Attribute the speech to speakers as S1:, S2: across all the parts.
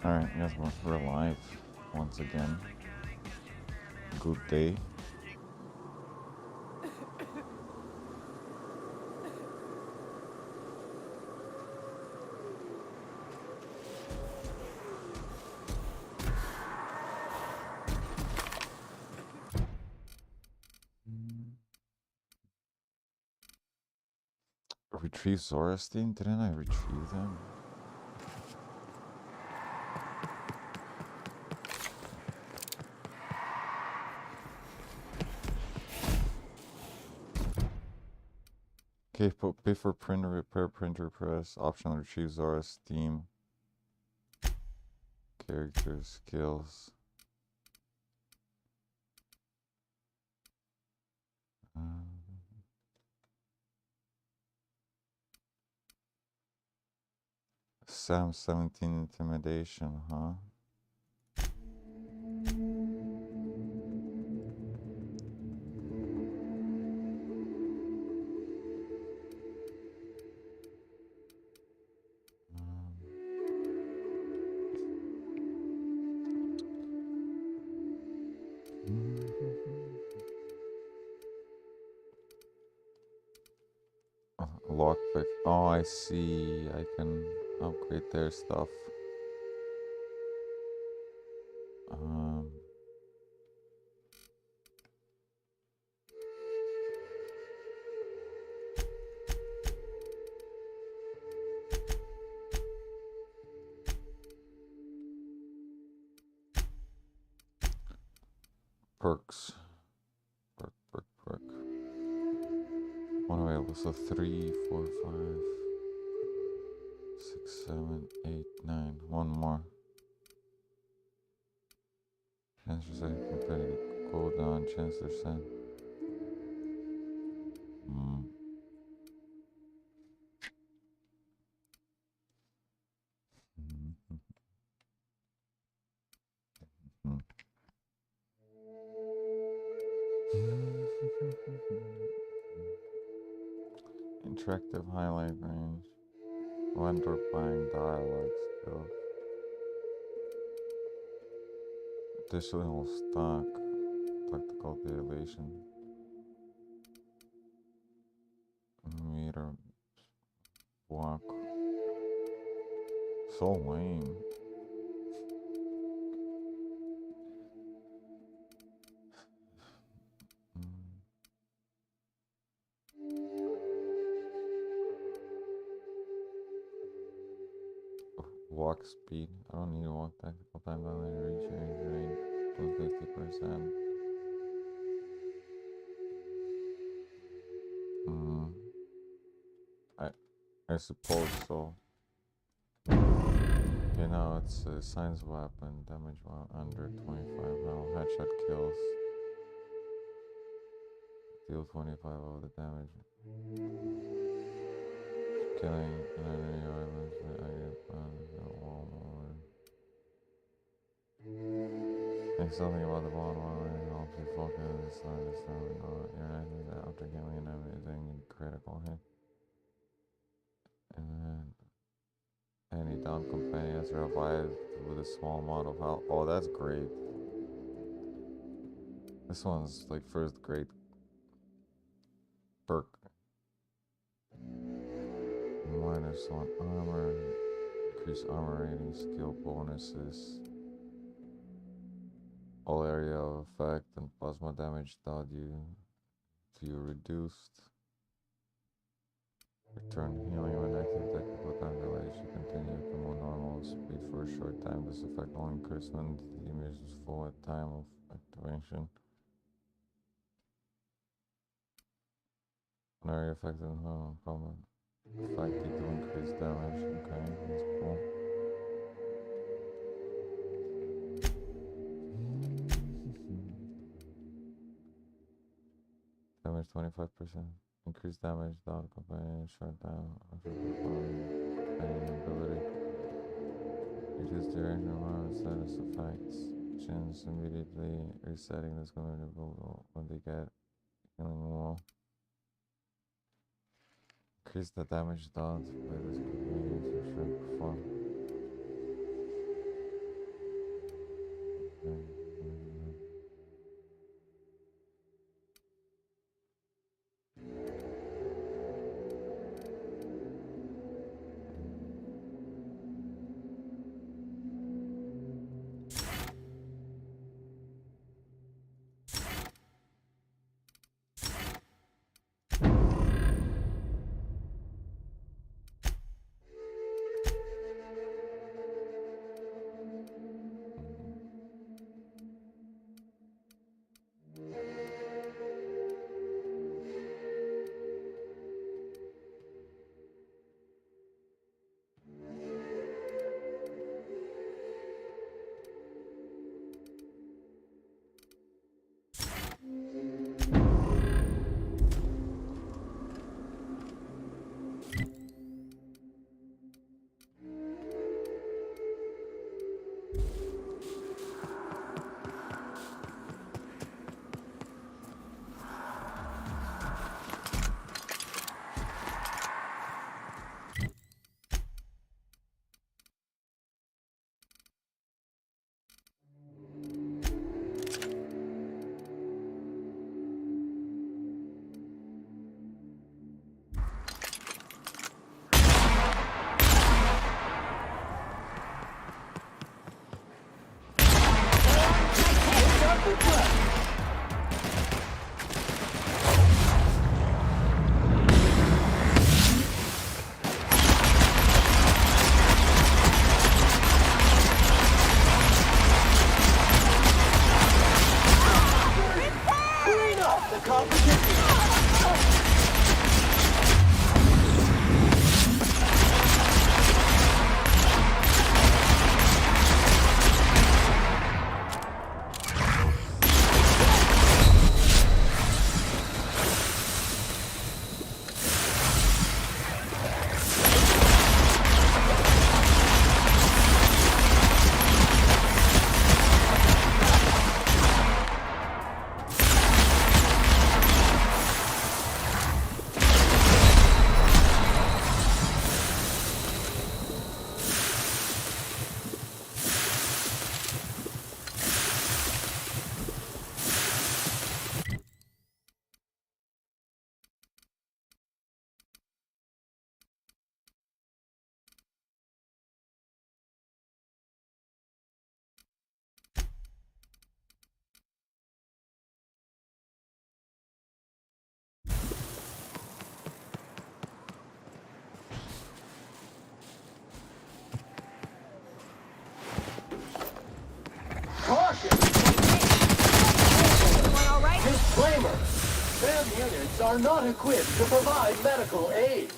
S1: Alright, guys, we're live once again. Good day. Retrieve Zoroastrian? Didn't I retrieve them? Okay, pay for printer repair, printer press, optional retrieve Zora Steam, characters, skills. Sam 17 intimidation, huh? Lockpick. Oh, I see. I can upgrade their stuff. Perks. Perk. One available. So 3, 4, 5, 6, 7, 8, 9. One more. Chance for second competitive cooldown. Chance to send. Interactive highlight range. Vendor buying dialogue skills. Additional stock. Tactical dilation. Meter. Walk. So lame. Walk speed. I don't need to walk tactical time value reach range plus 50%. I suppose so. Okay, now it's a science weapon, damage while under 25 now. Headshot kills. Deal 25 of the damage. Killing an enemy islands with Think something about the ball while it helps you focus on the side of the you're acting that after killing an enemy is a critical hit. And then any down companion has revived with a small amount of health. Oh, that's great. This one's like first grade perk. -1 armor, increase armor rating, skill bonuses, all area of effect and plasma damage value to reduced. Return healing when active technical time delays. You continue to more normal speed for a short time. This effect only occurs when the image is full at time of activation. An area affected problem. Effect to increase damage. Okay, that's cool. Damage 25%. Increased damage down companion short time after performing any ability. Reduce duration of our status effects. Chance immediately resetting this community when they get healing wall. Increase the damage done by this companion to perform.
S2: units are not equipped to provide medical aid.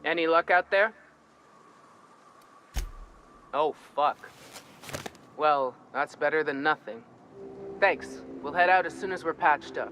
S3: Any luck out there? Oh, fuck. Well, that's better than nothing. Thanks. We'll head out as soon as we're patched up.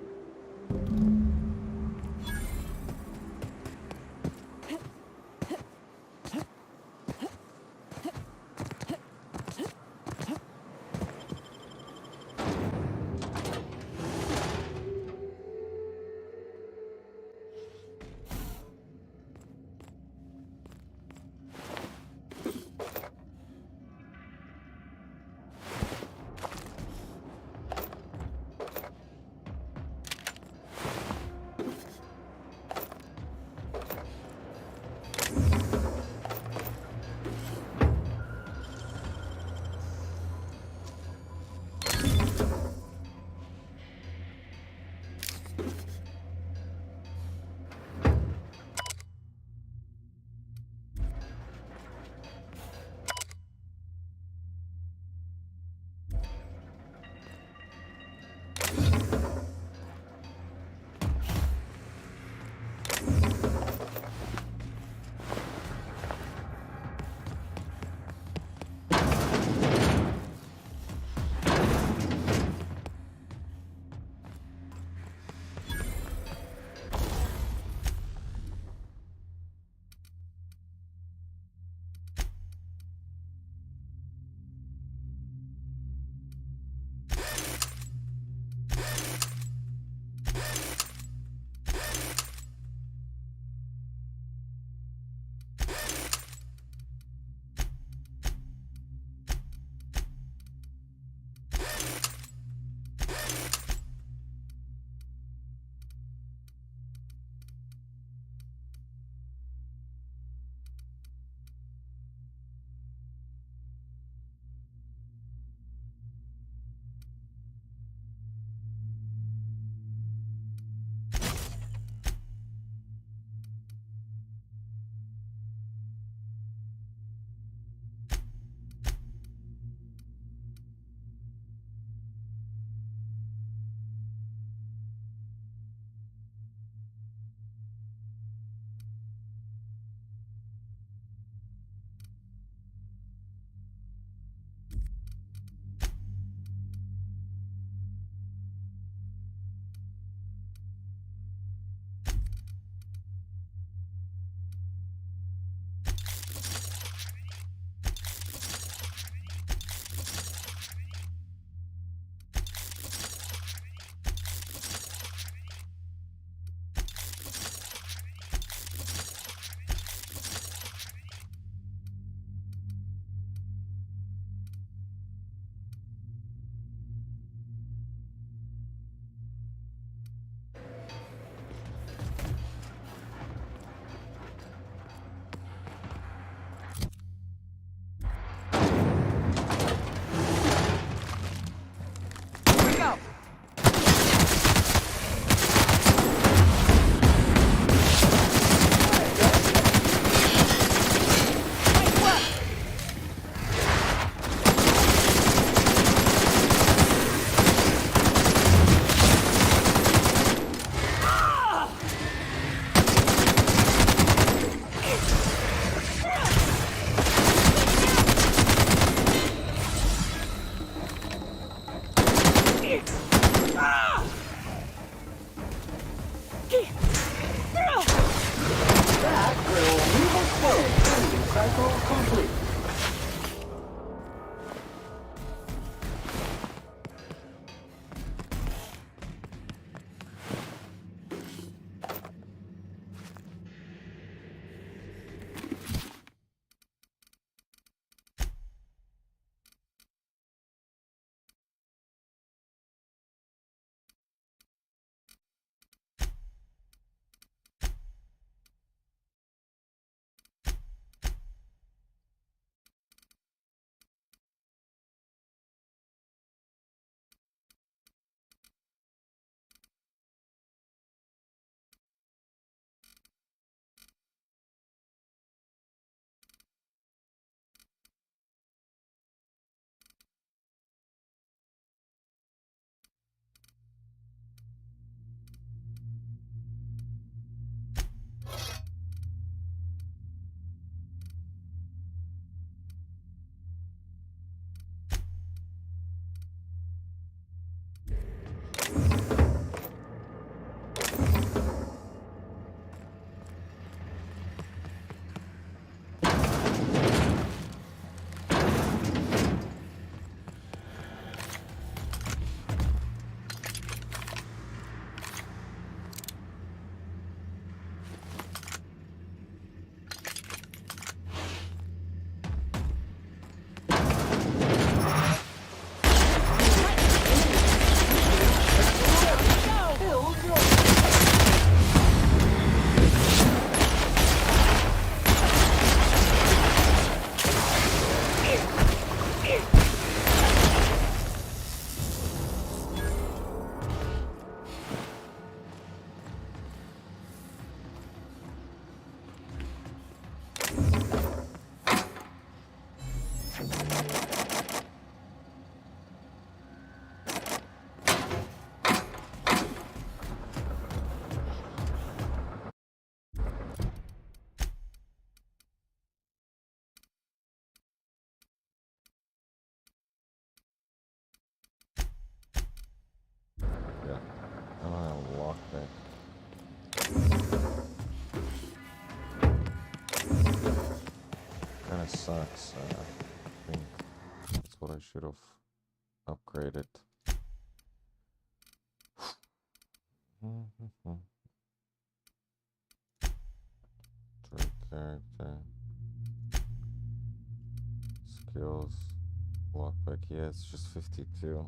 S1: sucks. I think that's what I should have upgraded. Trade character. Skills. Lockpick. Yeah, it's just 52.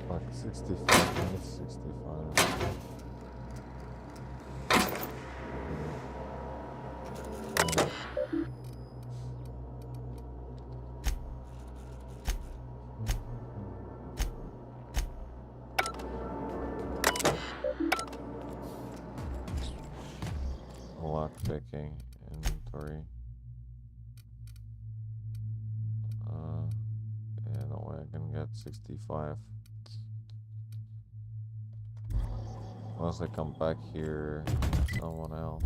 S1: Fuck, 65 minutes, 65. Lock picking inventory. Yeah, no way I can get 65. Unless I come back here, someone else.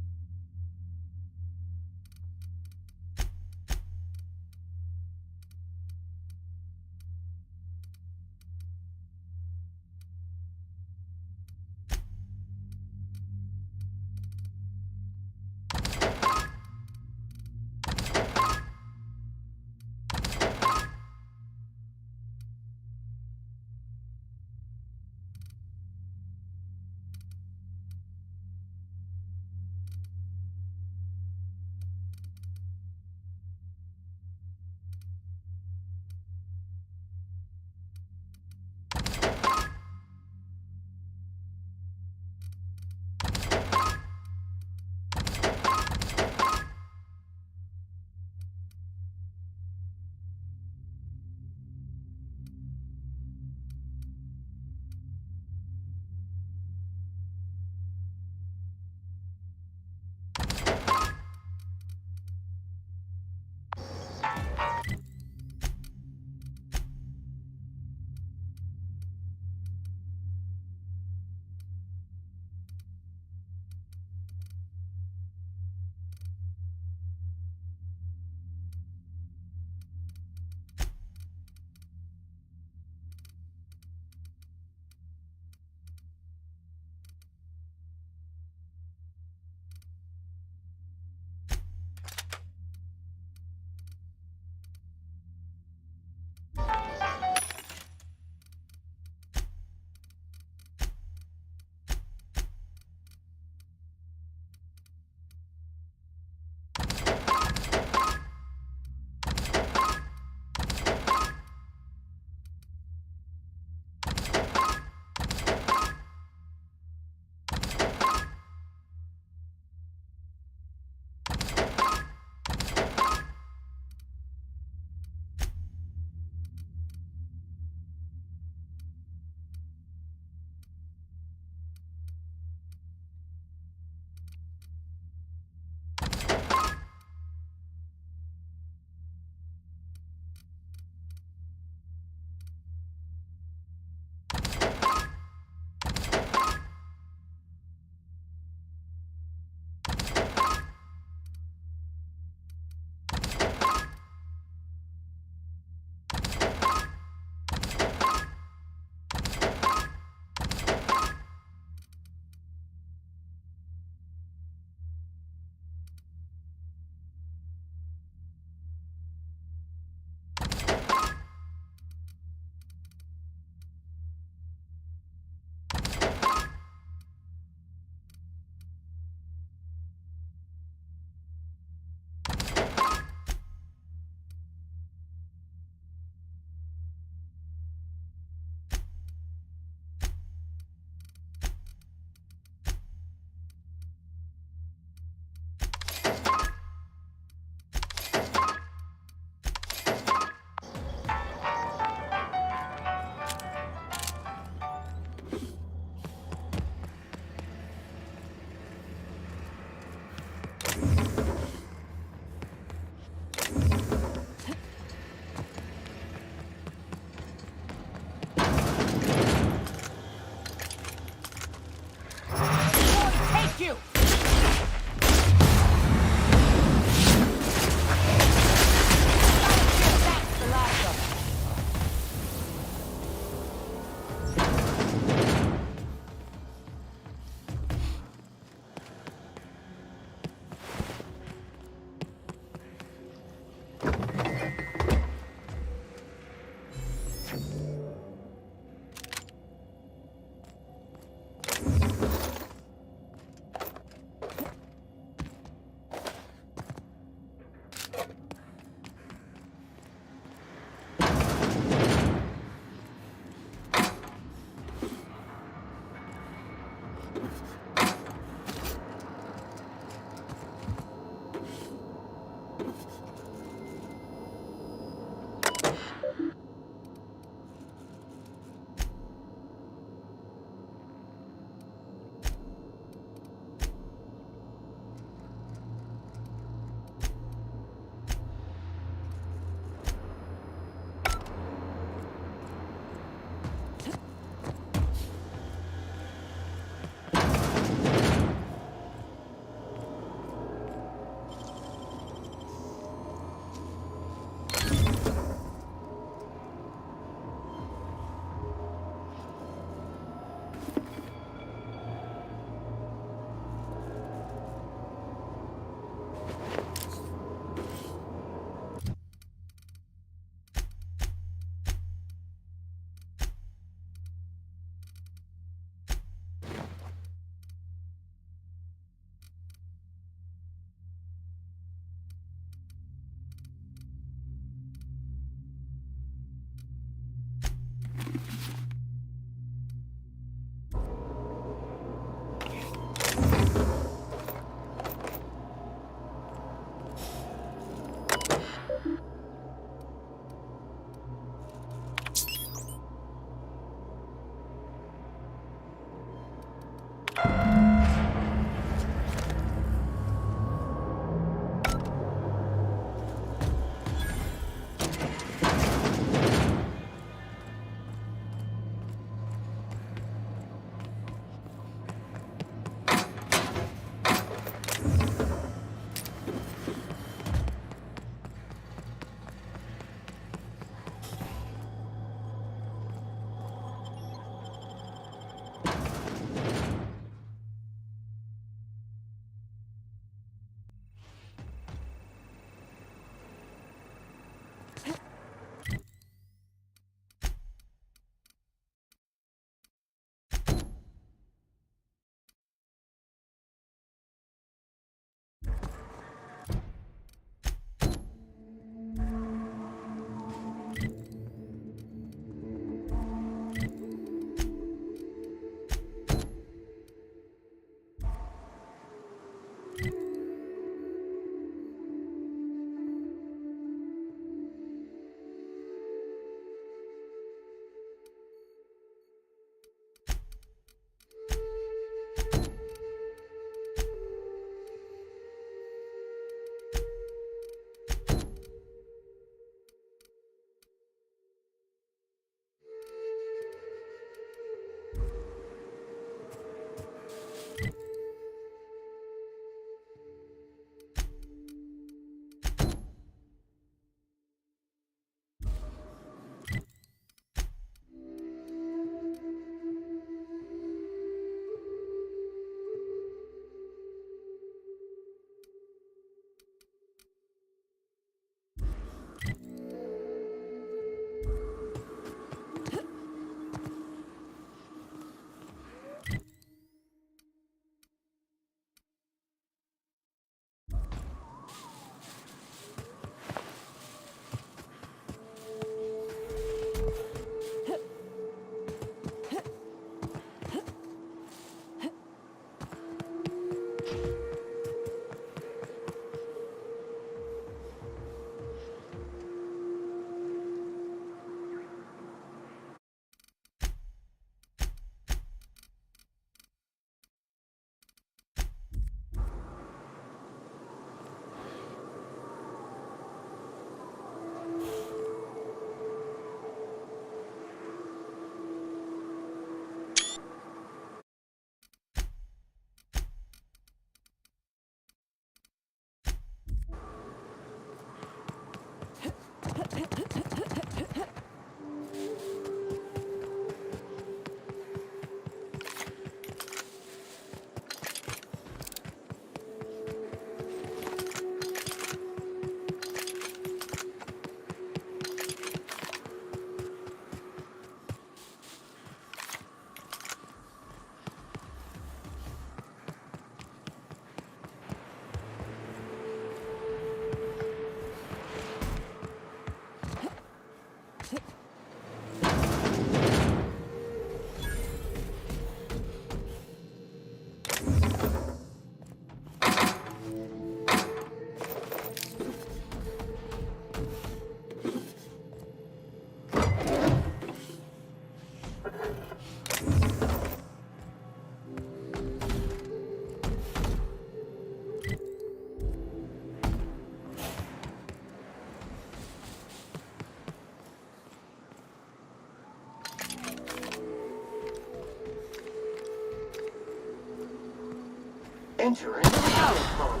S2: Enter into silent mode.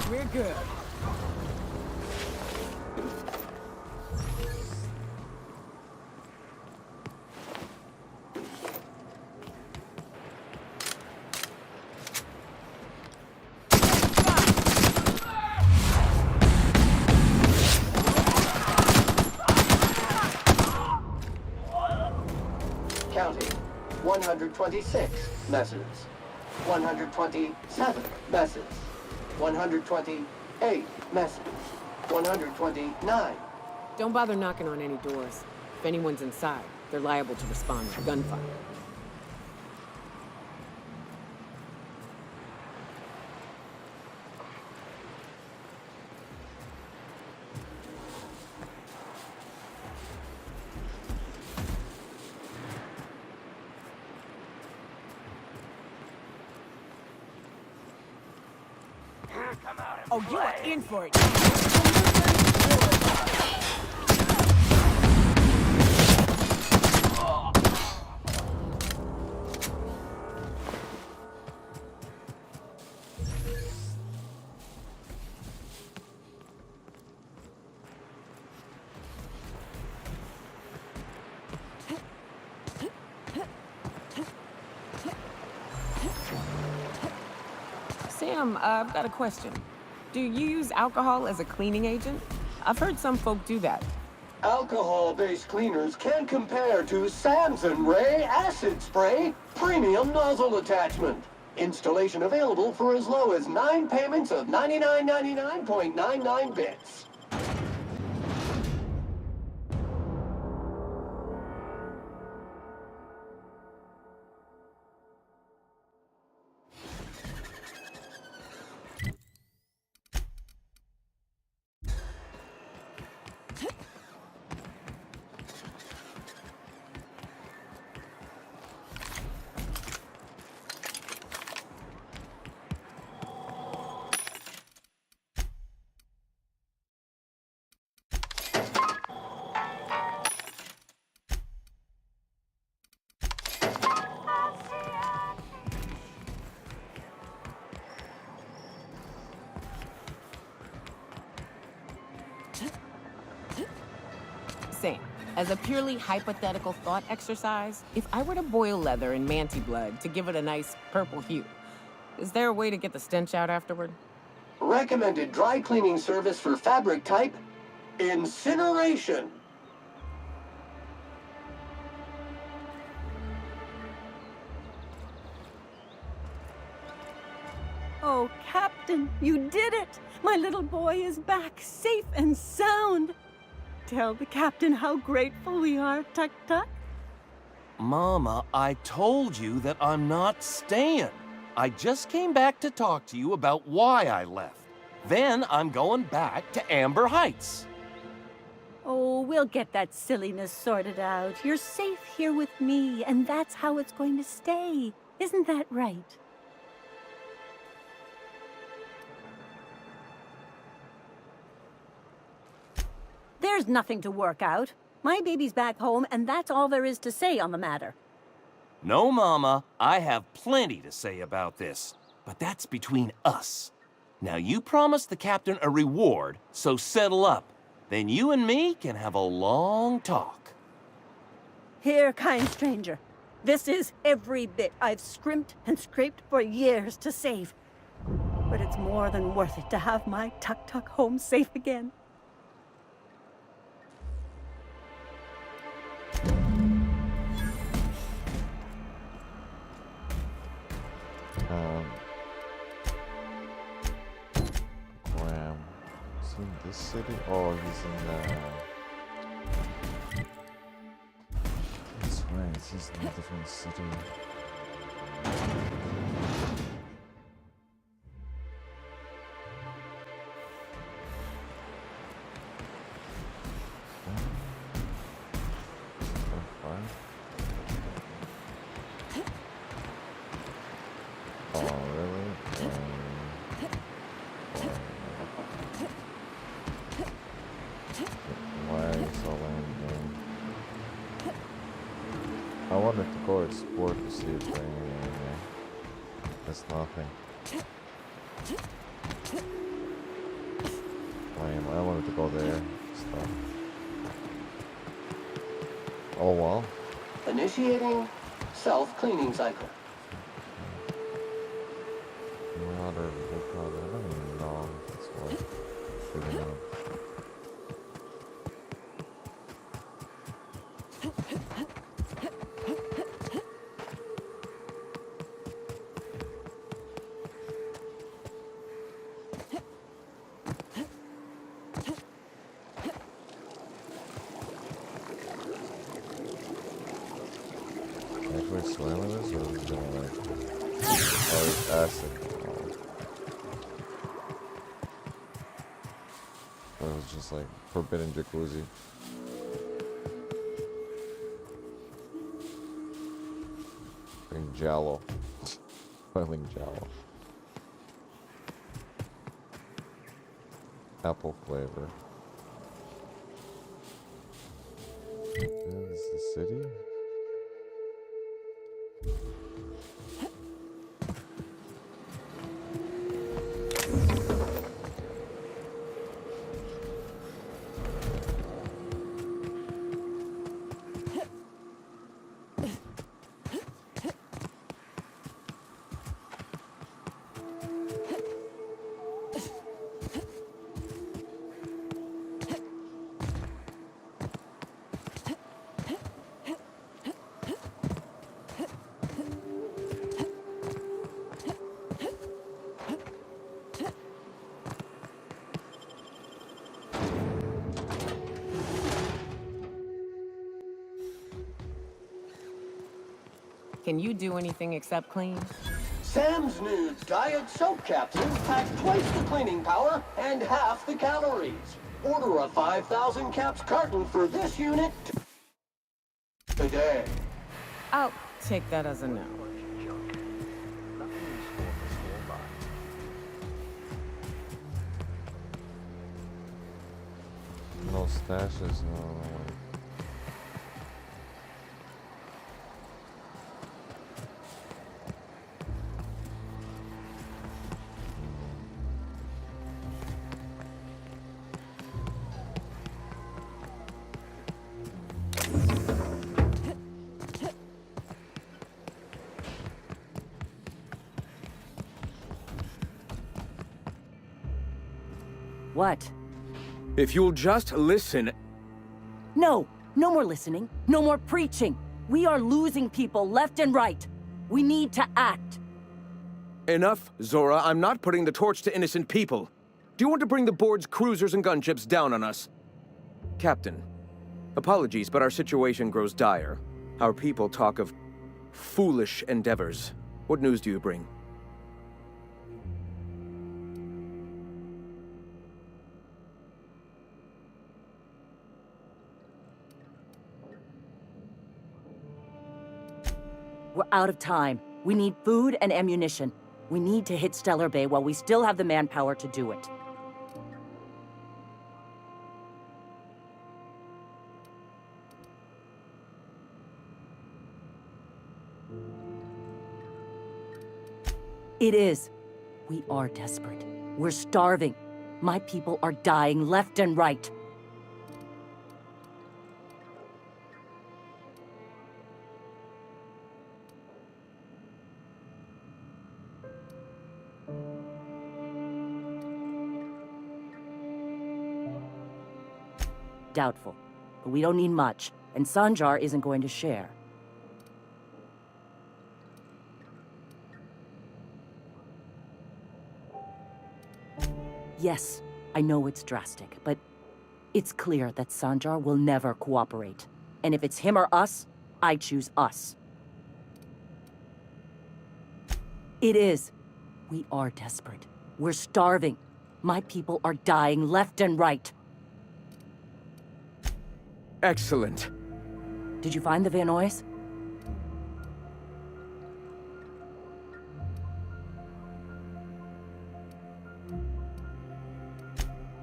S4: We're good.
S2: Counting. 126 messes. 127 messes. 128 messes. 129.
S4: Don't bother knocking on any doors. If anyone's inside, they're liable to respond with gunfire. Oh, you are in for it. Sam, I've got a question. Do you use alcohol as a cleaning agent? I've heard some folk do that.
S2: Alcohol-based cleaners can compare to Samson Ray Acid Spray Premium Nozzle Attachment. Installation available for as low as 9 payments of 99.99 bits.
S4: Sam, as a purely hypothetical thought exercise, if I were to boil leather in manti blood to give it a nice purple hue, is there a way to get the stench out afterward?
S2: Recommended dry cleaning service for fabric type, incineration.
S5: Oh, Captain, you did it! My little boy is back, safe and sound. Tell the captain how grateful we are, Tuk Tuk.
S6: Mama, I told you that I'm not staying. I just came back to talk to you about why I left. Then I'm going back to Amber Heights.
S5: Oh, we'll get that silliness sorted out. You're safe here with me, and that's how it's going to stay. Isn't that right? There's nothing to work out. My baby's back home, and that's all there is to say on the matter.
S6: No, Mama, I have plenty to say about this, but that's between us. Now, you promised the captain a reward, so settle up. Then you and me can have a long talk.
S5: Here, kind stranger. This is every bit I've scrimped and scraped for years to save. But it's more than worth it to have my Tuk Tuk home safe again.
S1: Graham. Is he in this city? Oh, he's in that's right, he's in a different city. I wanted to explore to see if there's anything in there. There's nothing. Lame. I wanted to go there. Stuff. Oh well.
S2: Initiating self-cleaning cycle.
S1: Water, I don't even know if it's worth shooting up. Actually swim with this, or is it gonna like... Oh, it's acid. Oh. It was just like forbidden jacuzzi. Bring Jello. Boiling Jello. Apple flavor. Is this the city?
S4: Can you do anything except clean?
S2: Sam's new diet soap capsules pack twice the cleaning power and half the calories. Order a 5,000 caps carton for this unit today.
S4: I'll take that as a no.
S1: No stashes, no.
S7: What?
S8: If you'll just listen...
S7: No! No more listening. No more preaching. We are losing people left and right. We need to act.
S8: Enough, Zora. I'm not putting the torch to innocent people. Do you want to bring the board's cruisers and gunships down on us? Captain, apologies, but our situation grows dire. Our people talk of foolish endeavors. What news do you bring?
S7: We're out of time. We need food and ammunition. We need to hit Stellar Bay while we still have the manpower to do it. It is. We are desperate. We're starving. My people are dying left and right. Doubtful. But we don't need much, and Sanjar isn't going to share. Yes, I know it's drastic, but it's clear that Sanjar will never cooperate. And if it's him or us, I choose us. It is. We are desperate. We're starving. My people are dying left and right.
S8: Excellent.
S7: Did you find the Vanoys?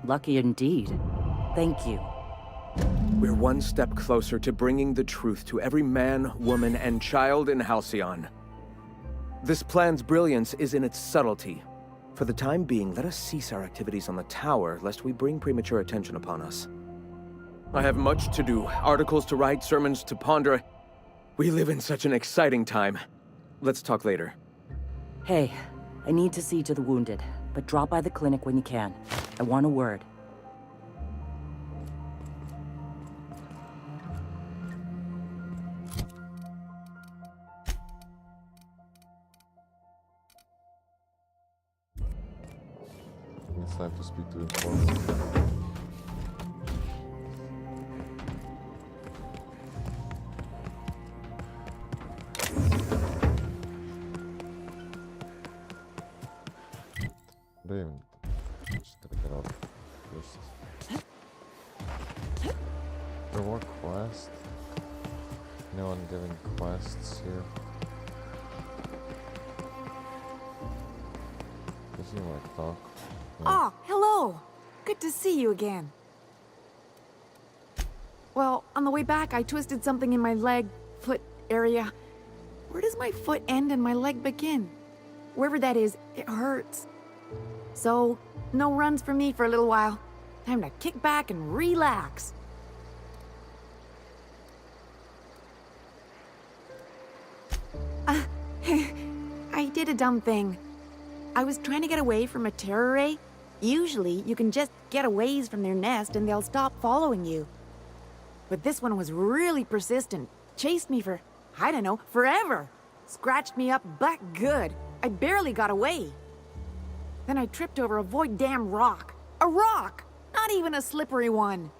S7: Lucky indeed. Thank you.
S8: We're one step closer to bringing the truth to every man, woman, and child in Halcyon. This plan's brilliance is in its subtlety. For the time being, let us cease our activities on the tower, lest we bring premature attention upon us. I have much to do, articles to write, sermons to ponder. We live in such an exciting time. Let's talk later.
S7: Hey, I need to see to the wounded, but drop by the clinic when you can. I want a word.
S1: It's time to speak to the foreman. Damn. Just gotta get out first. There were quests. No one giving quests here. Does he like talk?
S9: Oh, hello! Good to see you again. Well, on the way back, I twisted something in my leg, foot area. Where does my foot end and my leg begin? Wherever that is, it hurts. So, no runs for me for a little while. Time to kick back and relax. I did a dumb thing. I was trying to get away from a terror ray. Usually, you can just get a ways from their nest and they'll stop following you. But this one was really persistent. Chased me for, I don't know, forever. Scratched me up butt good. I barely got away. Then I tripped over a void damn rock. A rock! Not even a slippery one.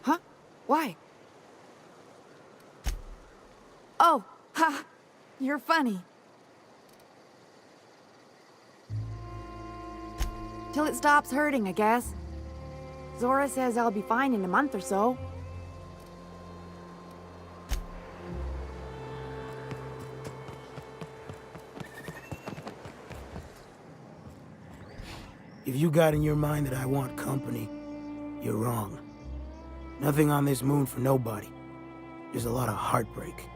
S9: Huh? Why? Oh, ha! You're funny. Till it stops hurting, I guess. Zora says I'll be fine in a month or so.
S10: If you got in your mind that I want company, you're wrong. Nothing on this moon for nobody. There's a lot of heartbreak.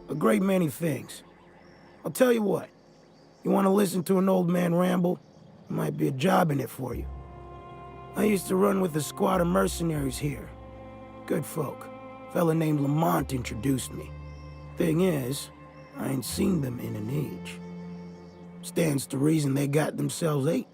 S10: A great many things. I'll tell you what. You want to listen to an old man ramble? There might be a job in it for you. I used to run with a squad of mercenaries here. Good folk. A fella named Lamont introduced me. Thing is, I ain't seen them in an age. Stands to reason they got themselves ate.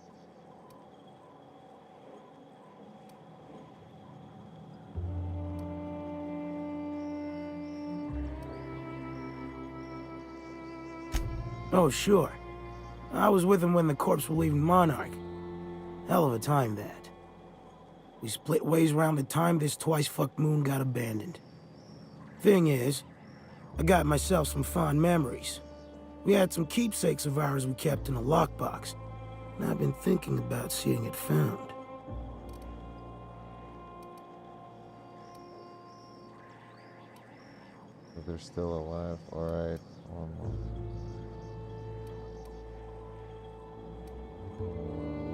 S10: Oh, sure. I was with him when the corps were leaving Monarch. Hell of a time, that. We split ways around the time this twice-fucked moon got abandoned. Thing is, I got myself some fond memories. We had some keepsakes of ours we kept in a lockbox, and I've been thinking about seeing it found.
S1: But they're still alive. Alright, one more.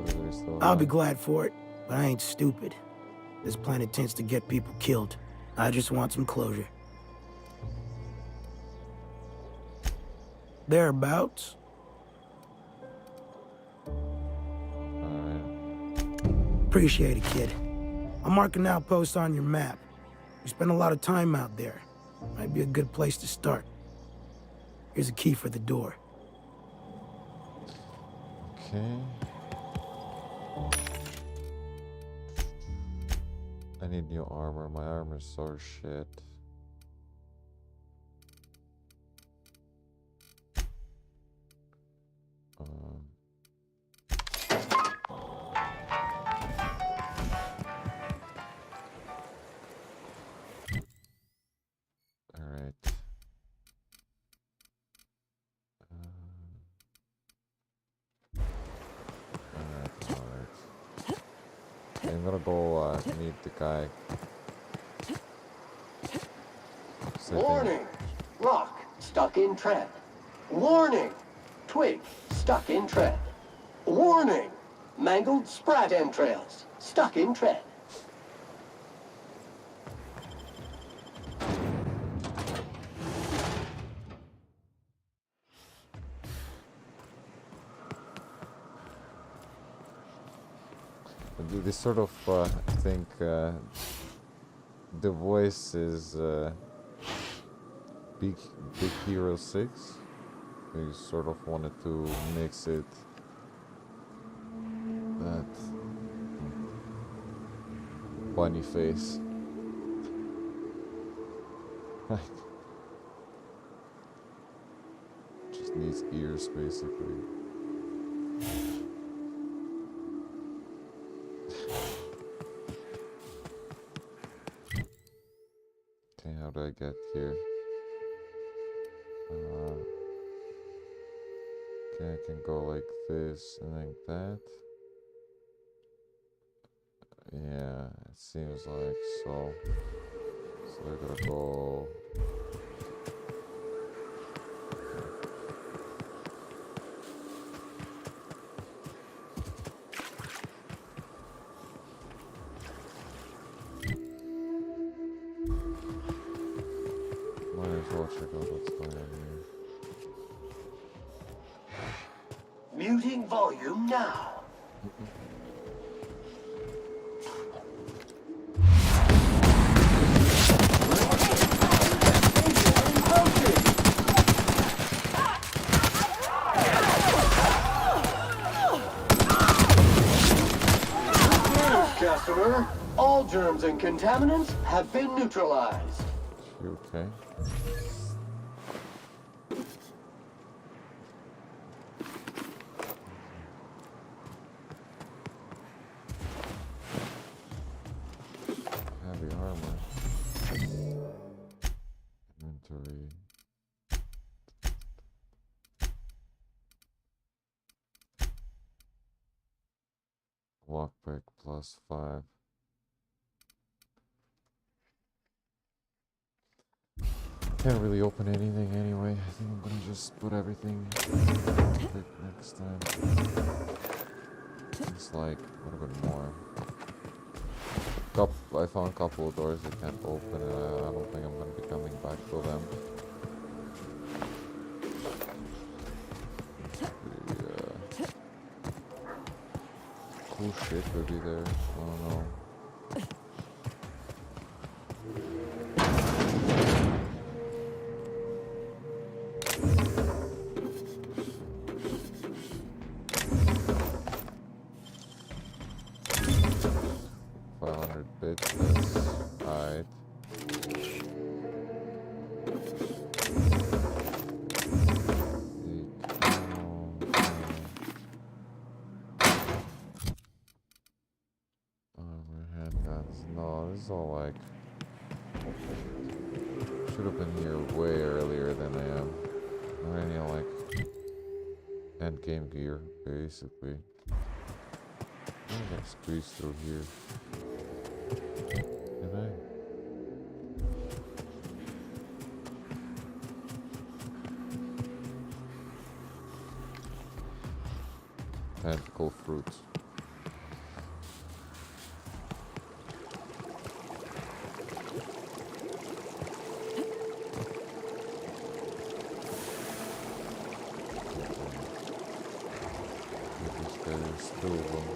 S1: They're still alive.
S10: I'll be glad for it, but I ain't stupid. This planet tends to get people killed. I just want some closure. Thereabouts. Appreciate it, kid. I'll mark an outpost on your map. We spend a lot of time out there. Might be a good place to start. Here's a key for the door.
S1: Okay. I need new armor. My armor's so shit. Alright. I'm gonna go meet the guy.
S2: Warning! Rock stuck in trap. Warning! Twig stuck stuck in tread. Warning! Mangled sprat entrails, stuck in tread.
S1: They sort of think the voice is Big Hero 6. They sort of wanted to mix it that bunny face. Just needs ears basically. Okay, how do I get here? Okay, I can go like this and like that. Yeah, it seems like so. So I gotta go. Might as well check out what's going on here.
S2: Muting volume now. Customer, all germs and contaminants have been neutralized.
S1: You okay? Heavy armor. Inventory. Lockpick +5. Can't really open anything anyway. I think I'm gonna just put everything pick next time. It's like a little bit more. I found a couple of doors I can't open, and I don't think I'm gonna be coming back to them. Cool shit could be there. I don't know. Bits, that's alright. Handguns. No, this is all like should have been here way earlier than I am. Or any like end game gear, basically. I can squeeze through here. Can I? Tentacle fruits. These guys, two of them.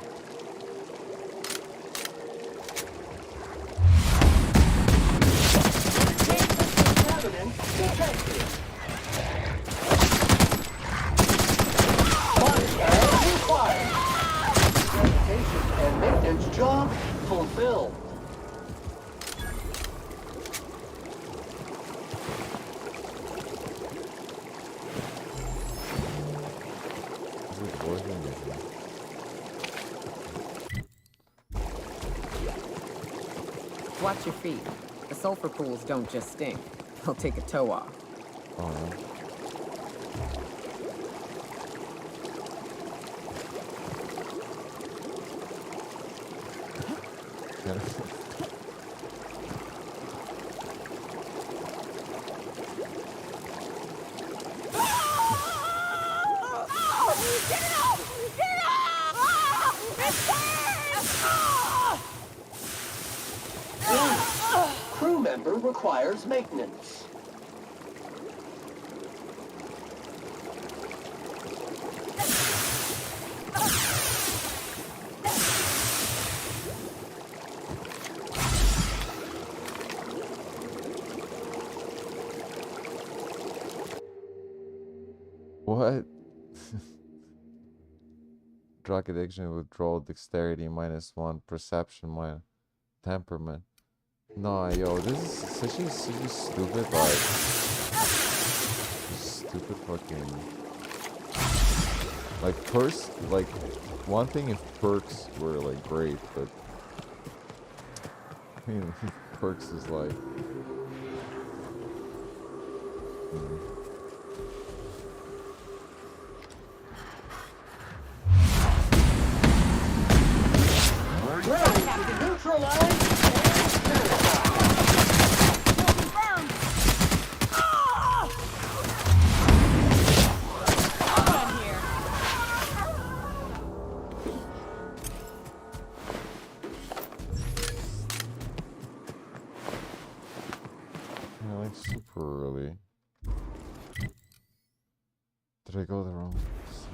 S2: And maintenance job fulfilled.
S4: Watch your feet. The sulfur pools don't just stink. They'll take a toe off.
S1: Alright.
S2: member requires maintenance.
S1: What? Drug addiction, withdrawal, dexterity -1, perception -, temperament. No, yo, this is such a stupid, like, stupid fucking, like, perks, like, one thing if perks were, like, great, but, I mean, perks is like, like super early. Did I go the wrong side?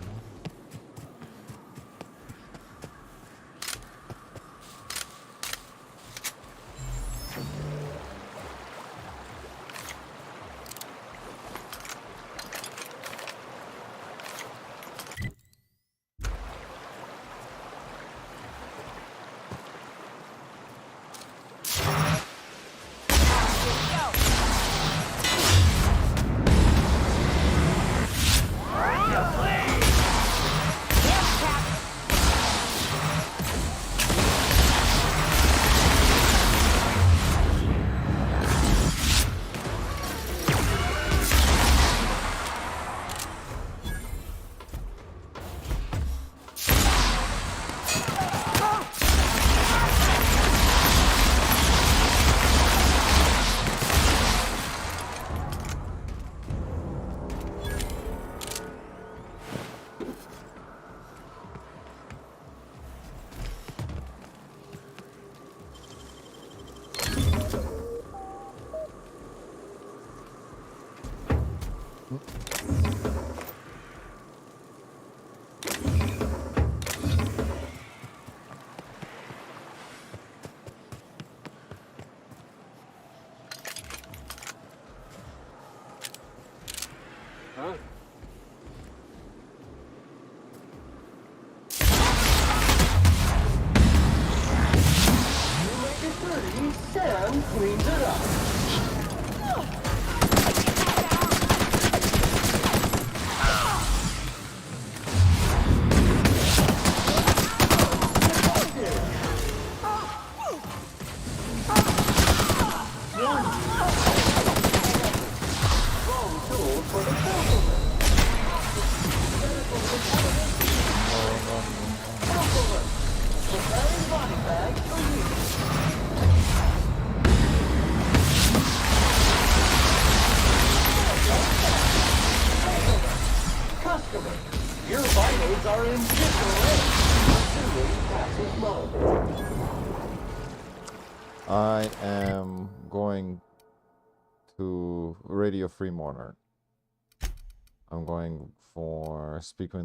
S2: Sam cleans it up. Your vitals are in disarray.
S1: I am going to Radio Free Monarch. I'm going for speak with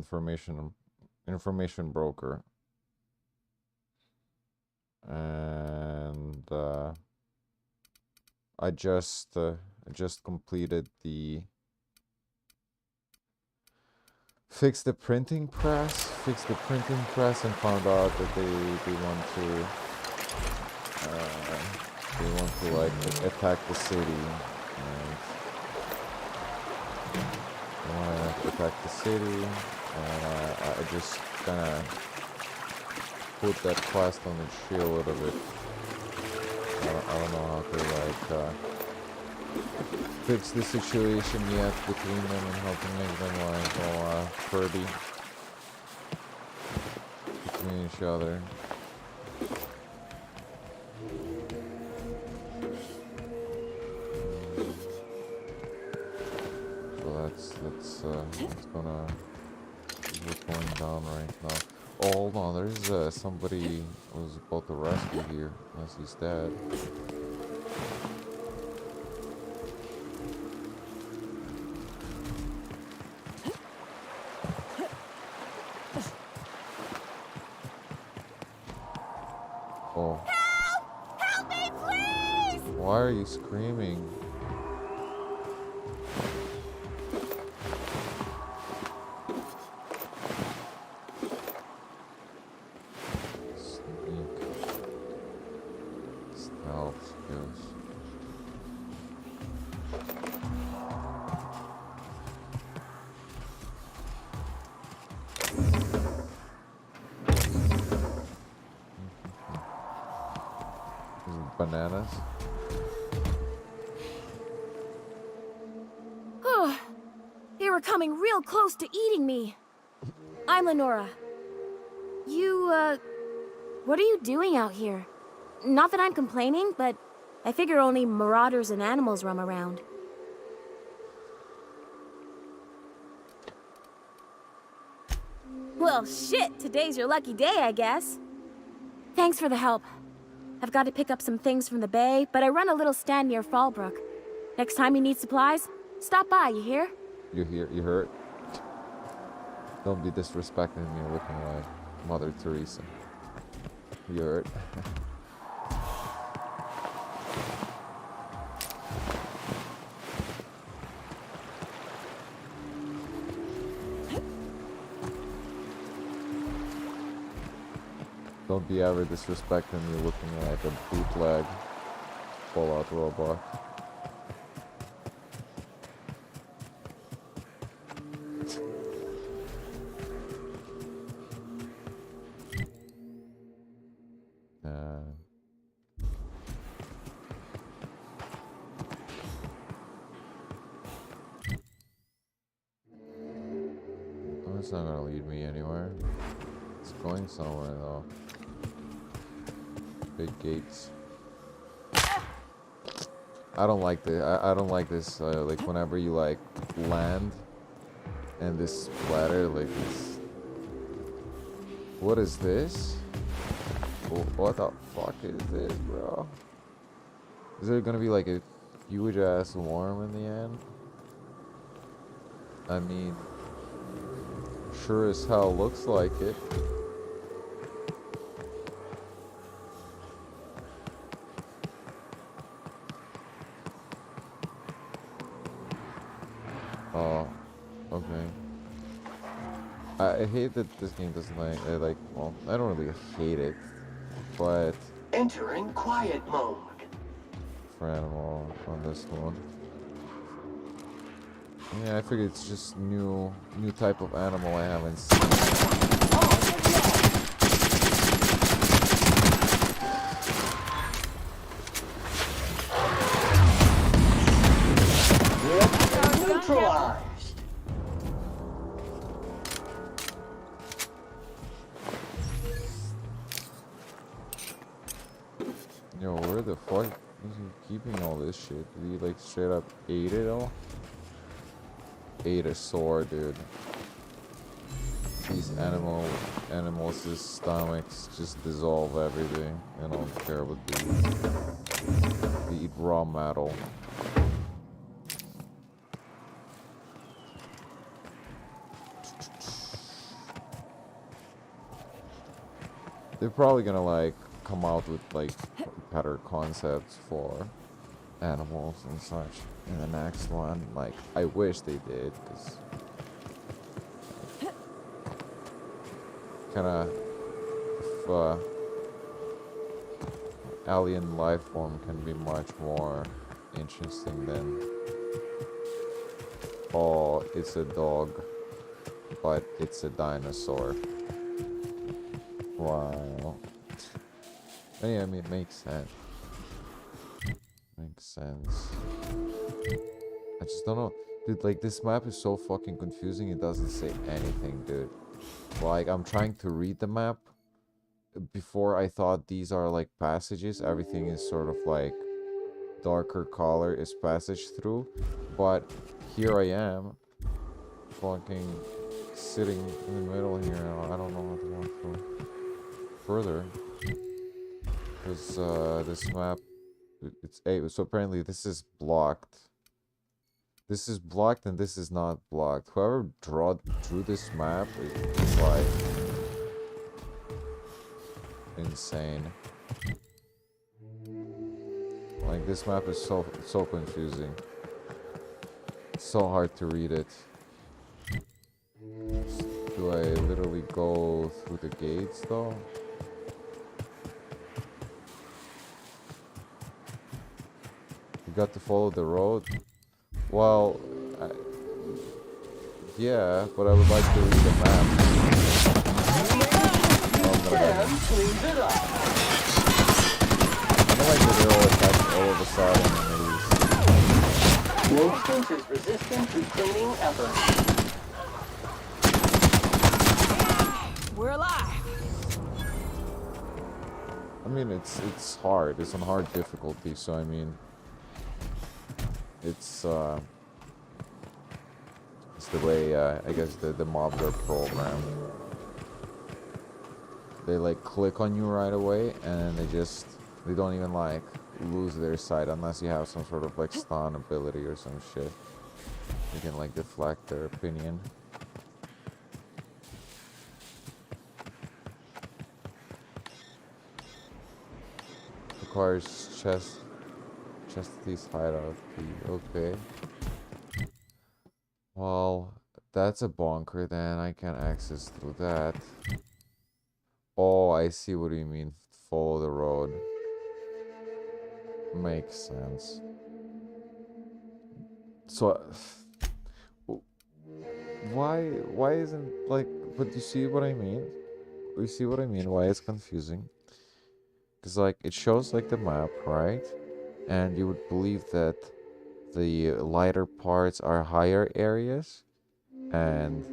S1: information broker. And I just completed the fix the printing press and found out that they want to like attack the city, and they want to attack the city, and I just kind of put that quest on the shield a little bit. I don't know how to like fix the situation yet between them and how to make them like all Kirby between each other. So that's what's going down right now. Oh, hold on, there's somebody was about to rescue here, unless he's dead. are you screaming? Stealth skills. Bananas.
S11: They were coming real close to eating me. I'm Lenora. What are you doing out here? Not that I'm complaining, but I figure only marauders and animals roam around. Well, shit, today's your lucky day, I guess. Thanks for the help. I've got to pick up some things from the bay, but I run a little stand near Fallbrook. Next time you need supplies, stop by, you hear?
S1: You hear? You heard? Don't be disrespecting me looking like Mother Teresa. You heard? Don't be ever disrespecting me looking like a bootleg Fallout robot. It's not gonna lead me anywhere. It's going somewhere though. Big gates. I don't like this. I don't like this. Like whenever you like land, and this splatter like this. What is this? What the fuck is this, bro? Is there gonna be like a huge ass worm in the end? I mean, sure as hell looks like it. Oh, okay. I hate that this game doesn't like, well, I don't really hate it, but
S2: Entering quiet mode.
S1: for animal on this one. Yeah, I figured it's just new type of animal I haven't seen.
S2: Neutralized.
S1: Yo, where the fuck is he keeping all this shit? Did he like straight up ate it all? Ate a sword, dude. These animals' stomachs just dissolve everything. I don't care what they eat raw metal. They're probably gonna like come out with like better concepts for animals and such in the next one. Like I wish they did, because kind of if alien life form can be much more interesting than, oh, it's a dog but it's a dinosaur. Wow. Yeah, I mean, it makes sense. Makes sense. I just don't know. Dude, like, this map is so fucking confusing, it doesn't say anything, dude. Like, I'm trying to read the map. Before, I thought these are, like, passages. Everything is sort of, like, darker color is passage through. But here I am. Fucking sitting in the middle here. I don't know how to walk through further. Because, this map... It's so apparently this is blocked. This is blocked and this is not blocked. Whoever drew this map is like insane. Like, this map is so confusing. It's so hard to read it. Do I literally go through the gates though? You got to follow the road? Well, yeah, but I would like to read the map.
S2: Cleans it up.
S1: I don't like the little attacks all of a sudden in these.
S2: Instance is resistant to cleaning efforts.
S4: We're alive.
S1: I mean, it's hard. It's on hard difficulty, so I mean, it's the way I guess the mobs are programmed. They like click on you right away, and they don't even like lose their sight unless you have some sort of like stun ability or some shit. You can like deflect their opinion. Requires Chesty's hideout key. Okay. Well, that's a bunker then. I can access through that. Oh, I see what you mean. Follow the road. Makes sense. So, why isn't like? But you see what I mean? You see what I mean? Why it's confusing? Because like it shows like the map, right? And you would believe that the lighter parts are higher areas, and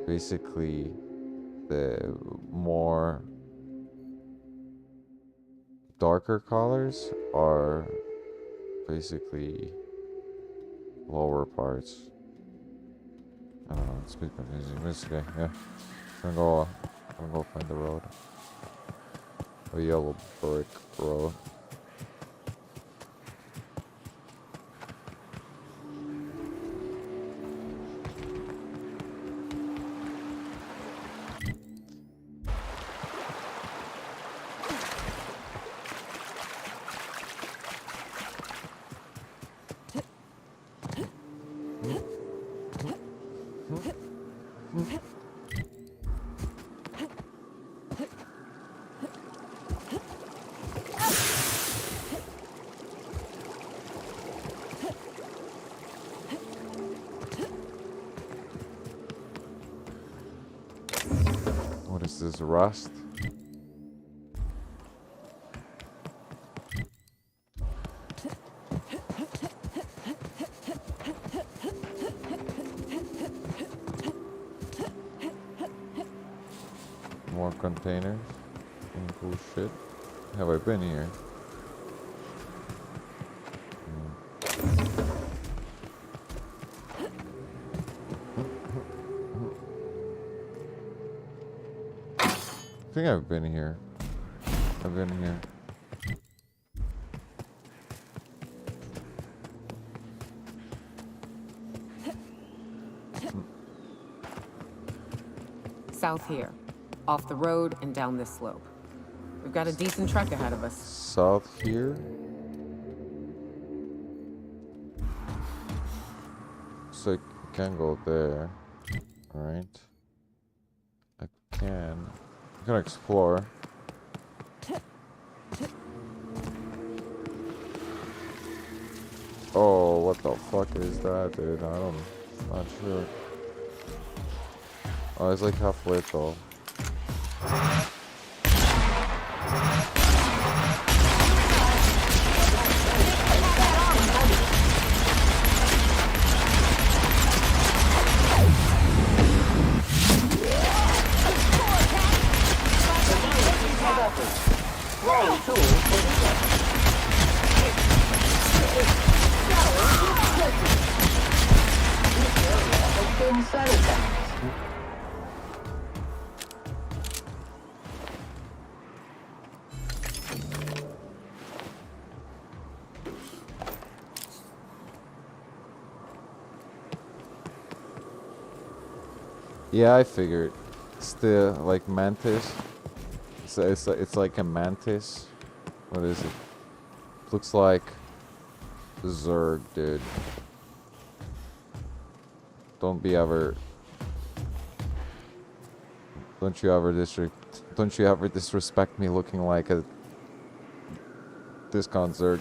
S1: basically the more darker colors are basically lower parts. I don't know, it's a bit confusing. It's okay, yeah. I'm gonna go find the road. A yellow brick road. What is this, rust? More containers and cool shit. Have I been here? I think I've been here. I've been here.
S4: South here. Off the road and down this slope. We've got a decent trek ahead of us.
S1: South here? So I can go there. Right? I can explore. Oh, what the fuck is that, dude? Not sure. Oh, it's like halfway though. Yeah, I figured. It's the like mantis. It's like a mantis. What is it? Looks like Zerg, dude. Don't you ever disrespect me looking like a discount Zerg.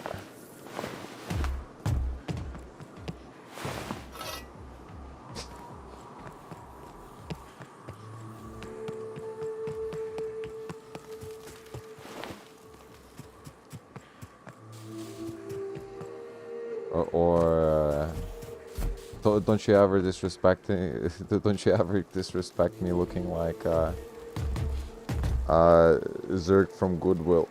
S1: Don't you ever disrespect me looking like Zerg from Goodwill.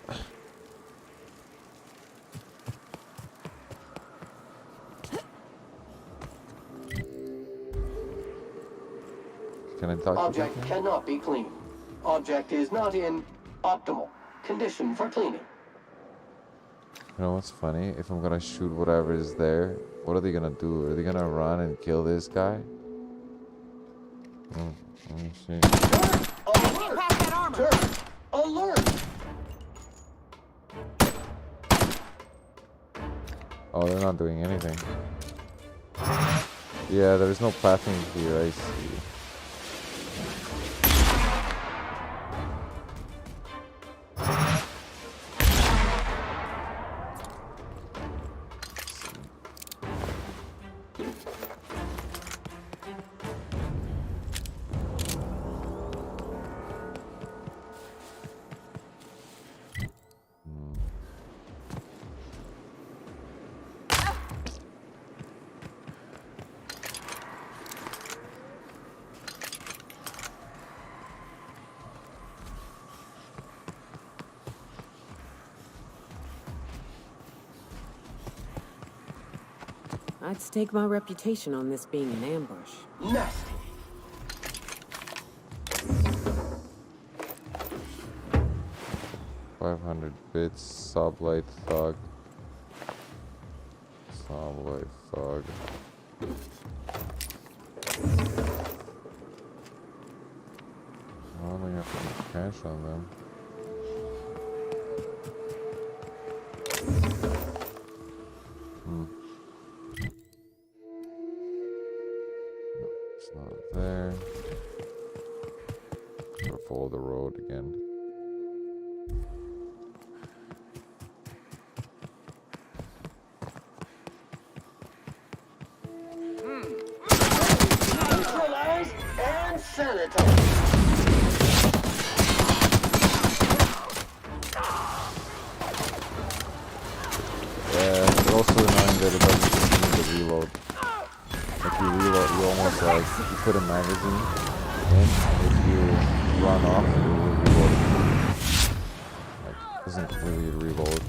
S1: Can I talk
S2: Object
S1: to you?
S2: cannot be cleaned. Object is not in optimal condition for cleaning.
S1: You know what's funny? If I'm gonna shoot whatever is there, what are they gonna do? Are they gonna run and kill this guy? Let me see.
S2: Turret alert!
S1: Oh, they're not doing anything. Yeah, there's no platform here, I see.
S4: I'd stake my reputation on this being an ambush.
S2: Nasty.
S1: $500 bits, sublight thug. Sublight thug. I only have some cash on them. No, it's not there. Gotta follow the road again.
S2: Neutralize and sanitize.
S1: Yeah, it's also annoying that it doesn't continue to reload. If you reload, you almost like, you put a magazine in, and if you run off, it will reload. Like, it doesn't completely reload.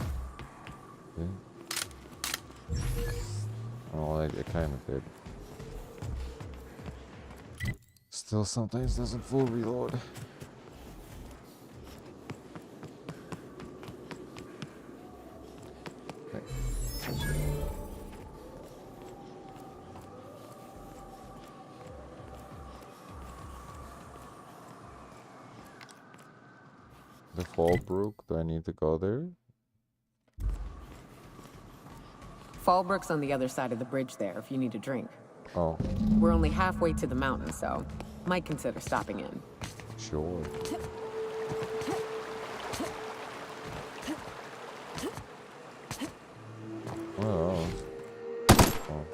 S1: See? Oh, it kind of did. Still sometimes doesn't full reload. The Fallbrook, do I need to go there?
S4: Fallbrook's on the other side of the bridge there if you need a drink.
S1: Oh,
S4: We're only halfway to the mountain, so might consider stopping in.
S1: sure. Oh. Oh.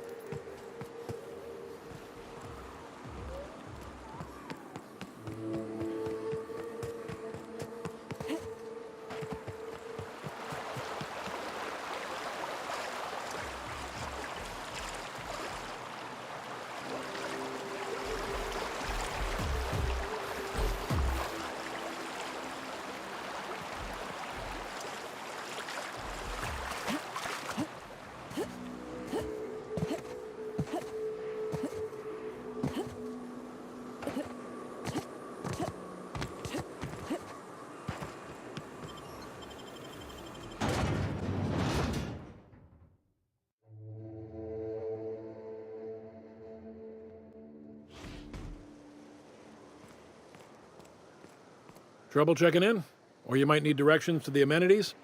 S12: Trouble checking in? Or you might need directions to the amenities?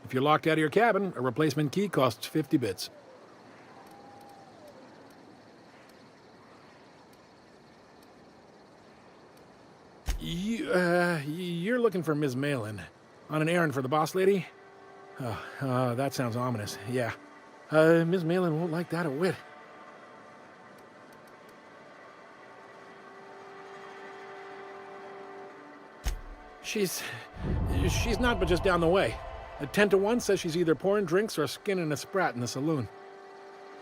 S12: If you're locked out of your cabin, a replacement key costs 50 bits. You're looking for Ms. Malin. On an errand for the boss lady? That sounds ominous. Yeah. Ms. Malin won't like that a whit. She's not but just down the way. A 10 to 1 says she's either pouring drinks or skinning a sprat in the saloon.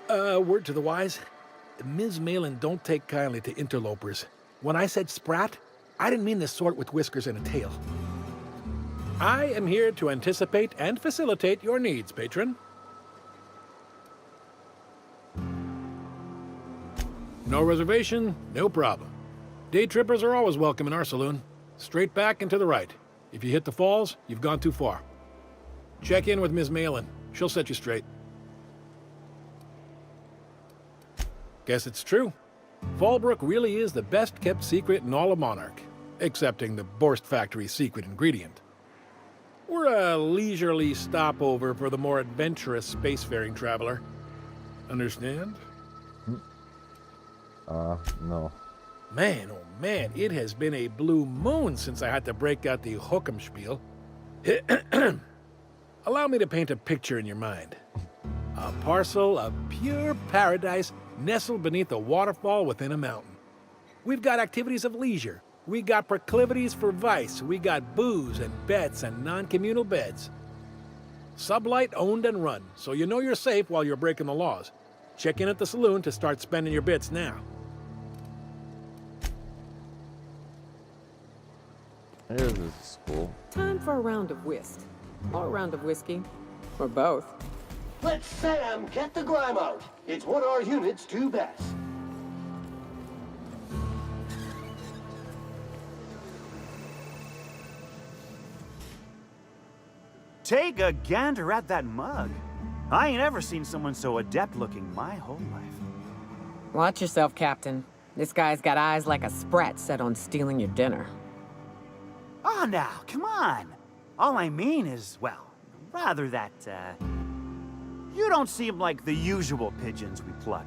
S12: Word to the wise, Ms. Malin don't take kindly to interlopers. When I said sprat, I didn't mean the sort with whiskers and a tail. I am here to anticipate and facilitate your needs, patron. No reservation, no problem. Day trippers are always welcome in our saloon. Straight back and to the right. If you hit the falls, you've gone too far. Check in with Ms. Malin. She'll set you straight. Guess it's true. Fallbrook really is the best-kept secret in all of Monarch, excepting the Borst Factory's secret ingredient. We're a leisurely stopover for the more adventurous spacefaring traveler. Understand?
S1: No.
S12: Man, oh man, it has been a blue moon since I had to break out the hook'em spiel. Allow me to paint a picture in your mind. A parcel of pure paradise nestled beneath a waterfall within a mountain. We've got activities of leisure. We got proclivities for vice. We got booze and bets and non-communal beds. Sublight owned and run, so you know you're safe while you're breaking the laws. Check in at the saloon to start spending your bits now.
S1: Here's this school.
S4: Time for a round of whist. Or a round of whiskey. Or both.
S2: Let Sam get the grime out. It's what our units do best.
S13: Take a gander at that mug. I ain't ever seen someone so adept-looking my whole life.
S4: Watch yourself, Captain. This guy's got eyes like a sprat set on stealing your dinner.
S13: Oh, now, come on. All I mean is, well, rather that, you don't seem like the usual pigeons we pluck.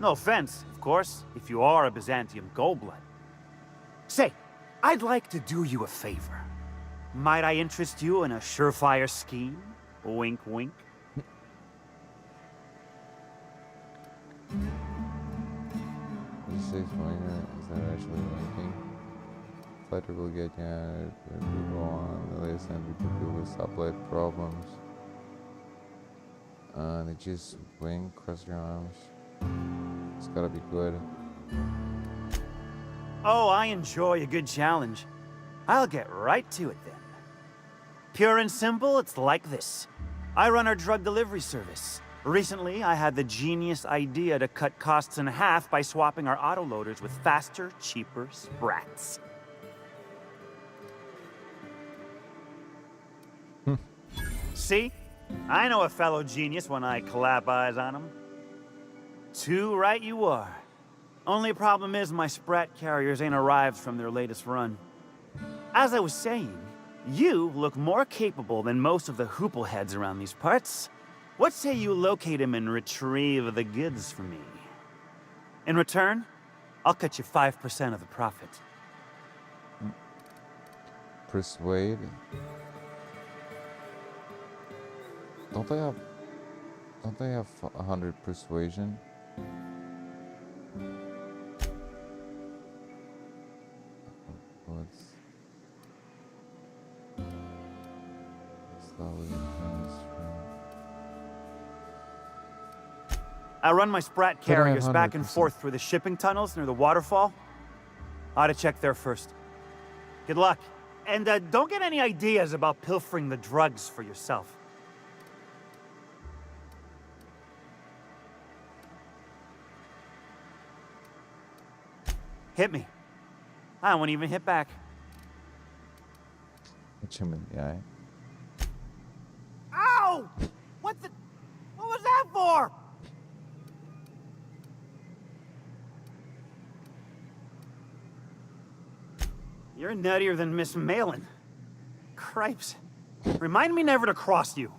S13: No offense, of course, if you are a Byzantium goldblood. Say, I'd like to do you a favor. Might I interest you in a surefire scheme? Wink, wink.
S1: You say minor, is that actually linking? Fighter will get you out if we go on the list and we can deal with supply problems. They just wing, cross your arms. It's gotta be good.
S13: Oh, I enjoy a good challenge. I'll get right to it then. Pure and simple, it's like this. I run our drug delivery service. Recently, I had the genius idea to cut costs in half by swapping our autoloaders with faster, cheaper sprats. See? I know a fellow genius when I clap eyes on him. Too right you are. Only problem is my sprat carriers ain't arrived from their latest run. As I was saying, you look more capable than most of the hoople heads around these parts. What say you locate him and retrieve the goods for me? In return, I'll cut you 5% of the profit.
S1: Persuade? Don't they have 100 persuasion? What's slowly
S13: I run my sprat carriers back and forth through the shipping tunnels near the waterfall. Ought to check there first. Good luck. And don't get any ideas about pilfering the drugs for yourself. Hit me. I won't even hit back.
S1: Hit him in the eye.
S13: Ow! What was that for? You're nuttier than Miss Malin. Cripes. Remind me never to cross you.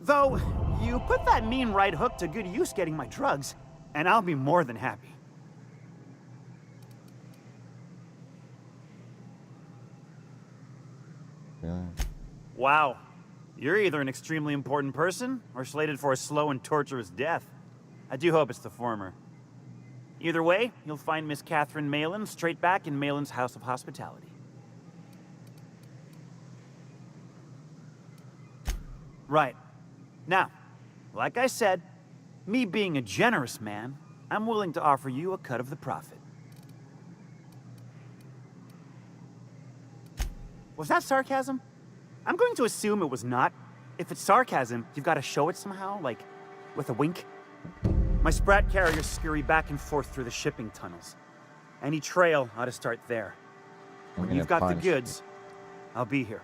S13: Though, you put that mean right hook to good use getting my drugs, and I'll be more than happy.
S1: feeling.
S13: Wow. You're either an extremely important person or slated for a slow and torturous death. I do hope it's the former. Either way, you'll find Miss Catherine Malin straight back in Malin's House of Hospitality. Right. Now, like I said, me being a generous man, I'm willing to offer you a cut of the profit. Was that sarcasm? I'm going to assume it was not. If it's sarcasm, you've got to show it somehow, like with a wink. My Sprat carriers scurry back and forth through the shipping tunnels. Any trail ought to start there. When you've got the goods, I'll be here.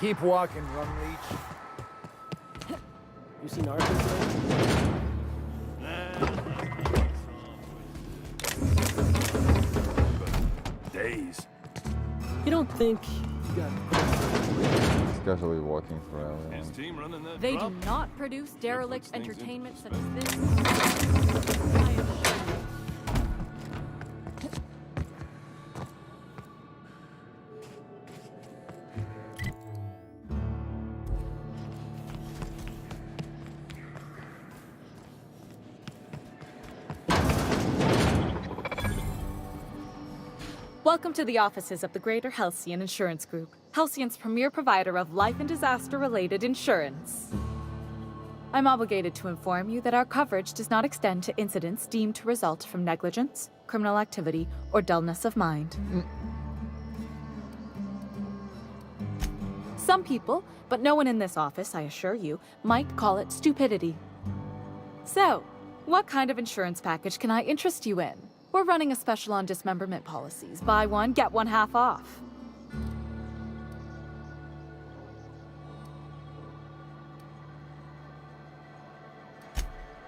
S14: Keep walking, Rumleach. You seen Arthur today?
S12: Days.
S14: You don't think you got...
S1: Especially walking forever.
S12: His team running that
S15: They
S12: drop?
S15: do not produce derelict entertainment such as this. I am
S16: Welcome to the offices of the Greater Halcyon Insurance Group, Halcyon's premier provider of life and disaster-related insurance. I'm obligated to inform you that our coverage does not extend to incidents deemed to result from negligence, criminal activity, or dullness of mind. Some people, but no one in this office, I assure you, might call it stupidity. So, what kind of insurance package can I interest you in? We're running a special on dismemberment policies. Buy one, get one half off.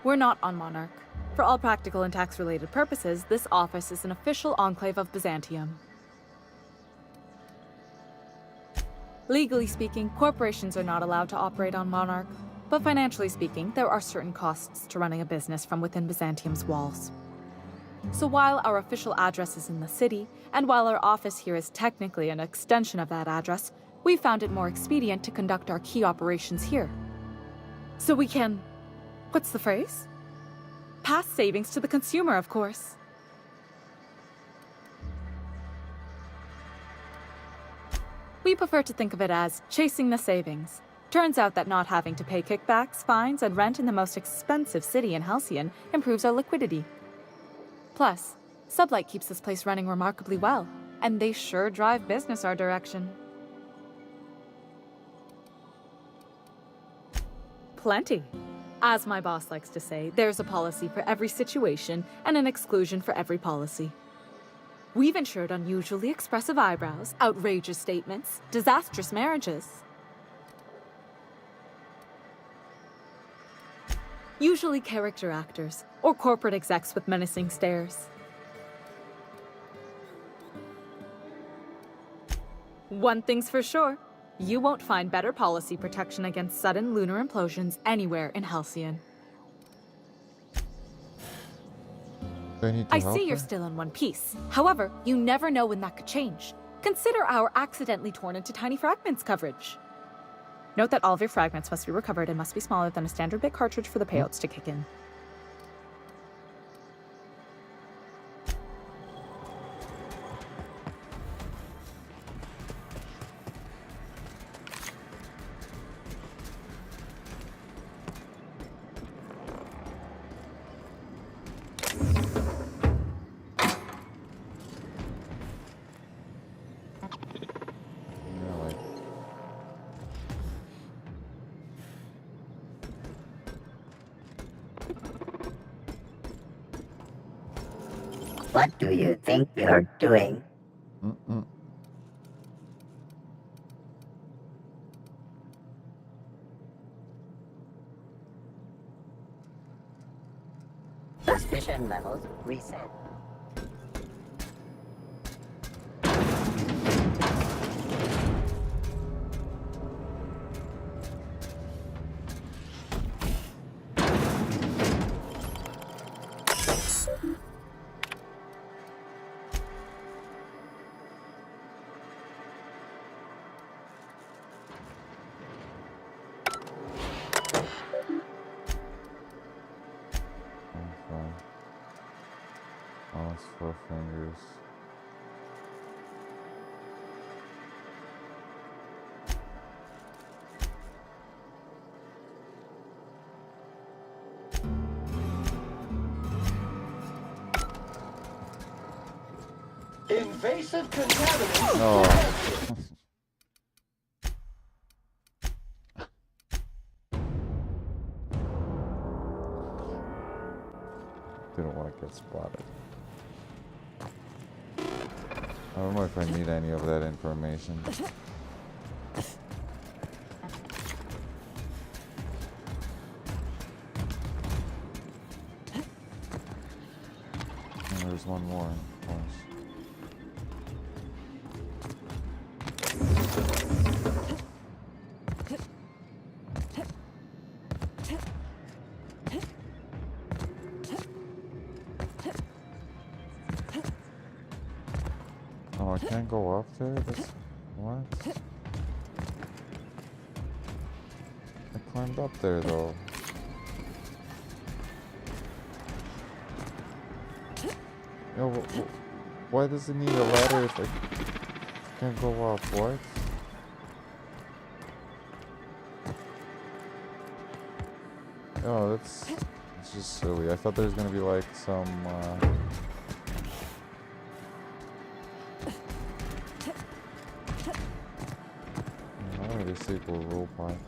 S16: We're not on Monarch. For all practical and tax-related purposes, this office is an official enclave of Byzantium. Legally speaking, corporations are not allowed to operate on Monarch, but financially speaking, there are certain costs to running a business from within Byzantium's walls. So while our official address is in the city, and while our office here is technically an extension of that address, we found it more expedient to conduct our key operations here. So we can... what's the phrase? Pass savings to the consumer, of course. We prefer to think of it as chasing the savings. Turns out that not having to pay kickbacks, fines, and rent in the most expensive city in Halcyon improves our liquidity. Plus, Sublight keeps this place running remarkably well, and they sure drive business our direction. Plenty. As my boss likes to say, there's a policy for every situation and an exclusion for every policy. We've insured unusually expressive eyebrows, outrageous statements, disastrous marriages. Usually character actors, or corporate execs with menacing stares. One thing's for sure, you won't find better policy protection against sudden lunar implosions anywhere in Halcyon. I see you're still in one piece. However, you never know when that could change. Consider our accidentally torn into tiny fragments coverage. Note that all of your fragments must be recovered and must be smaller than a standard bit cartridge for the payouts to kick in.
S17: What do you think you're doing?
S1: Mm-mm.
S17: Suspicion levels reset.
S1: Almost 4 fingers.
S2: Invasive contaminants.
S1: Oh. Didn't want to get spotted. I don't know if I need any of that information. And there's one more, of course. Oh, I can't go up there? That's... what? I climbed up there, though. Yo, why does it need a ladder if I can't go up? What? Oh, that's just silly. I thought there was gonna be like some, I don't really see equal roll pipe.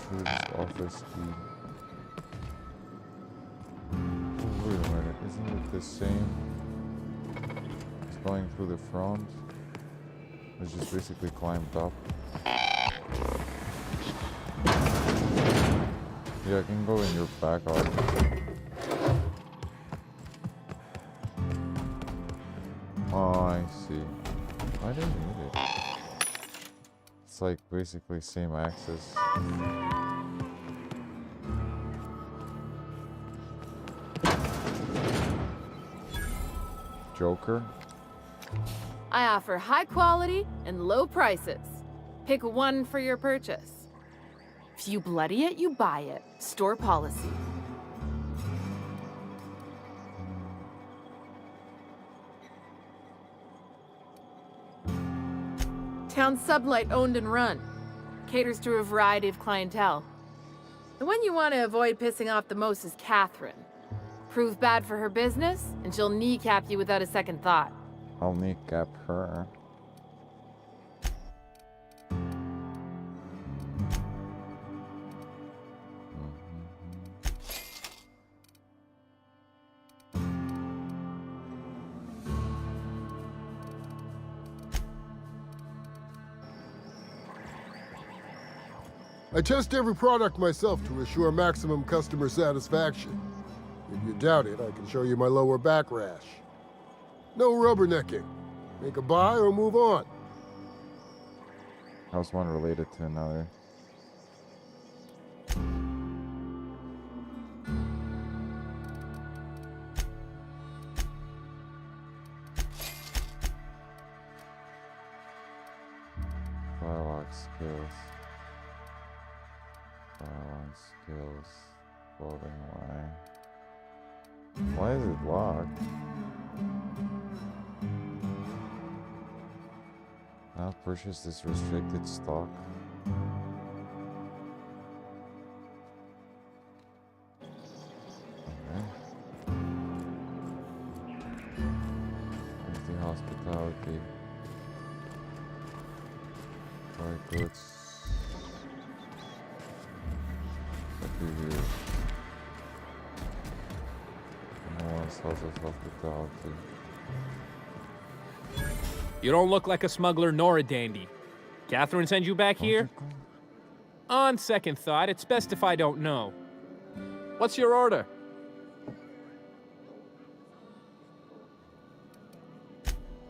S1: Sure, this office key. Oh, wait a minute, isn't it the same? It's going through the front. It's just basically climbed up. Yeah, I can go in your back office. Oh, I see. I didn't need it. It's like basically same axis. Joker?
S15: I offer high quality and low prices. Pick one for your purchase. If you bloody it, you buy it. Store policy. Town Sublight owned and run. Caters to a variety of clientele. The one you want to avoid pissing off the most is Catherine. Prove bad for her business, and she'll kneecap you without a second thought.
S1: I'll kneecap her.
S18: I test every product myself to assure maximum customer satisfaction. If you doubt it, I can show you my lower back rash. No rubbernecking. Make a buy or move on.
S1: How's one related to another? Dialogue skills. Dialogue skills. Clothing line. Why is it locked? I'll purchase this restricted stock. Okay. Where's the hospitality? Buy goods. here. No one's also hospitality.
S19: You don't look like a smuggler nor a dandy. Catherine send you back here? On second thought, it's best if I don't know. What's your order?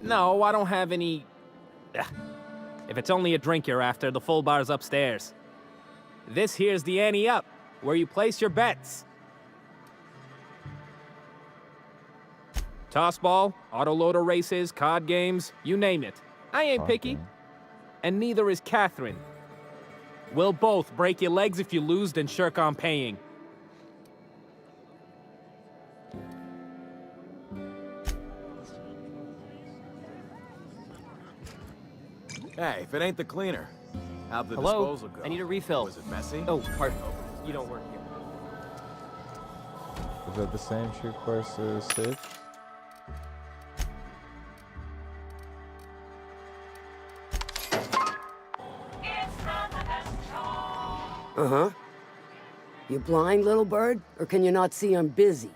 S19: No, I don't have any... Ugh. If it's only a drink you're after, the full bar's upstairs. This here's the ante up, where you place your bets. Tossball, autoloader races, card games, you name it. I ain't picky. And neither is Catherine. We'll both break your legs if you lose, then shirk on paying.
S20: Hey, if it ain't the cleaner, how'd the
S21: Hello?
S20: disposal go?
S21: I need a refill.
S20: Was it messy?
S21: Oh, pardon. You don't work here.
S1: Is that the same ship versus 6?
S22: Uh-huh. You blind, little bird? Or can you not see I'm busy?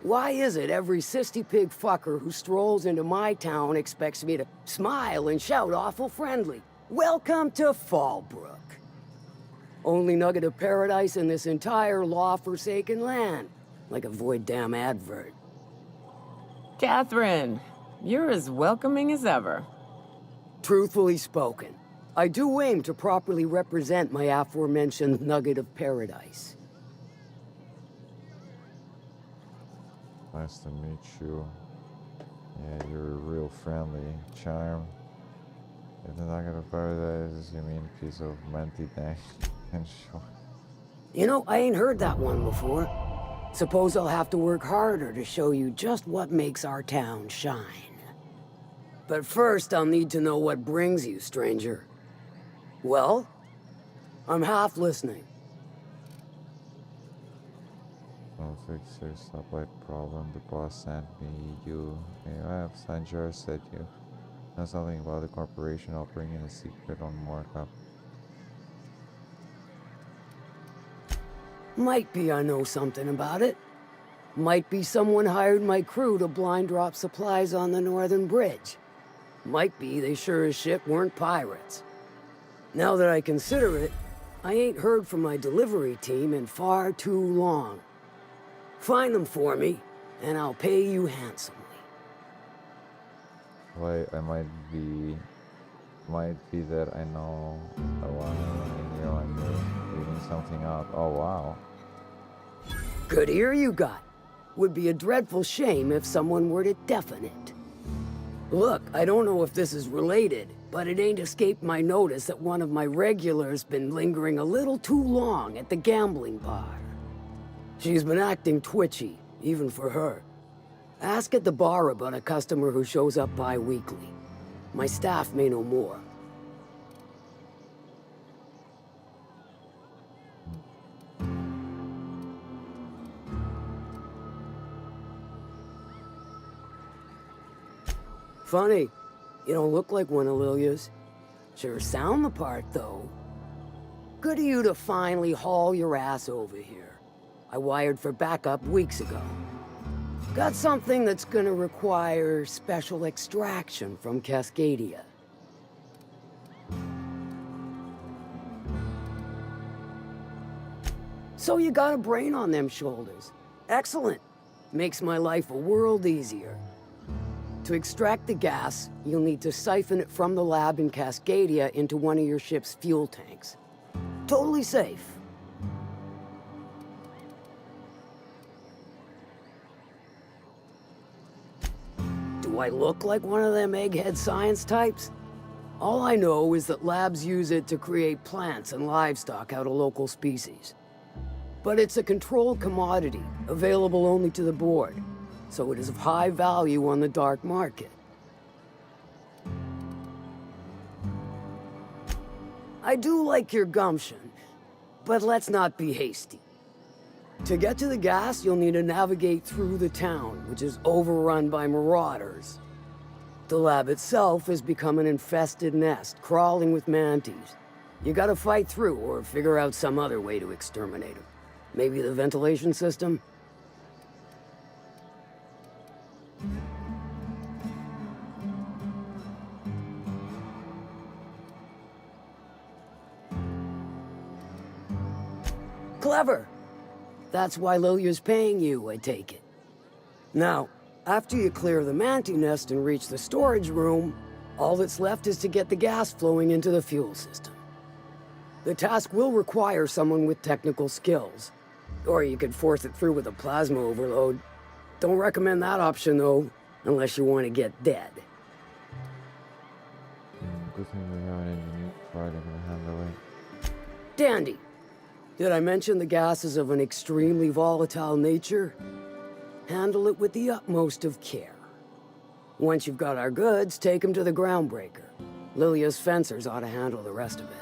S22: Why is it every sissy pig fucker who strolls into my town expects me to smile and shout awful friendly? Welcome to Fallbrook. Only nugget of paradise in this entire law-forsaken land. Like a void damn advert.
S4: Catherine, you're as welcoming as ever.
S22: Truthfully spoken, I do aim to properly represent my aforementioned nugget of paradise.
S1: Nice to meet you. Yeah, you're real friendly. Charm. If the nugget of paradise, you mean piece of minty dang and sure.
S22: You know, I ain't heard that one before. Suppose I'll have to work harder to show you just what makes our town shine. But first, I'll need to know what brings you, stranger. Well? I'm half listening.
S1: Don't fix your stoplight problem. The boss sent me you. I have Sanjar said you. Know something about the corporation operating in a secret on Markup.
S22: Might be I know something about it. Might be someone hired my crew to blind drop supplies on the northern bridge. Might be they sure as shit weren't pirates. Now that I consider it, I ain't heard from my delivery team in far too long. Find them for me, and I'll pay you handsomely.
S1: Like, I might be that I know the one and you're like leaving something out. Oh wow.
S22: Good ear you got. Would be a dreadful shame if someone were to deafen it. Look, I don't know if this is related, but it ain't escaped my notice that one of my regulars been lingering a little too long at the gambling bar. She's been acting twitchy, even for her. Ask at the bar about a customer who shows up bi-weekly. My staff may know more. Funny, you don't look like one of Lilia's. Sure sound the part, though. Good of you to finally haul your ass over here. I wired for backup weeks ago. Got something that's gonna require special extraction from Cascadia. So you got a brain on them shoulders. Excellent. Makes my life a world easier. To extract the gas, you'll need to siphon it from the lab in Cascadia into one of your ship's fuel tanks. Totally safe. Do I look like one of them egghead science types? All I know is that labs use it to create plants and livestock out of local species. But it's a controlled commodity, available only to the board, so it is of high value on the dark market. I do like your gumption, but let's not be hasty. To get to the gas, you'll need to navigate through the town, which is overrun by marauders. The lab itself has become an infested nest, crawling with manties. You gotta fight through or figure out some other way to exterminate them. Maybe the ventilation system? Clever! That's why Lilia's paying you, I take it. Now, after you clear the manti nest and reach the storage room, all that's left is to get the gas flowing into the fuel system. The task will require someone with technical skills, or you could force it through with a plasma overload. Don't recommend that option, though, unless you want to get dead.
S1: Good thing we have an engineer Friday to handle it.
S22: Dandy. Did I mention the gas is of an extremely volatile nature? Handle it with the utmost of care. Once you've got our goods, take them to the groundbreaker. Lilia's fencers ought to handle the rest of it.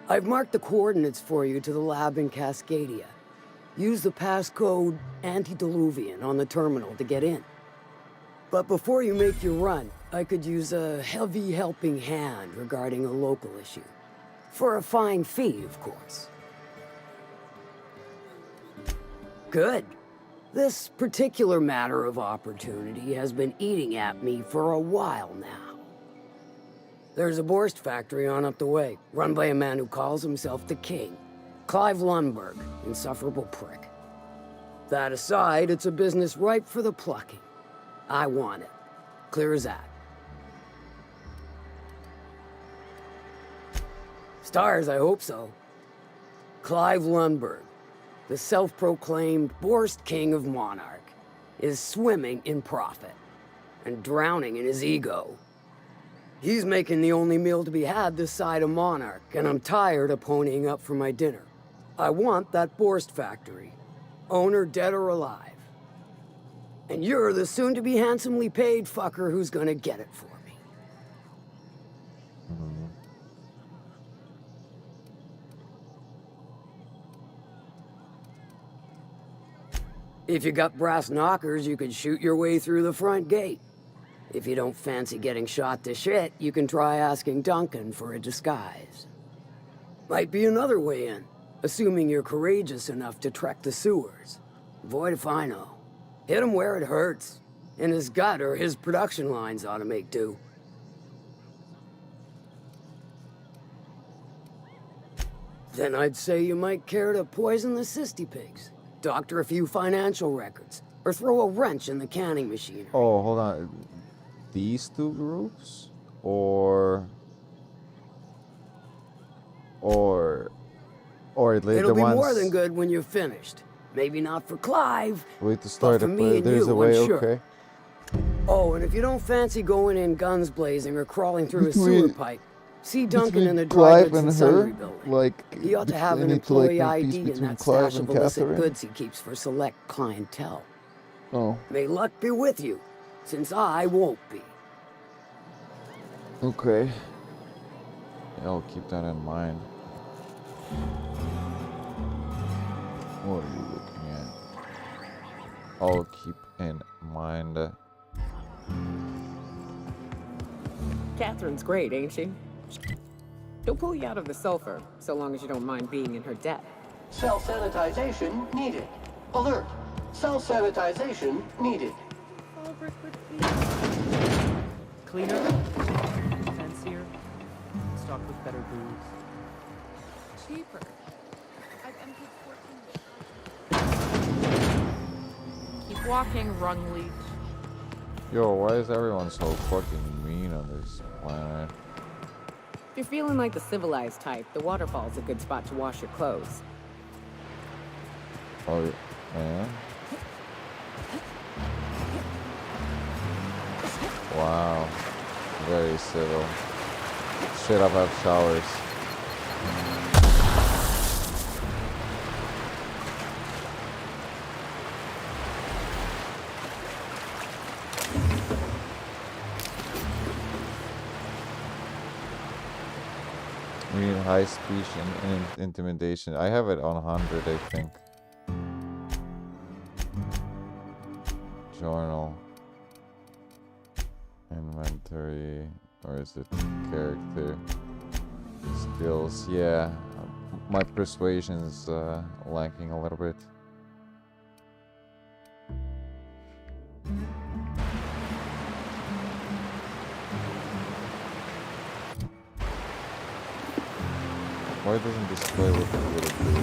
S22: I've marked the coordinates for you to the lab in Cascadia. Use the passcode Antediluvian on the terminal to get in. But before you make your run, I could use a heavy helping hand regarding a local issue. For a fine fee, of course. Good. This particular matter of opportunity has been eating at me for a while now. There's a Borst factory on up the way, run by a man who calls himself the King. Clive Lundberg, insufferable prick. That aside, it's a business ripe for the plucking. I want it. Clear as that. Stars, I hope so. Clive Lundberg, the self-proclaimed Borst King of Monarch, is swimming in profit and drowning in his ego. He's making the only meal to be had this side of Monarch, and I'm tired of ponying up for my dinner. I want that Borst factory, owner dead or alive. And you're the soon-to-be handsomely paid fucker who's gonna get it for me. If you got brass knockers, you could shoot your way through the front gate. If you don't fancy getting shot to shit, you can try asking Duncan for a disguise. Might be another way in, assuming you're courageous enough to trek the sewers. Void if I know. Hit him where it hurts. In his gut or his production lines ought to make do. Then I'd say you might care to poison the cysty pigs. Doctor a few financial records, or throw a wrench in the canning machine.
S1: Oh, hold on. These two groups? Or
S22: It'll be
S1: ones...
S22: more than good when you're finished. Maybe not for Clive,
S1: Wait to
S22: but
S1: start
S22: for
S1: it,
S22: me
S1: but
S22: and
S1: there's
S22: you,
S1: a way,
S22: I'm sure.
S1: okay.
S22: Oh, and if you don't fancy going in guns blazing or crawling through a sewer pipe, see Duncan in the dry
S1: Clive
S22: goods and
S1: and
S22: sundry
S1: her?
S22: building.
S1: Like,
S22: He ought to have
S1: they
S22: an
S1: need to, like,
S22: employee
S1: make peace
S22: ID in
S1: between
S22: that
S1: Clive
S22: stash
S1: and
S22: of illicit
S1: Catherine?
S22: goods he keeps for select clientele.
S1: Oh,
S22: May luck be with you, since I won't be.
S1: okay. Yeah, I'll keep that in mind. What are you looking at? I'll keep in mind.
S4: Catherine's great, ain't she? She'll pull you out of the sulfur, so long as you don't mind being in her debt.
S2: Self-sanitization needed. Alert. Self-sanitization needed.
S3: Cleaner, fancier, stocked with better booze.
S15: Cheaper. I've emptied 14. Keep walking, rung leech.
S1: Yo, why is everyone so fucking mean on this planet?
S4: If you're feeling like the civilized type, the waterfall's a good spot to wash your clothes.
S1: Oh, yeah? Wow. Very civil. Straight up have showers. We need high speech and intimidation. I have it on 100, I think. Journal. Inventory. Or is it character? Skills. Yeah. my persuasion is lacking a little bit. Why doesn't display look a little blue?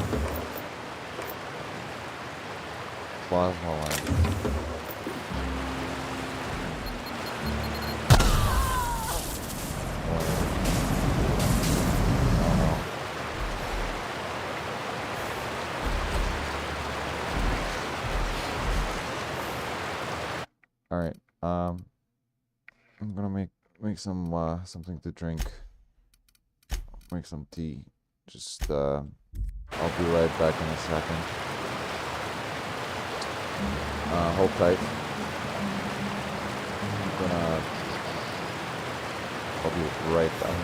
S1: Plasma line. Alright, I'm gonna make some something to drink. Make some tea. Just I'll be right back in a second. Hold tight. I'll be right back.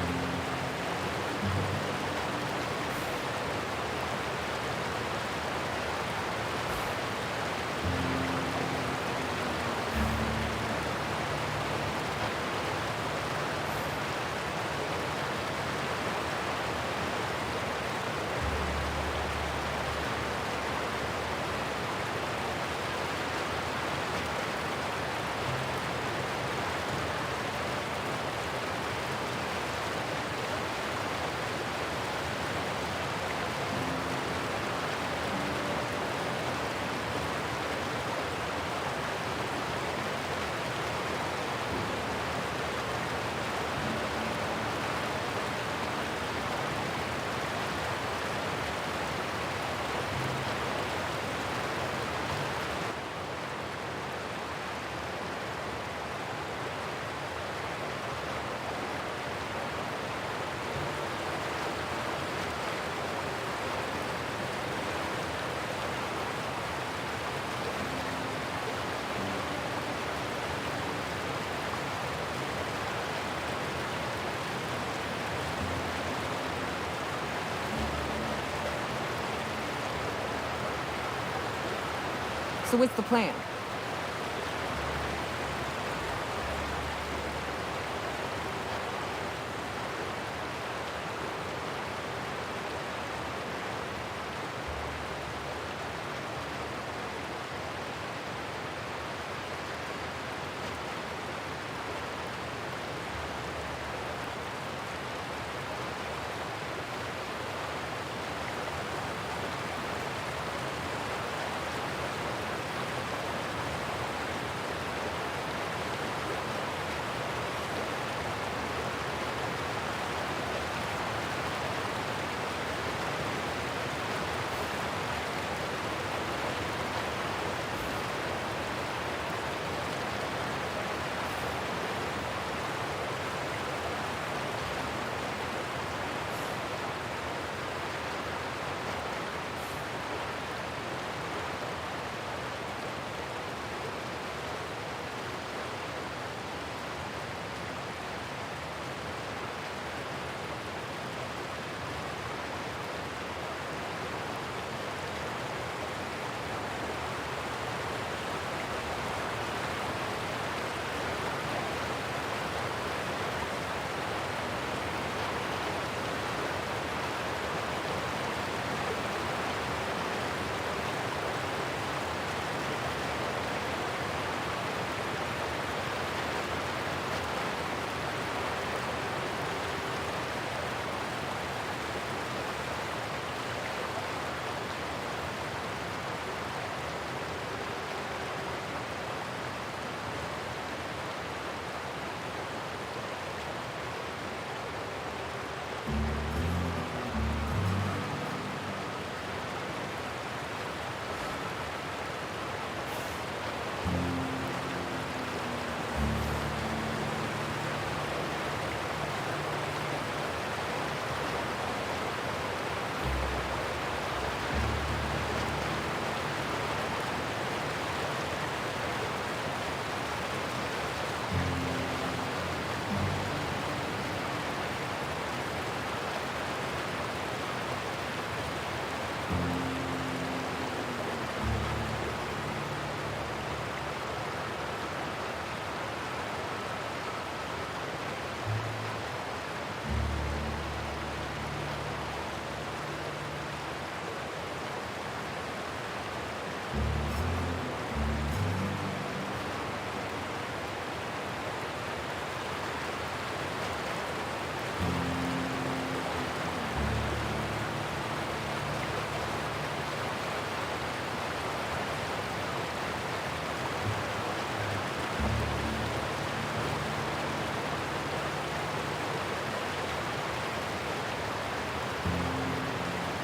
S4: So what's the plan?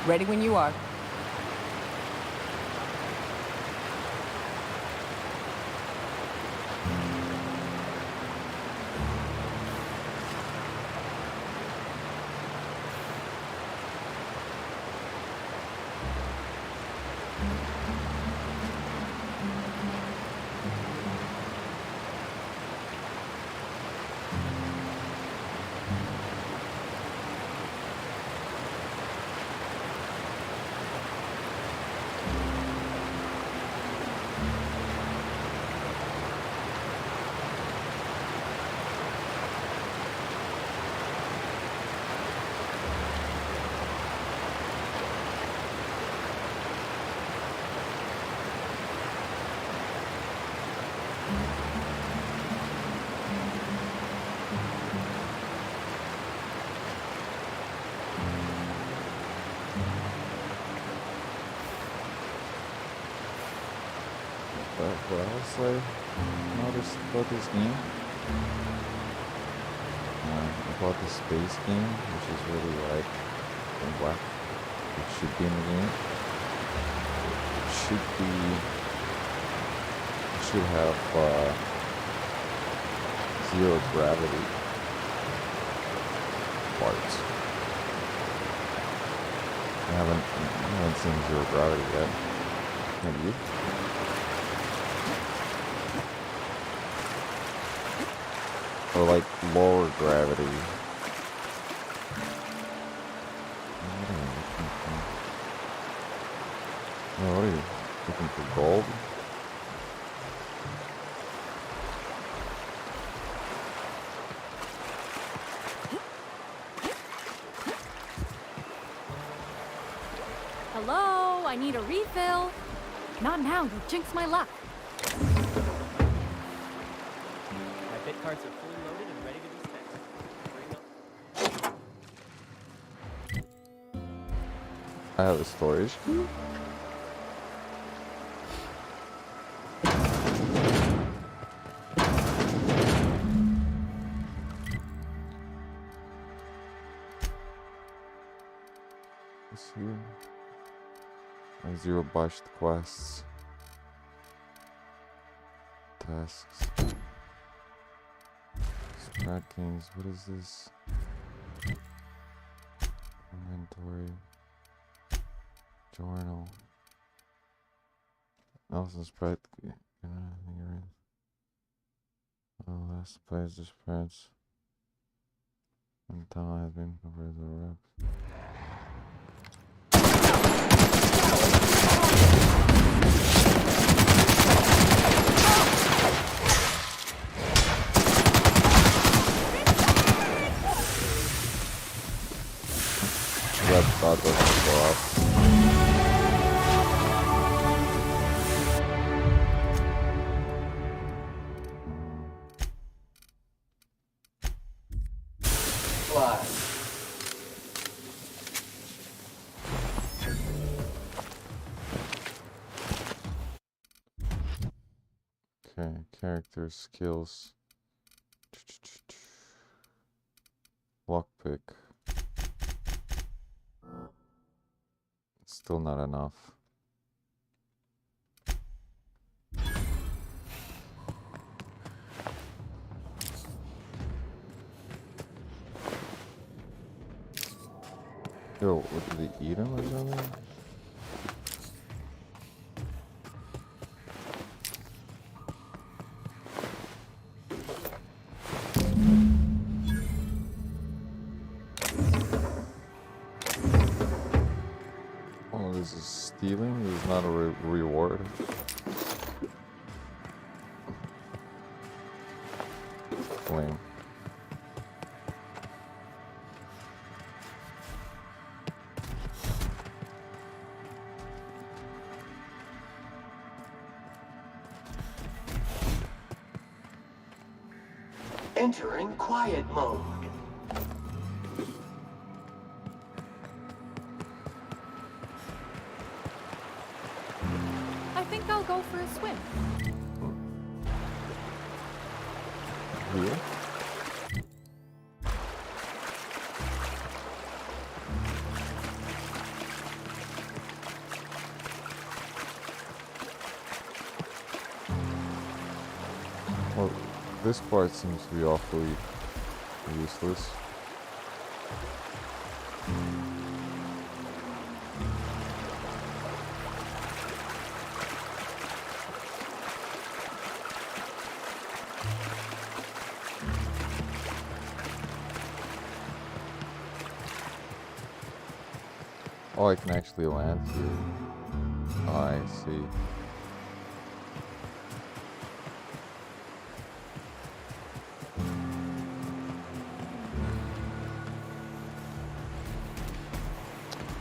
S4: Ready when you are.
S1: But what else I noticed about this game? About the space game, which is really like what it should be in the game. It should have zero gravity parts. I haven't seen zero gravity yet. Have you? Or like lower gravity. What are you looking for? Gold?
S16: Hello, I need a refill. Not now, you jinx my luck.
S3: My bit cards are fully loaded and ready to be spent.
S1: I have a storage key? It's here. And zero botched quests. Tasks. Strat games, what is this? Inventory. Journal. Nelson spread. Oh, last place the spreads. Until has been converted to reps. That doesn't go up.
S2: Fly.
S1: Okay, character skills. Lockpick. Still not enough. Yo, what did they eat him or something? Oh, this is stealing? This is not a reward. Lame.
S2: Entering quiet mode.
S16: I think I'll go for a swim.
S1: Here? Well, this part seems to be awfully useless. Oh, I can actually land here. Oh, I see.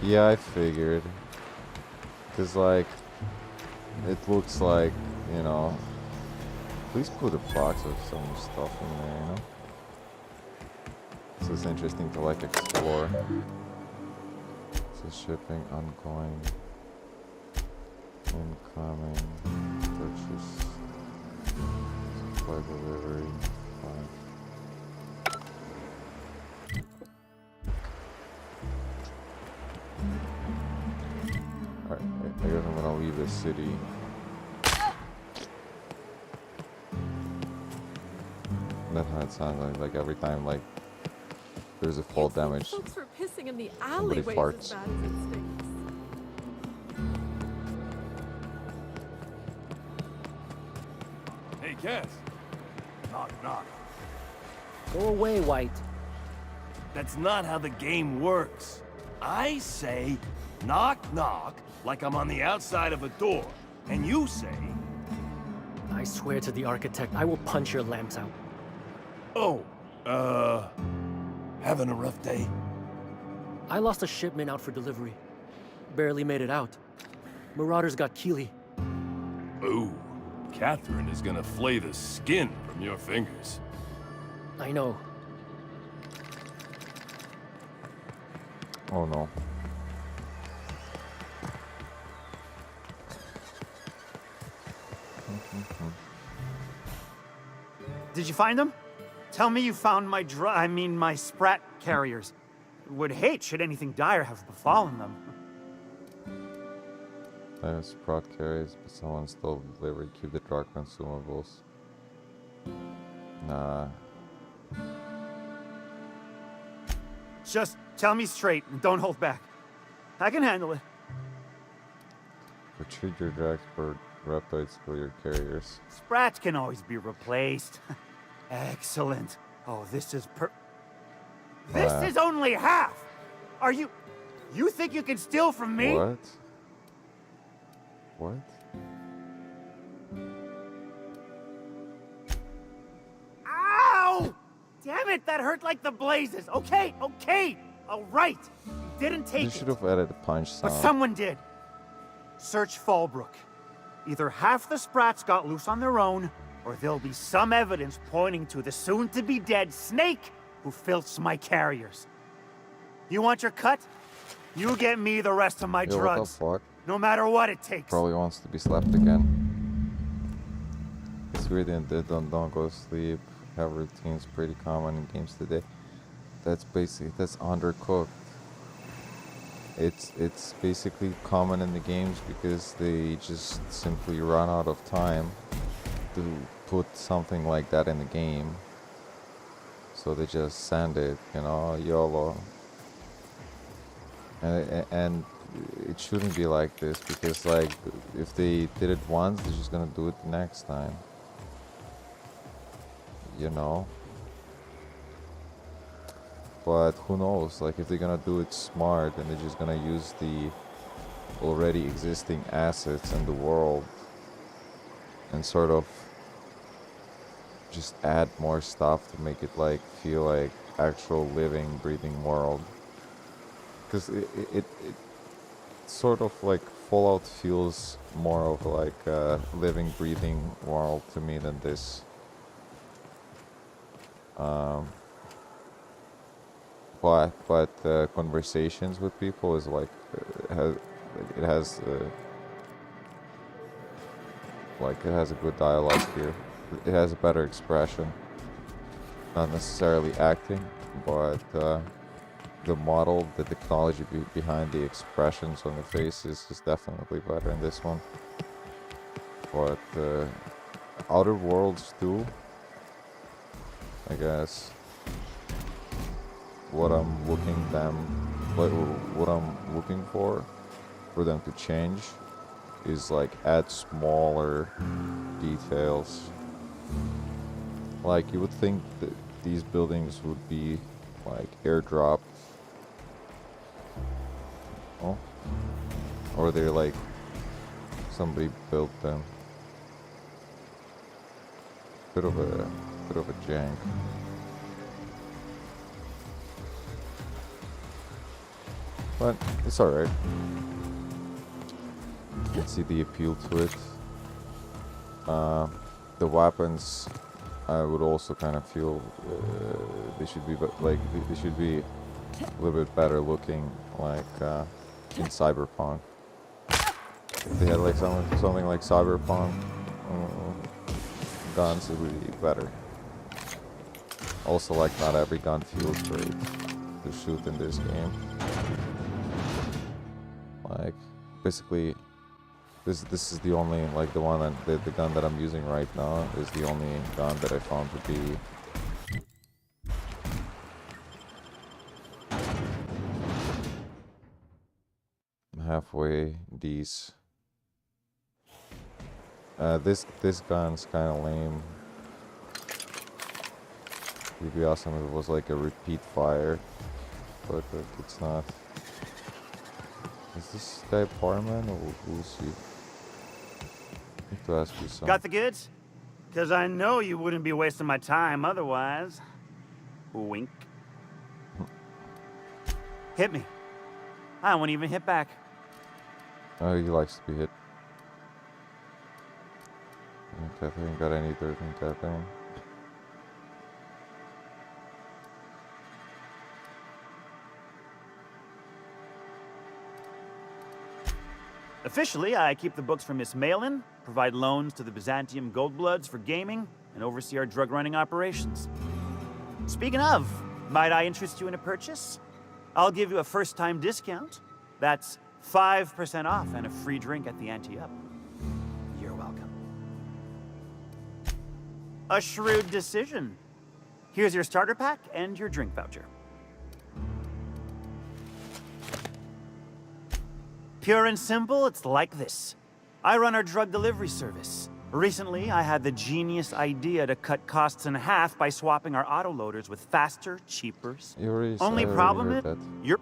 S1: Yeah, I figured. Cause like, it looks like, you know, please put a box of some stuff in there, you know? So it's interesting to like explore. So shipping, ongoing, incoming, purchase, supply delivery, fine. Alright, I guess I'm gonna leave the city. That's how it sounds like every time like there's a fall damage.
S15: Folks were pissing in the
S1: Somebody
S15: alleyways
S1: farts.
S15: as bad as it stinks.
S14: Hey, Cass. Knock, knock. Go away, White.
S5: That's not how the game works. I say, knock, knock, like I'm on the outside of a door. And you say...
S14: I swear to the architect, I will punch your lamps out.
S5: Oh, having a rough day?
S14: I lost a shipment out for delivery. Barely made it out. Marauders got Keely.
S5: Ooh, Catherine is gonna flay the skin from your fingers.
S14: I know.
S1: Oh no.
S13: Did you find them? Tell me you found my my Sprat carriers. Would hate should anything dire have befallen them.
S1: I have Sprout carries, but someone stole delivery. Keep the dark consumables. Nah.
S13: Just tell me straight and don't hold back. I can handle it.
S1: Retreat your drags for reptoids for your carriers.
S13: Sprats can always be replaced. Excellent. Oh, this is This is only half! Are you think you can steal from me?
S1: What? What?
S13: Ow! Damn it, that hurt like the blazes. Okay, all right. You didn't take
S1: You
S13: it.
S1: should have added a punch
S13: But
S1: sound.
S13: someone did. Search Fallbrook. Either half the Sprats got loose on their own, or there'll be some evidence pointing to the soon-to-be-dead Snake who filched my carriers. You want your cut? You get me the rest of my
S1: Yo,
S13: drugs.
S1: what the fuck?
S13: No matter what it takes.
S1: Probably wants to be slapped again. It's weird that they don't go to sleep. Have routines pretty common in games today. That's undercooked. It's basically common in the games because they just simply run out of time to put something like that in the game. So they just send it, you know, YOLO. And it shouldn't be like this because, like, if they did it once, they're just gonna do it the next time. You know? But who knows? Like, if they're gonna do it smart and they're just gonna use the already existing assets in the world and sort of just add more stuff to make it like feel like actual living, breathing world. Because it sort of like Fallout feels more of like a living, breathing world to me than this. But conversations with people is like it has a good dialogue here. It has a better expression, not necessarily acting, but the model, the technology behind the expressions on the faces is definitely better in this one. But Outer Worlds 2 I guess what I'm looking for them to change is like add smaller details. Like you would think that these buildings would be like airdropped. Oh, or they're like somebody built them. Bit of a jank. But it's alright. You can see the appeal to it. The weapons, I would also kind of feel they should be they should be a little bit better looking, like in Cyberpunk. If they had like something like Cyberpunk guns, it would be better. Also, like not every gun feels great to shoot in this game. Like basically, this is the only like the gun that I'm using right now is the only gun that I found to be halfway decent. This gun's kind of lame. It'd be awesome if it was like a repeat fire, but it's not. Is this guy Barman or who's he? I need to ask you something.
S13: Got the goods? Because I know you wouldn't be wasting my time otherwise. Wink. Hit me. I won't even hit back.
S1: Oh, he likes to be hit. Caffeine, got any dirt in caffeine?
S13: Officially, I keep the books for Miss Malin, provide loans to the Byzantium Goldbloods for gaming, and oversee our drug-running operations. Speaking of, might I interest you in a purchase? I'll give you a first-time discount. That's 5% off and a free drink at the ante-up. You're welcome. A shrewd decision. Here's your starter pack and your drink voucher. Pure and simple, it's like this. I run our drug delivery service. Recently, I had the genius idea to cut costs in half by swapping our autoloaders with faster, cheaper. Only problem is, you're...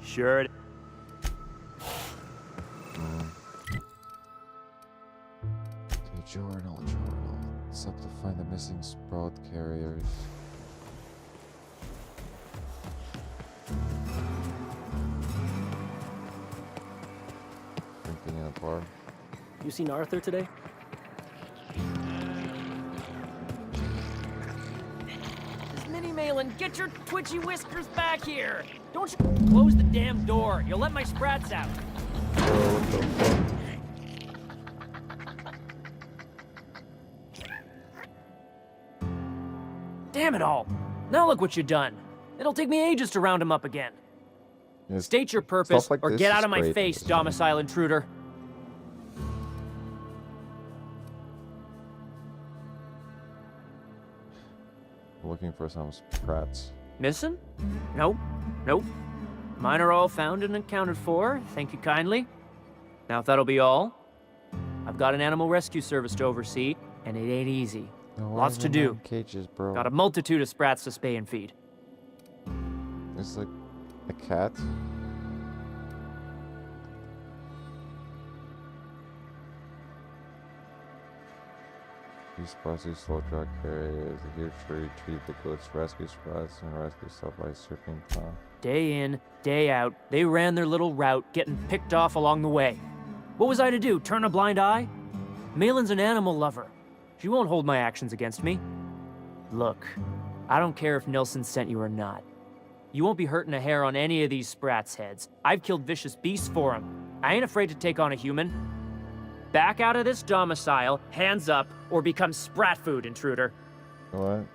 S13: Sure.
S1: Okay, journal. It's up to find the missing sprout carriers. Drinking in a bar.
S14: You seen Arthur today?
S3: Minnie Malin, get your twitchy whiskers back here! Don't you close the damn door. You'll let my sprats out. Damn it all. Now look what you've done. It'll take me ages to round him up again.
S1: Yes.
S3: State your purpose,
S1: Like
S3: or
S1: this
S3: get
S1: is
S3: out of my
S1: great.
S3: face, domicile intruder.
S1: Looking for some sprats.
S3: Missing? Nope. Mine are all found and accounted for, thank you kindly. Now if that'll be all, I've got an animal rescue service to oversee, and it ain't easy.
S1: No, why
S3: Lots
S1: is
S3: to
S1: it
S3: do.
S1: not in cages, bro.
S3: Got a multitude of sprats to spay and feed.
S1: It's like a cat. These processed slow drug carriers are here to retrieve the goods, rescue sprats, and rescue supply shipping plan.
S3: Day in, day out, they ran their little route, getting picked off along the way. What was I to do, turn a blind eye? Malin's an animal lover. She won't hold my actions against me. Look, I don't care if Nilsson sent you or not. You won't be hurting a hair on any of these sprats' heads. I've killed vicious beasts for them. I ain't afraid to take on a human. Back out of this domicile, hands up, or become sprat food, intruder.
S1: What?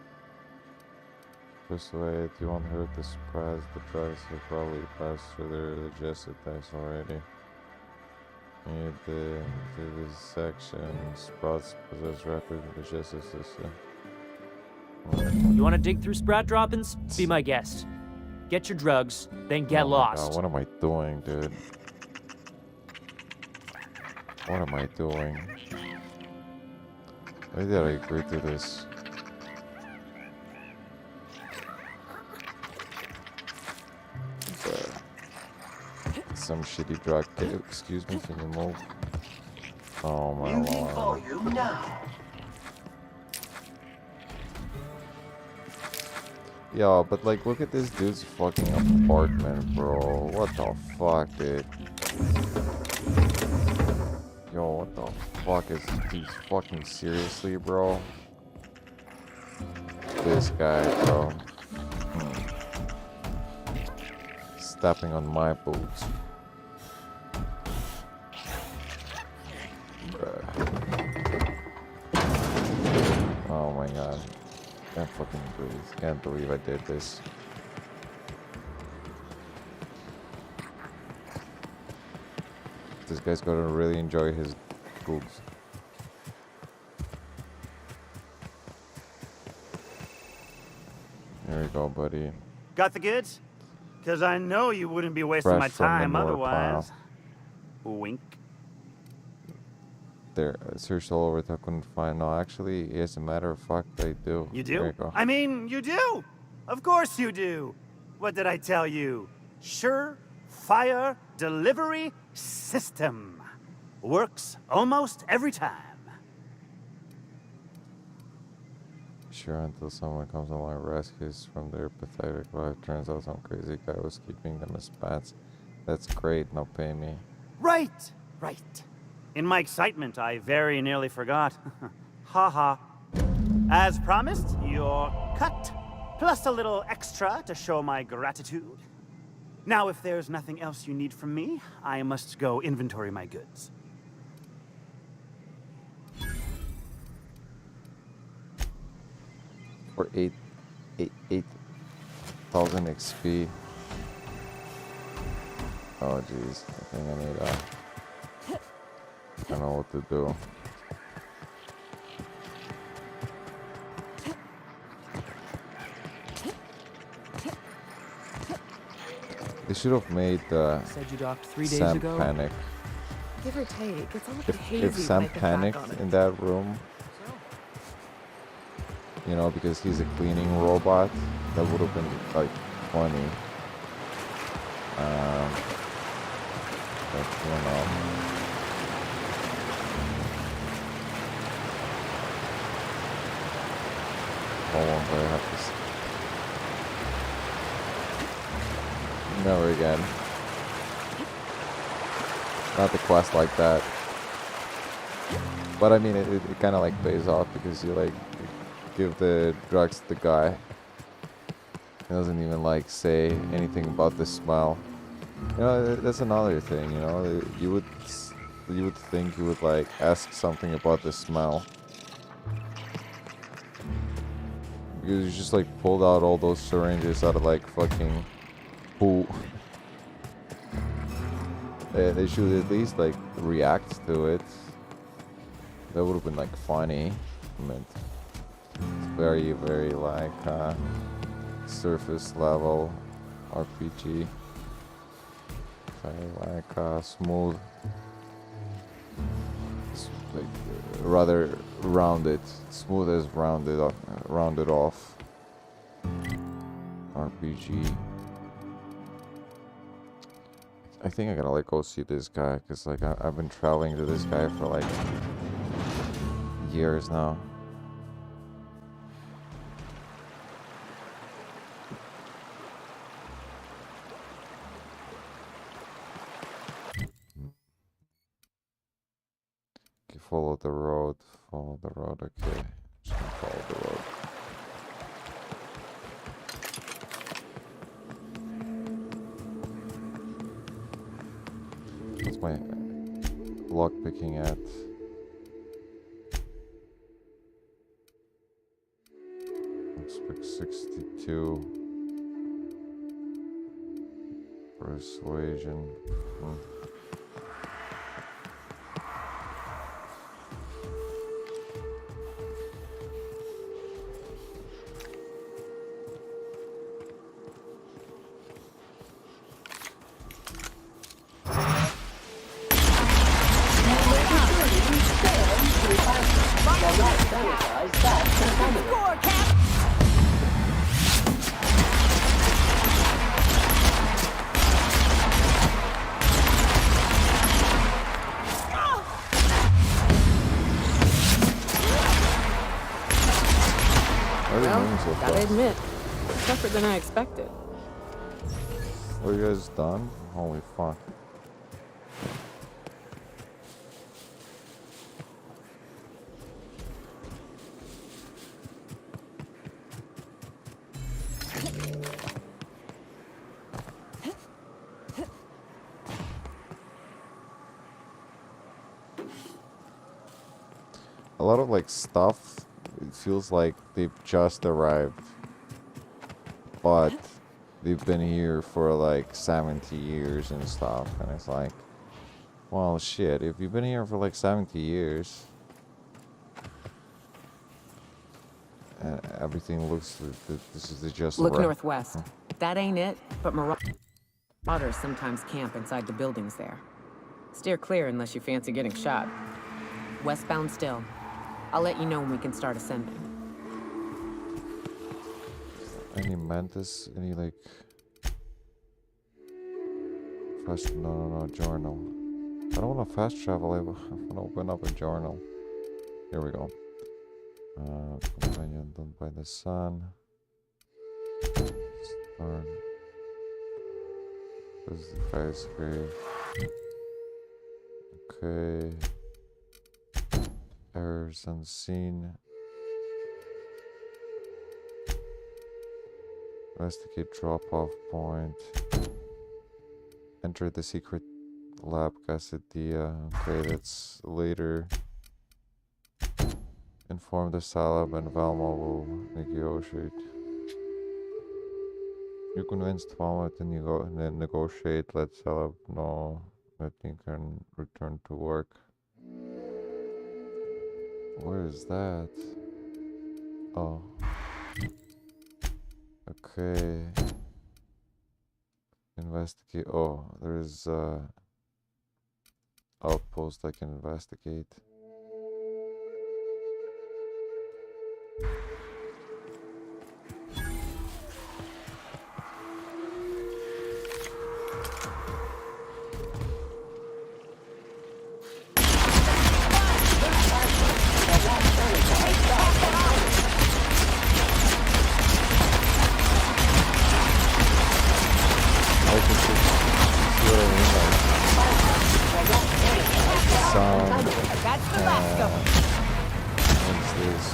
S1: Just wait, you won't hurt the sprats. The drugs have probably passed through their digestive tests already. Need the section. Sprats possess rapid digestive system.
S3: You want to dig through Sprat droppings? Be my guest. Get your drugs, then get
S1: Oh my
S3: lost.
S1: God, what am I doing, dude? What am I doing? Why did I agree to this? Some shitty drug. Excuse me, can you move? Oh my
S2: Muting
S1: lord.
S2: volume now.
S1: Yo, but like, look at this dude's fucking apartment, bro. What the fuck, dude? Yo, what the fuck is he fucking seriously, bro? This guy, bro. Stepping on my boots. Bruh. Oh my god. Can't fucking breathe. Can't believe I did this. This guy's gonna really enjoy his boots. There you go, buddy.
S13: Got the goods? Because I know you wouldn't be wasting
S1: Fresh
S13: my
S1: from the
S13: time
S1: motor
S13: otherwise. Wink.
S1: There, searched all over, I couldn't find. No, actually, as a matter of fact, I do.
S13: You
S1: There
S13: do?
S1: you go.
S13: I mean, you do. Of course you do. What did I tell you? Sure-fire delivery system. Works almost every time.
S1: Sure, until someone comes along and rescues from their pathetic life. Turns out some crazy guy was keeping them as pets. That's great, now pay me.
S13: Right, right. In my excitement, I very nearly forgot. Ha ha. As promised, your cut, plus a little extra to show my gratitude. Now, if there's nothing else you need from me, I must go inventory my goods.
S1: For 8,000 XP. Oh jeez, I think I need I don't know what to do. They should have made
S3: Said you docked 3 days
S1: Sam
S3: ago?
S1: panic.
S15: Give or take, it's all a bit hazy
S1: If
S15: when I
S1: Sam
S15: think back
S1: panicked
S15: on it.
S1: in that room, you know, because he's a cleaning robot, that would have been like funny. But you know. Hold on, but I have to. Never again. Not the quest like that. But I mean, it kind of like pays off because you like give the drugs to the guy. He doesn't even like say anything about the smell. You know, that's another thing. You know, you would think you would like ask something about the smell. Because you just like pulled out all those syringes out of like fucking poo. They should at least like react to it. That would have been like funny. I mean, it's very, very like surface level RPG. Very like smooth. It's like rather rounded, smooth as rounded off RPG. I think I gotta like go see this guy because like I've been traveling to this guy for like years now. Okay, follow the road. Okay, just gonna follow the road. What's my lock picking at? Let's pick 62. Persuasion. are you
S4: Well,
S1: moving so
S4: gotta
S1: fast?
S4: admit, tougher than I expected.
S1: Are you guys done? Holy fuck. A lot of like stuff, it feels like they've just arrived, but they've been here for like 70 years and stuff, and it's like, well, shit, if you've been here for like 70 years and everything looks, this is just
S4: Look
S1: right.
S4: northwest. That ain't it, but marauders sometimes camp inside the buildings there. Steer clear unless you fancy getting shot. Westbound still. I'll let you know when we can start ascending.
S1: Any mantis? Any like fast? No, journal. I don't want to fast travel. I want to open up a journal. Here we go. Companion done by the sun. Start. This is the guy's grave. Okay. Errors unseen. Investigate drop-off point. Enter the secret lab Cassadia. Okay, that's later. Inform the Salab and Valma will negotiate. You convinced Valma to negotiate. Let Salab know that he can return to work. Where is that? Oh. Okay. Investigate. Oh, there's outpost I can investigate.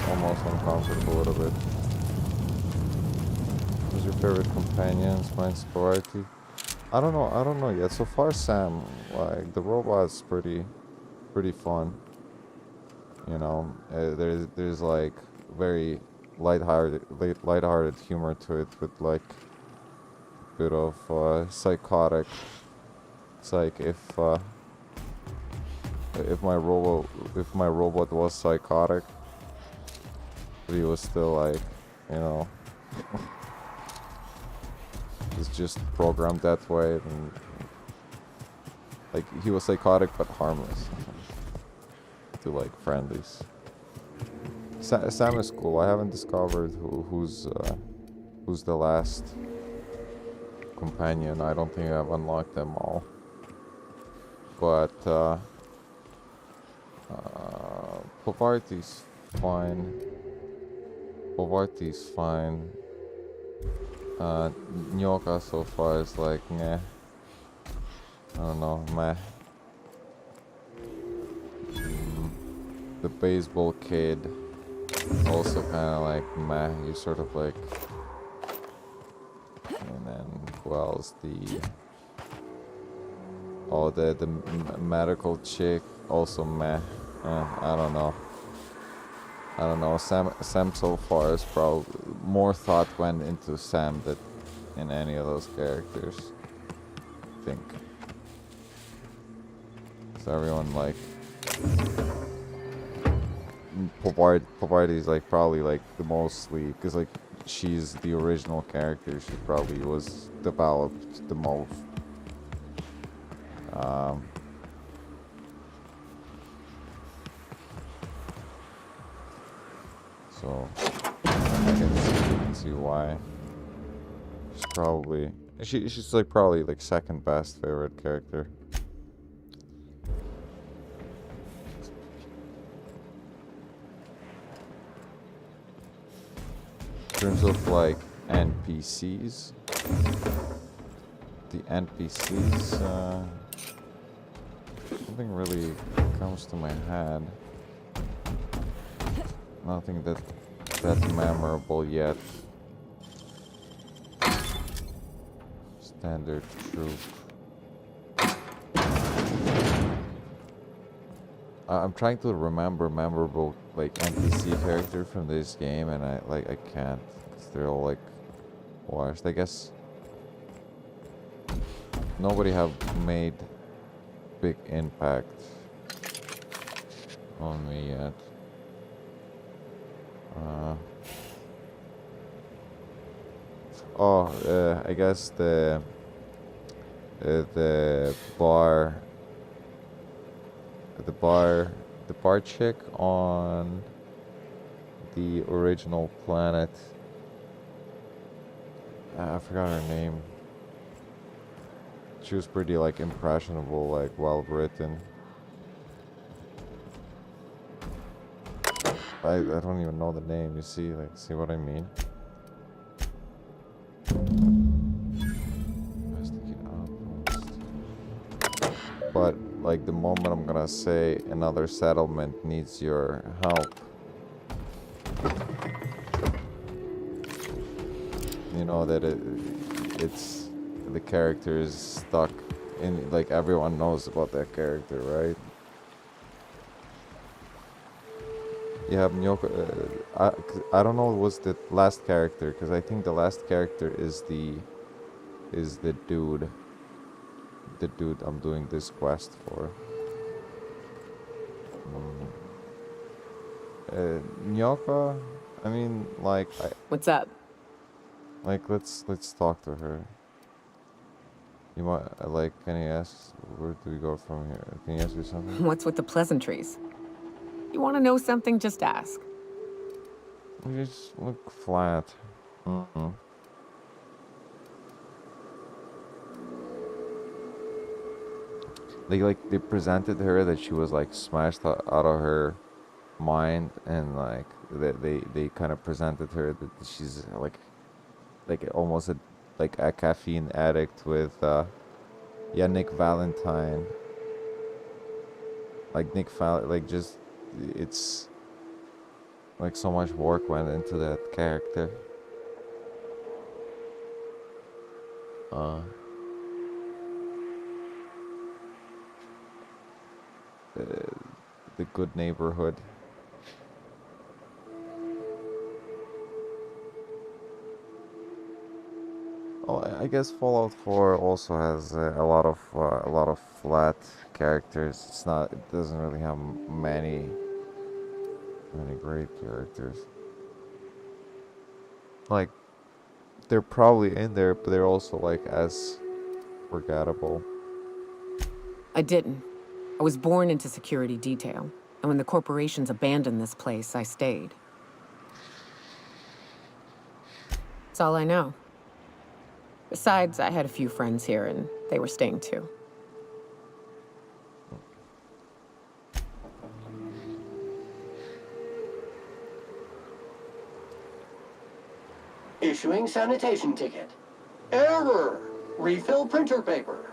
S1: Almost uncomfortable a little bit. Who's your favorite companions? Mine's variety. I don't know yet. So far, Sam, like the robot's pretty fun. You know, there's like very lighthearted humor to it with like a bit of psychotic. It's like if my robot was psychotic, but he was still like, you know, it's just programmed that way, and like he was psychotic but harmless to like friendlies. Sam is cool. I haven't discovered who's the last companion. I don't think I've unlocked them all, but Povarti's fine. Povarti's fine. Nyoka so far is like meh. I don't know, meh. The baseball kid also kind of like meh. He's sort of like, and then who else? The medical chick also meh. I don't know. Sam so far is probably more thought went into Sam than in any of those characters, I think. So everyone like Povarti's like probably like the mostly, because like she's the original character. She probably was developed the most. So I can see why. She's like probably like second best favorite character. terms of like NPCs, the NPCs, nothing really comes to my head. Nothing that's memorable yet. Standard troop. I'm trying to remember memorable like NPC character from this game, and I can't. 'Cause they're all like washed. I guess nobody have made big impact on me yet. I guess the bar chick on the original planet. I forgot her name. She was pretty like impressionable, like well written. I don't even know the name. You see what I mean? But like the moment I'm gonna say another settlement needs your help, you know that it's the character is stuck in, like everyone knows about that character, right? You have Nyoko. I don't know what's the last character, because I think the last character is the dude. The dude I'm doing this quest for. Nyoko, I mean, like,
S4: What's up?
S1: Like, let's talk to her. You might like. Can you ask where do we go from here? Can you ask me something?
S4: What's with the pleasantries? You want to know something? Just ask.
S1: You just look flat. They presented her that she was like smashed out of her mind, and like they kind of presented her that she's like almost a caffeine addict with Nick Valentine. Just it's like so much work went into that character. The good neighborhood. Oh, I guess Fallout 4 also has a lot of flat characters. It doesn't really have many great characters. Like, they're probably in there, but they're also like as forgettable.
S4: I didn't. I was born into security detail, and when the corporations abandoned this place, I stayed. That's all I know. Besides, I had a few friends here, and they were staying too.
S2: Issuing sanitation ticket. Error! Refill printer paper.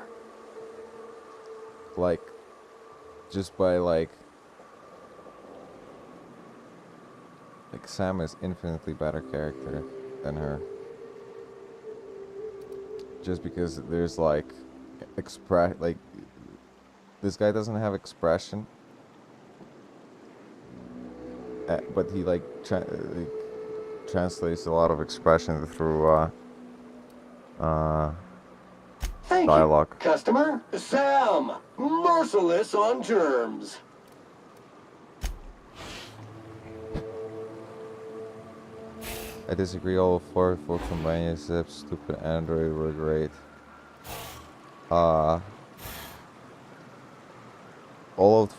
S1: Like, just by like Sam is infinitely better character than her. Just because there's like this guy doesn't have expression, but he translates a lot of expression through
S2: Thank
S1: dialogue.
S2: you, customer. Sam, merciless on germs.
S1: I disagree. All 4 companions except stupid Android were great. All of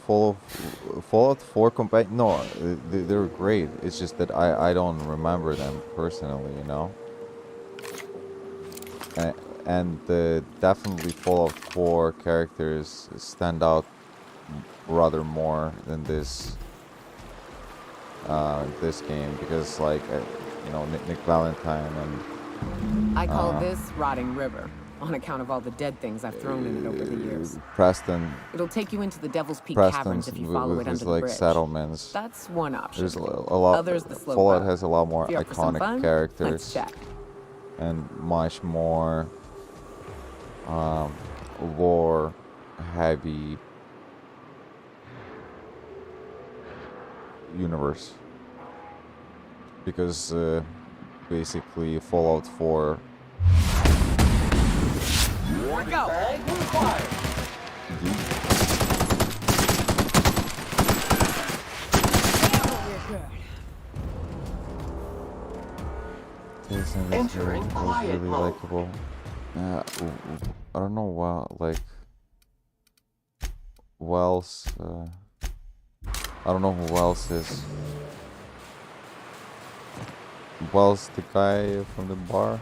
S1: Fallout 4 companions, no, they're great. It's just that I don't remember them personally, you know. And definitely Fallout 4 characters stand out rather more than this game, because like you know, Nick Valentine and
S4: I call this Rotting River, on account of all the dead things I've thrown in it over the years.
S1: Preston.
S4: It'll take you into the Devil's Peak
S1: Preston's
S4: Caverns if you follow
S1: with
S4: it
S1: his,
S4: under the
S1: like,
S4: bridge.
S1: settlements.
S4: That's one option.
S1: There's a lot.
S4: Others the slow
S1: Fallout
S4: route.
S1: has a lot more
S4: If you're up for some
S1: iconic
S4: fun,
S1: characters.
S4: let's check.
S1: And much more lore heavy universe, because basically Fallout 4
S2: Go.
S1: Entering was really likable. I don't know why, like Wells. I don't know who Wells is. Wells, the guy from the bar.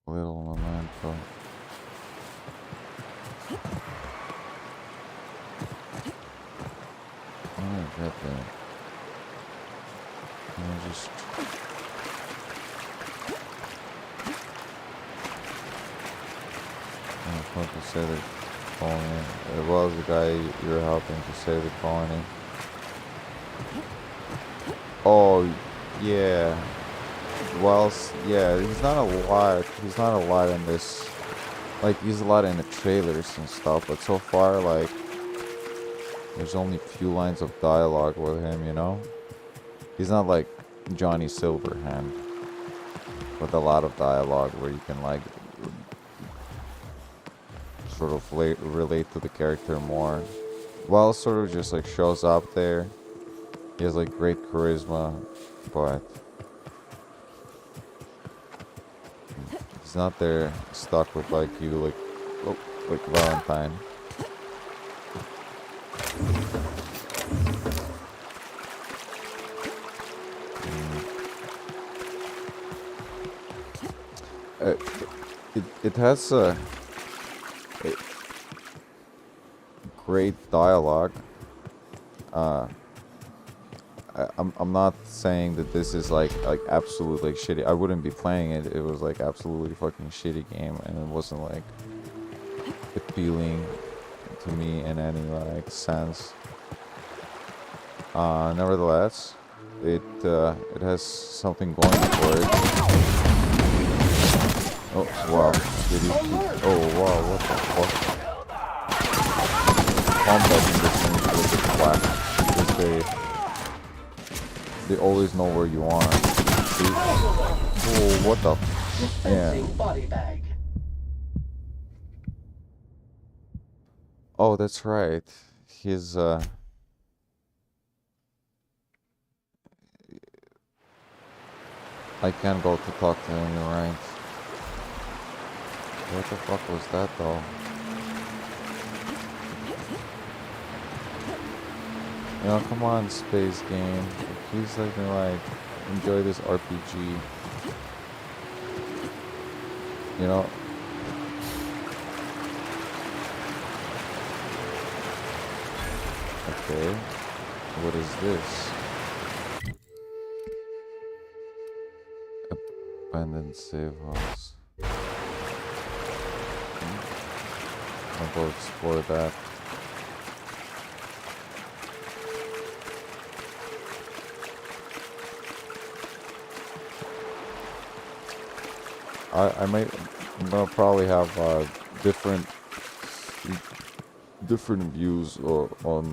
S1: Little memento. Oh, get that. I just. I was going to say the colony. It was the guy you're helping to save the colony. Oh, yeah. Wells, yeah, he's not a lot. He's not a lot in this. Like, he's a lot in the trailers and stuff, but so far, like, there's only a few lines of dialogue with him, you know? He's not like Johnny Silverhand with a lot of dialogue where you can, like, sort of relate to the character more. Wells sort of just, like, shows up there. He has, like, great charisma, but he's not there stuck with, like, you, like, oh, like Valentine. It has a great dialogue. I'm not saying that this is like absolutely shitty. I wouldn't be playing it. It was like absolutely fucking shitty game, and it wasn't like appealing to me in any like sense. Nevertheless, it has something going for it. Oh wow! Oh wow! What the fuck? Combat in this game is a little bit flat because they always know where you are. See? Oh, what the? Yeah. Oh, that's right. His I can't go to talk to him, you're right. What the fuck was that though? You know, come on, space game. Please let me like enjoy this RPG. You know? Okay. What is this? Abandoned save house. I'll go explore that. I'm gonna probably have different views on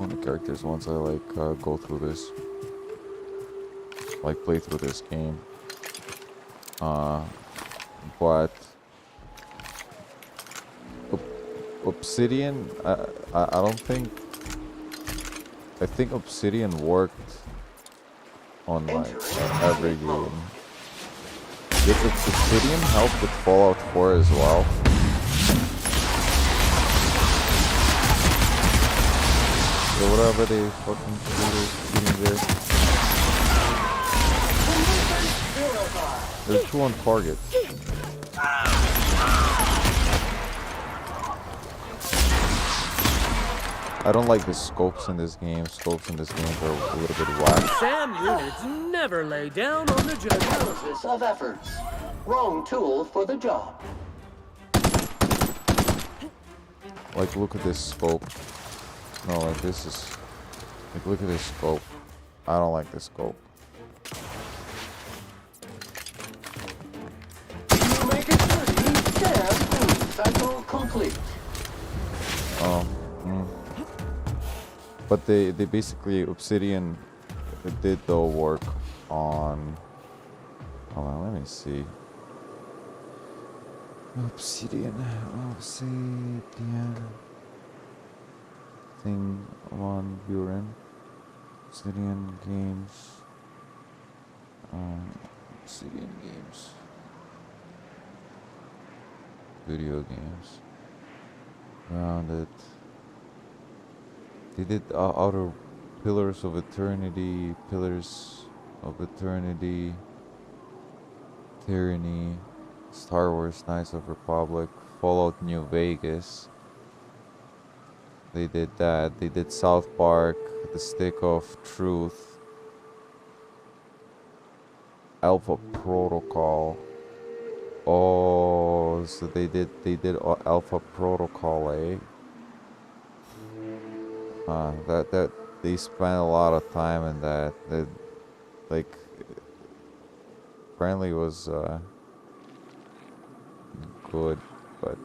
S1: the characters once I like go through this, like play through this game. But Obsidian, I don't think. I think Obsidian worked on like every game. Did Obsidian help with Fallout 4 as well? So whatever they fucking doing there. There's two on target. I don't like the scopes in this game. Scopes in this game are a little bit whack.
S14: SAM units never lay down on the job.
S2: Analysis of efforts. Wrong tool for the job.
S1: Like, look at this scope. No, like, this is... Like, look at this scope. I don't like this scope.
S2: You make it 30. SAM cycle complete.
S1: But they basically, Obsidian did the work on... Hold on, let me see. Obsidian thing on Buren. Obsidian games. Obsidian games. Video games. Grounded. They did Outer Pillars of Eternity, Tyranny, Star Wars Knights of Republic, Fallout New Vegas. They did that. They did South Park, The Stick of Truth, Alpha Protocol. Oh, so they did Alpha Protocol, eh? That they spent a lot of time in that. That, like, apparently was good, but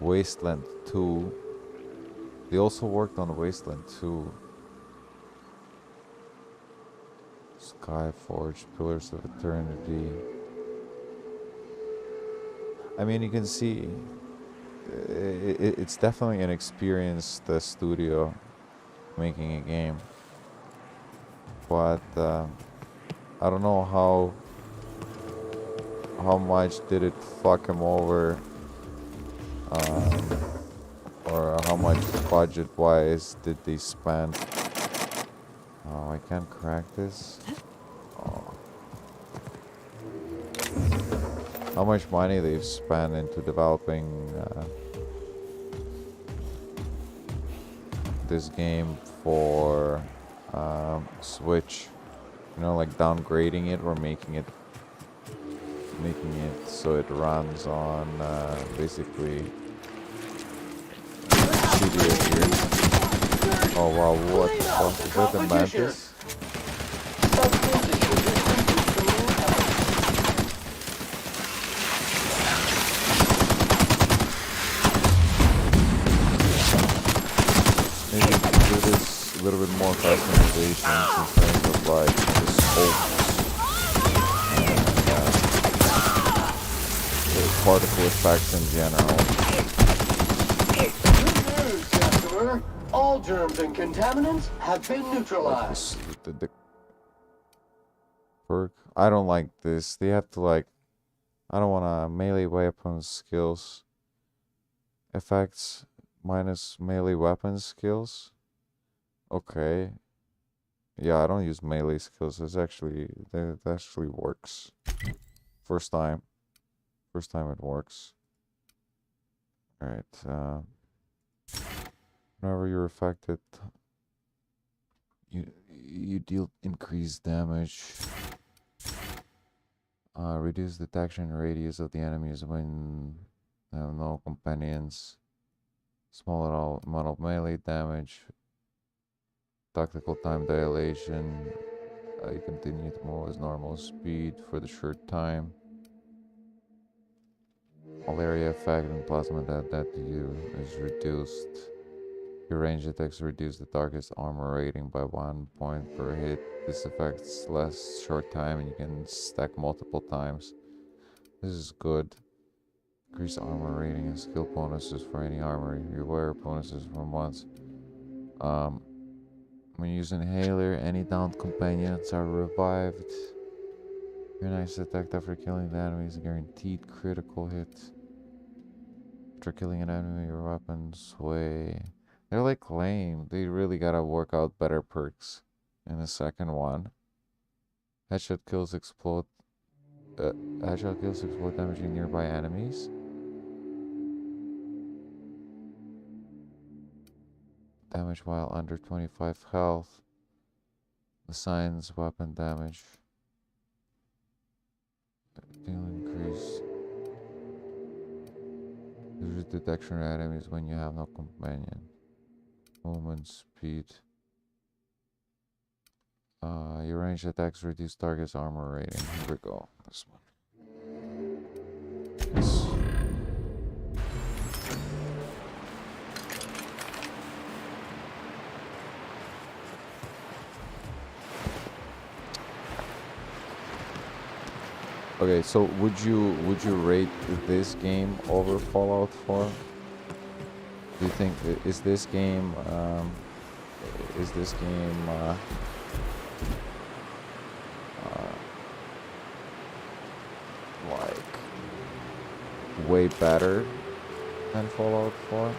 S1: Wasteland 2. They also worked on Wasteland 2. Skyforge, Pillars of Eternity. I mean, you can see it's definitely an experienced studio making a game, but I don't know how much did it fuck him over, or how much budget-wise did they spend. Oh, I can't crack this. Oh. How much money they've spent into developing this game for Switch, you know, like downgrading it or making it so it runs on basically shittier gear. Oh wow, what the fuck? Is that the Mantis? Maybe do this a little bit more customization in terms of like the scopes and the particle effects in general.
S2: Good news, customer. All germs and contaminants have been neutralized.
S1: The perk. I don't like this. They have to like. I don't want to melee weapons skills. Effects minus melee weapons skills. Okay. Yeah, I don't use melee skills. It's actually that actually works. First time it works. All right. Whenever you're affected, you deal increased damage. Reduce detection radius of the enemies when they have no companions. Small amount of melee damage. Tactical time dilation. You continue to move as normal speed for the short time. All area effect and plasma that to you is reduced. Your range attacks reduce the target's armor rating by 1 point per hit. This affects less short time and you can stack multiple times. This is good. Increase armor rating and skill bonuses for any armor. You wear bonuses from once. When using Inhaler, any downed companions are revived. Your next attack after killing the enemy is a guaranteed critical hit. After killing an enemy, your weapons sway. They're like lame. They really gotta work out better perks in the second one. Headshot kills explode. Headshot kills explode damaging nearby enemies. damage while under 25 health. Assigns weapon damage. Deal increase. There's detection of enemies when you have no companion. Movement speed. Your ranged attacks reduce target's armor rating. Here we go. This one. Yes. Okay, so would you rate this game over Fallout 4? Do you think is this game like way better than Fallout 4?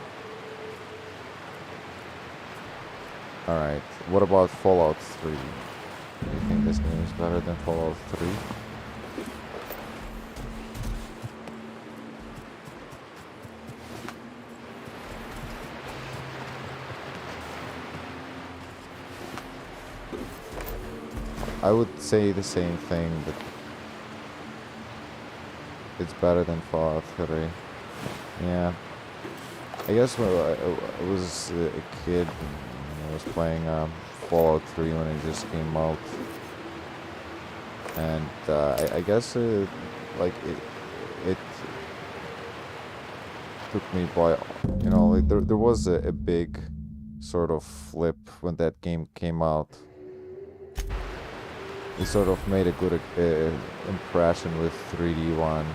S1: All right. What about Fallout 3? Do you think this game is better than Fallout 3? I would say the same thing, but it's better than Fallout 3. Yeah. I guess when I was a kid, I was playing Fallout 3 when it just came out. And I guess it took me by, you know, like there was a big sort of flip when that game came out. It sort of made a good impression with 3D1.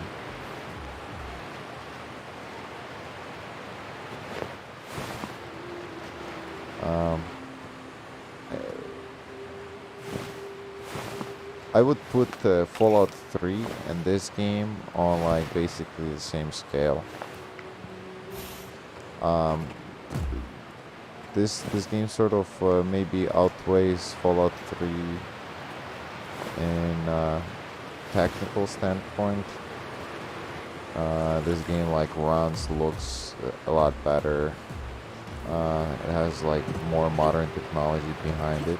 S1: I would put Fallout 3 and this game on like basically the same scale. This game sort of maybe outweighs Fallout 3 in technical standpoint. This game like looks a lot better. It has like more modern technology behind it.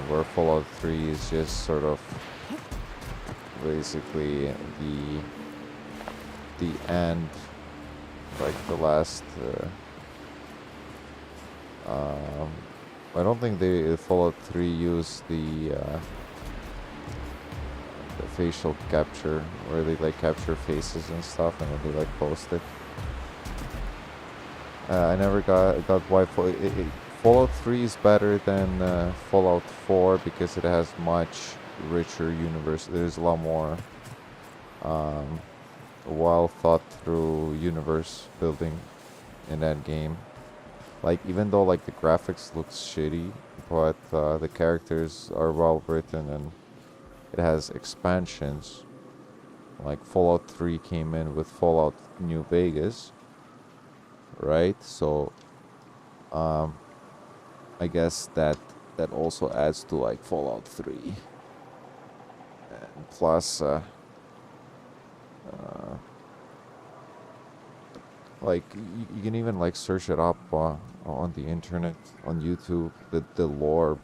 S1: Where Fallout 3 is just sort of basically the end, like the last. I don't think Fallout 3 used the facial capture, where they like capture faces and stuff, and then they like post it. I never got why Fallout 3 is better than Fallout 4 because it has much richer universe. There's a lot more well thought through universe building in that game. Like, even though like the graphics looks shitty, but the characters are well written and it has expansions. Like Fallout 3 came in with Fallout New Vegas, right? So I guess that also adds to like Fallout 3. And plus like you can even like search it up on the internet, on YouTube, the lore.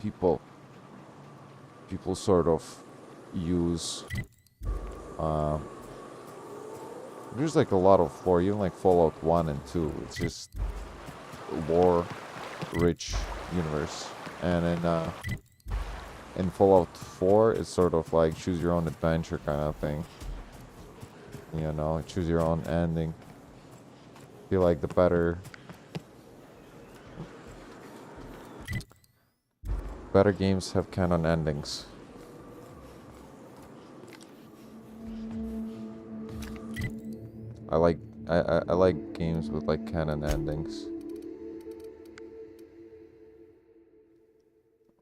S1: People sort of use there's like a lot of lore, even like Fallout 1 and 2. It's just lore rich universe. And in Fallout 4 it's sort of like choose your own adventure kind of thing. You know, choose your own ending. I feel like the better games have canon endings. I like games with like canon endings.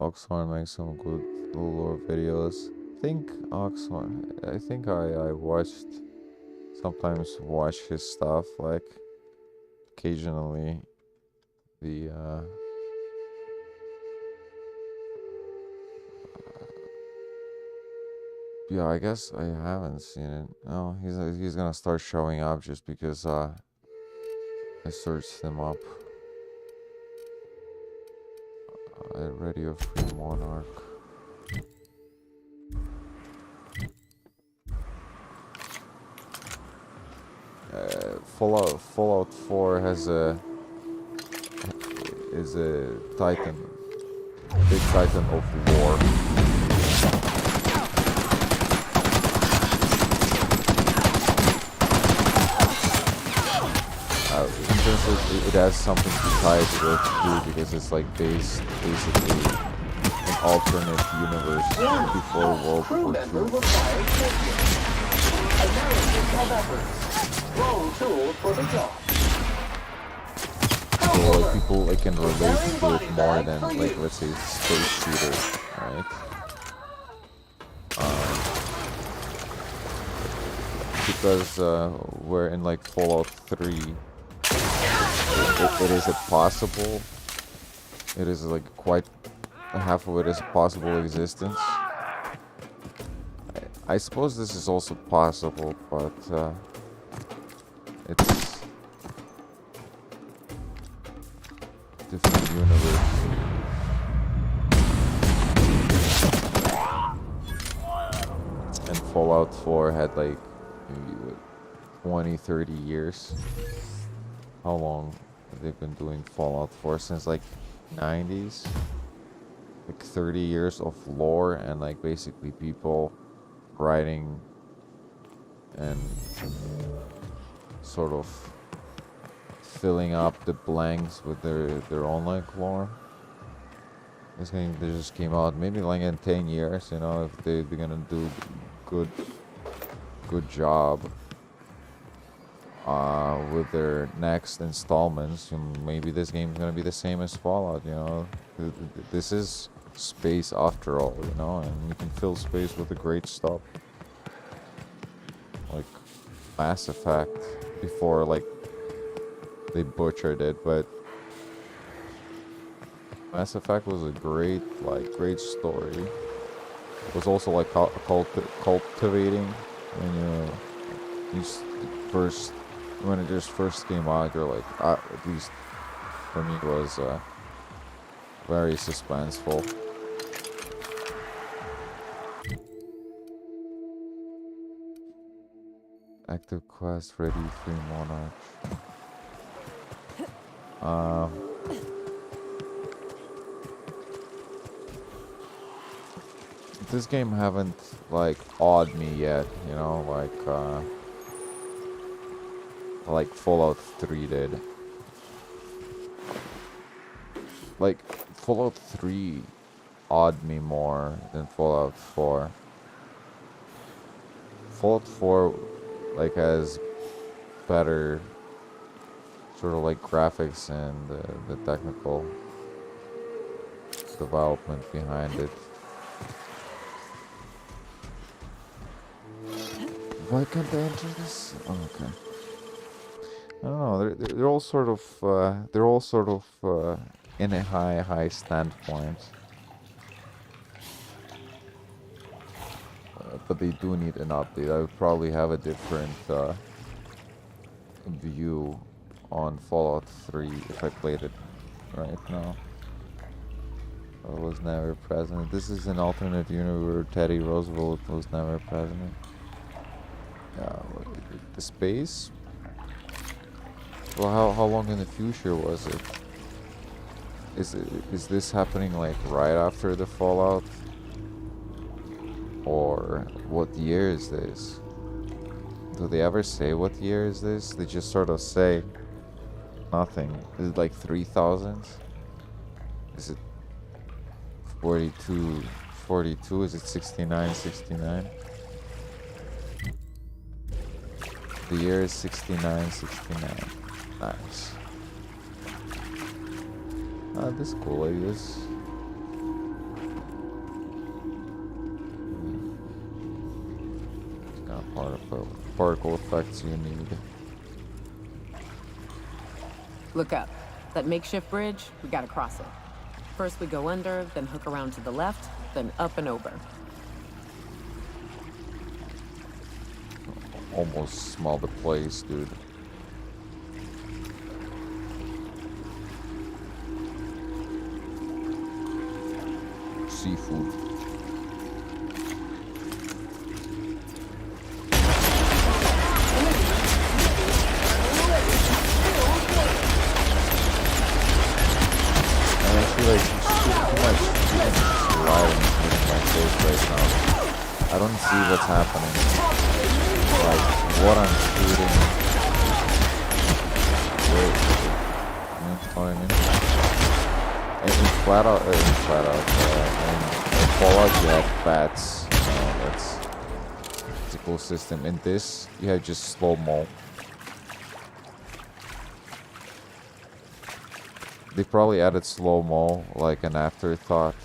S1: Oxhorn makes some good lore videos. I think I sometimes watch his stuff, like occasionally yeah, I guess I haven't seen it. No, he's gonna start showing up just because I searched him up. Radio Free Monarch. Fallout 4 is a titan, big titan of war. In terms of it has something to tie it with too, because it's like basically an alternate universe before World War II.
S2: Wrong tool for the job.
S1: So like people like can relate to it more than like let's say space shooter, right? Because we're in like Fallout 3, it is a possible. It is like quite half of it is possible existence. I suppose this is also possible, but it's different universe. And Fallout 4 had like maybe 20-30 years. How long have they been doing Fallout 4? Since like 90s? Like 30 years of lore and like basically people writing and sort of filling up the blanks with their own like lore. This game they just came out maybe like in 10 years, you know, if they're gonna do good job with their next installments. Maybe this game's gonna be the same as Fallout, you know. This is space after all, you know, and you can fill space with the great stuff like Mass Effect before like they butchered it, but Mass Effect was a great story. It was also like cultivating when it just first came out. You're like, at least for me, it was very suspenseful. Active quest ready, free Monarch. This game haven't like awed me yet, you know, like Fallout 3 did. Like Fallout 3 awed me more than Fallout 4. Fallout 4 like has better sort of like graphics and the technical development behind it. Why can't I enter this? Oh, okay. I don't know. They're all sort of in a high standpoint. But they do need an update. I would probably have a different view on Fallout 3 if I played it right now. I was never president. This is an alternate universe where Teddy Roosevelt was never president. The space? Well, how long in the future was it? Is this happening like right after the Fallout? Or what year is this? Do they ever say what year is this? They just sort of say nothing. Is it like 3000? Is it 42? Is it 69? The year is 69. Nice. This is cool, I guess. It's got particle effects you need.
S4: Look up. That makeshift bridge, we gotta cross it. First we go under, then hook around to the left, then up and over.
S1: Almost smell the place, dude. seafood. And I feel like too much lighting hitting my face right now. I don't see what's happening. Like what I'm shooting. Wait, you know what I mean? And in Fallout, in Fallout you have bats. It's a cool system. In this, you have just slow-mo. They probably added slow-mo like an afterthought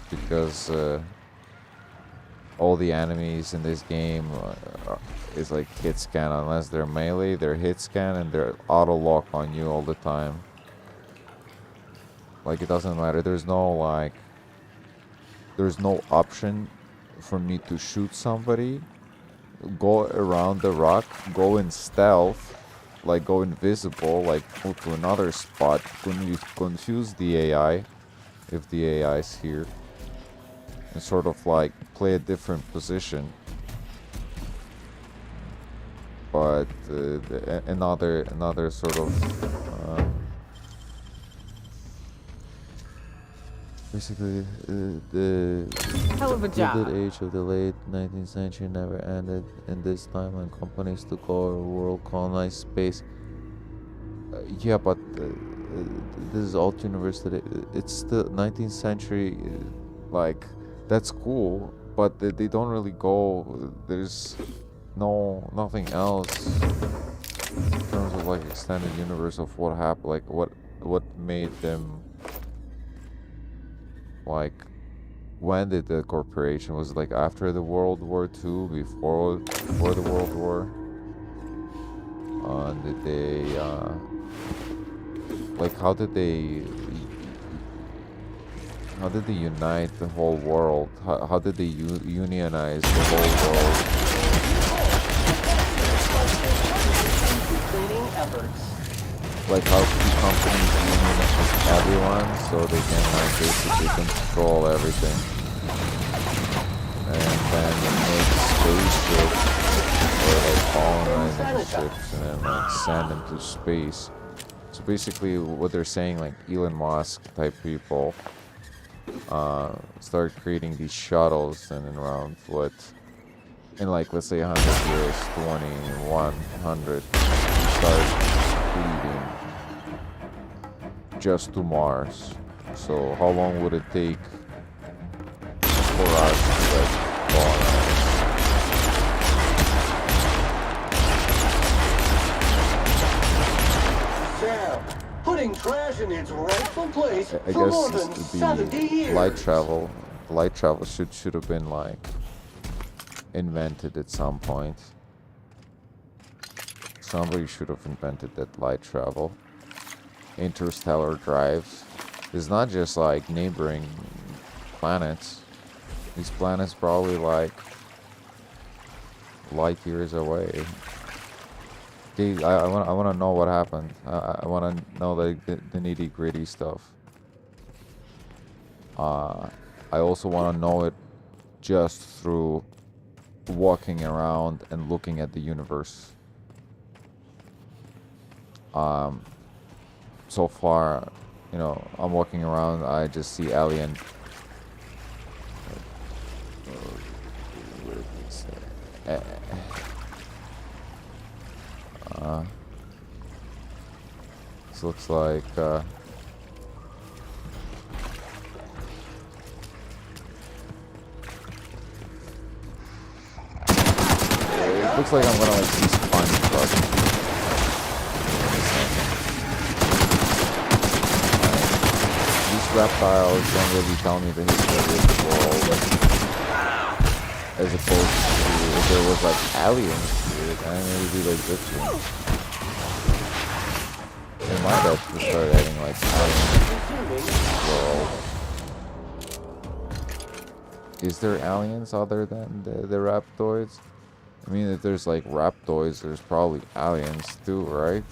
S1: because all the enemies in this game is like hit scan. Unless they're melee, they're hit scan and they're auto lock on you all the time. Like it doesn't matter. There's no option for me to shoot somebody, go around the rock, go in stealth, like go invisible, like go to another spot, confuse the AI if the AI is here, and sort of like play a different position. But another sort of basically the
S4: Hell of a job.
S1: Gilded age of the late 19th century never ended. In this time when companies took over world, colonized space. Yeah, but this is alt university. It's the 19th century. Like that's cool, but they don't really go. There's nothing else in terms of like extended universe of what happened. Like what made them. Like, when did the corporation, was it like after the World War II, before the World War? Did they, like, how did they unite the whole world? How did they unionize the whole world?
S2: Cleaning efforts.
S1: Like how two companies unionize everyone so they can like basically control everything. And then make spaceships or like colonizing the ships and then like send them to space. So basically what they're saying, like Elon Musk type people start creating these shuttles and then around what in like let's say 100 years, 100 start leading just to Mars. So how long would it take for us to like colonize?
S2: Sam, putting trash in its rightful place
S1: I
S2: for more
S1: guess
S2: than 70 years.
S1: light travel should have been like invented at some point. Somebody should have invented that light travel. Interstellar drives. It's not just like neighboring planets. These planets probably like light years away. Okay, I want to know what happened. I want to know like the nitty gritty stuff. I also want to know it just through walking around and looking at the universe. So far, you know, I'm walking around, I just see alien. This looks like it looks like I'm gonna like see SpongeBob. These reptiles don't really tell me the history of the world, as opposed to if there was like aliens here, then it would be like different. They might have to start adding like aliens to the world. Is there aliens other than the Raptoids? I mean, if there's like Raptoids, there's probably aliens too, right?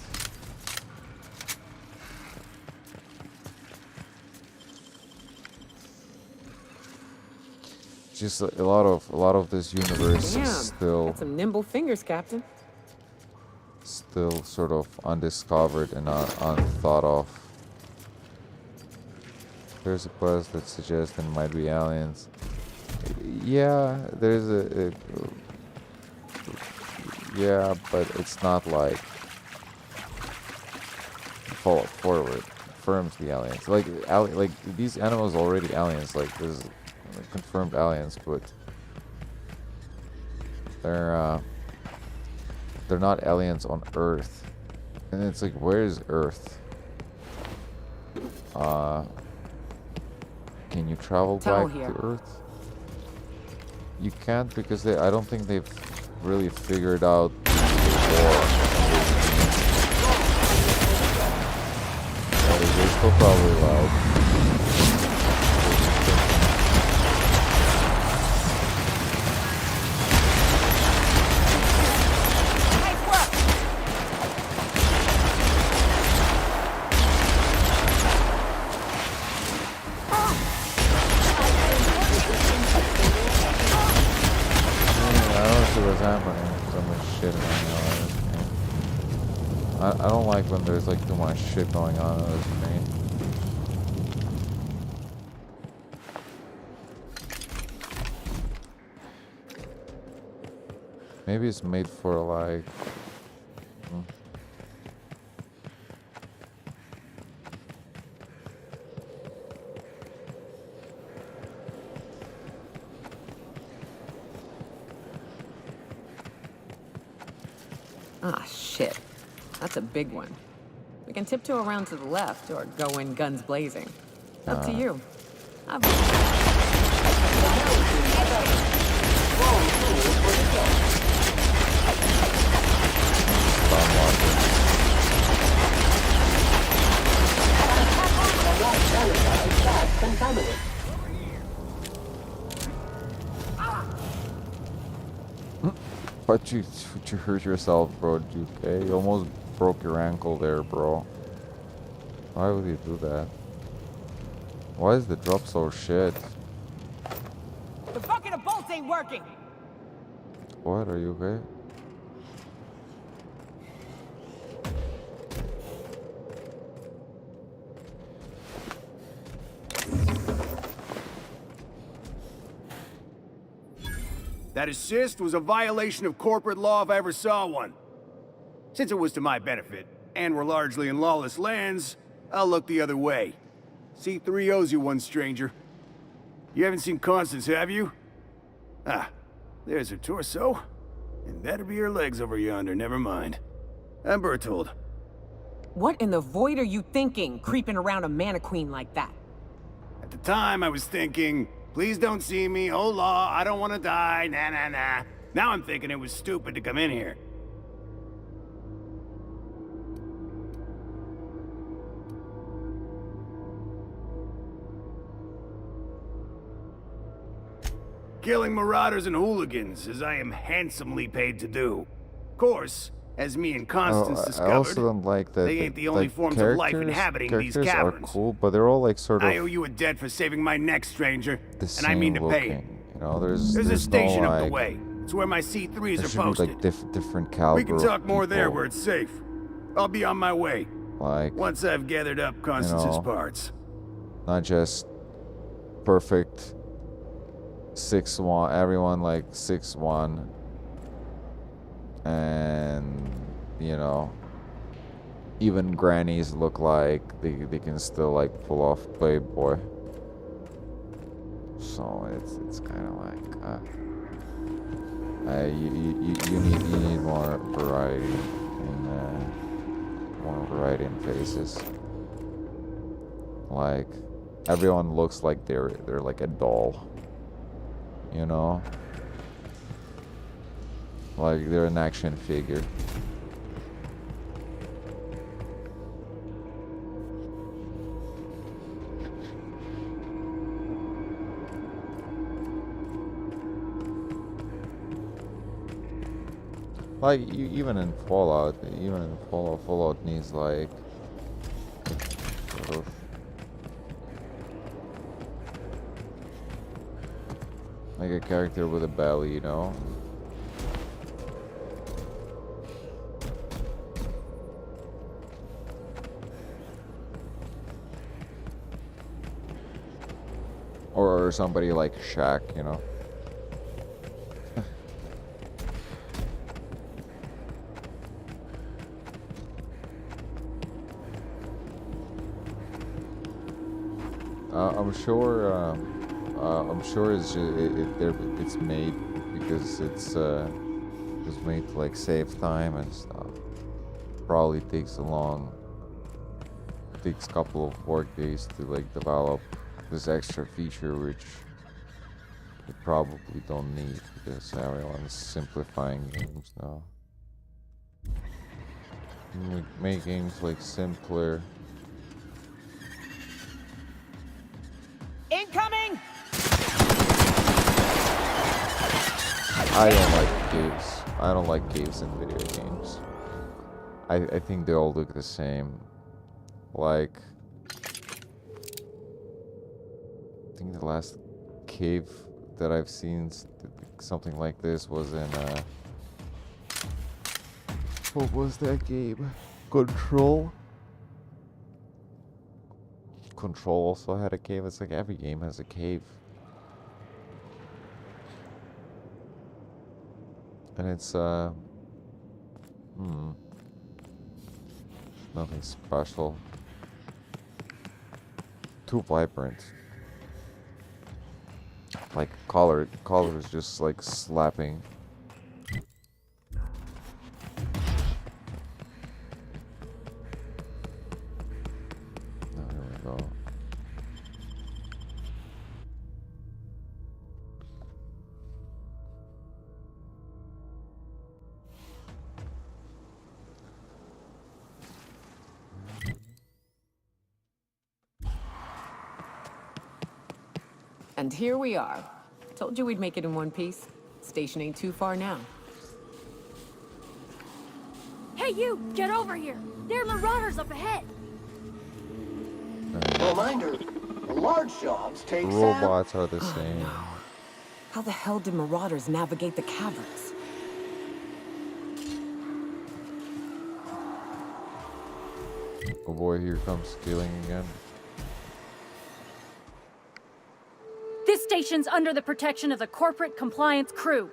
S1: just a lot of this universe
S4: Damn,
S1: is still
S4: got some nimble fingers, Captain.
S1: sort of undiscovered and unthought of. There's a quest that suggests there might be aliens. Yeah, there's yeah, but it's not like Fallout Forward confirms the aliens. Like these animals are already aliens. Like there's confirmed aliens, but they're not aliens on Earth. And it's like, where is Earth? Can you travel
S4: Tunnel
S1: back
S4: here.
S1: to Earth? You can't, because I don't think they've really figured out the war. They're still probably loud. I don't like when there's like too much shit going on the screen. Maybe it's made for like...
S4: Ah, shit. That's a big one. We can tiptoe around to the left or go in guns blazing. It's up to you.
S1: But you hurt yourself, bro, GK. You almost broke your ankle there, bro. Why would you do that? Why is the drop so shit?
S4: The bucket of bolts ain't working!
S1: What? Are you okay?
S6: That assist was a violation of corporate law if I ever saw one. Since it was to my benefit, and we're largely in lawless lands, I'll look the other way. C3 owes you one, stranger. You haven't seen Constance, have you? Ah, there's her torso. And that'll be her legs over yonder, never mind. I'm Bertold.
S4: What in the void are you thinking, creeping around a mannequin like that?
S6: At the time, I was thinking, please don't see me, oh law, I don't want to die, nah nah nah. Now I'm thinking it was stupid to come in here. Killing marauders and hooligans, as I am handsomely paid to do. Of course, as me and Constance discovered,
S1: I also don't like that
S6: they ain't the only forms of life inhabiting these caverns.
S1: Are cool, but they're all like sort of...
S6: I owe you a debt for saving my neck, stranger,
S1: the
S6: and I mean to pay it.
S1: You know, there's
S6: a station
S1: no,
S6: up the
S1: like,
S6: way. It's where my C3s
S1: there
S6: are
S1: should
S6: posted.
S1: be like different caliber.
S6: We can talk more there
S1: people.
S6: where it's safe. I'll be on my way.
S1: Like,
S6: once I've gathered up Constance's parts.
S1: Not just perfect 6'1", everyone like 6'1", and you know, even grannies look like they can still like pull off Playboy. So it's kind of like you need more variety in faces. Like everyone looks like they're like a doll. You know? Like they're an action figure. Like even in Fallout, Fallout needs like sort of Like a character with a belly, you know? Or somebody like Shaq, you know? I'm sure it's it's made because it's made to like save time and stuff. Probably takes a couple of work days to like develop this extra feature, which you probably don't need because everyone's simplifying games now. Make games like simpler.
S7: Incoming!
S1: I don't like caves. I don't like caves in video games. I think they all look the same. Like, I think the last cave that I've seen something like this was in what was that game? Control. Control also had a cave. It's like every game has a cave. And it's nothing special. Too vibrant. Like colors just like slapping. Oh, here we go.
S4: And here we are. Told you we'd make it in one piece. Station ain't too far now.
S11: Hey, you! Get over here! There are marauders up ahead!
S2: Reminder, large jobs take
S1: Robots are the same.
S4: How the hell did marauders navigate the caverns?
S1: Oh boy, here comes stealing again.
S11: This station's under the protection of the corporate compliance crew.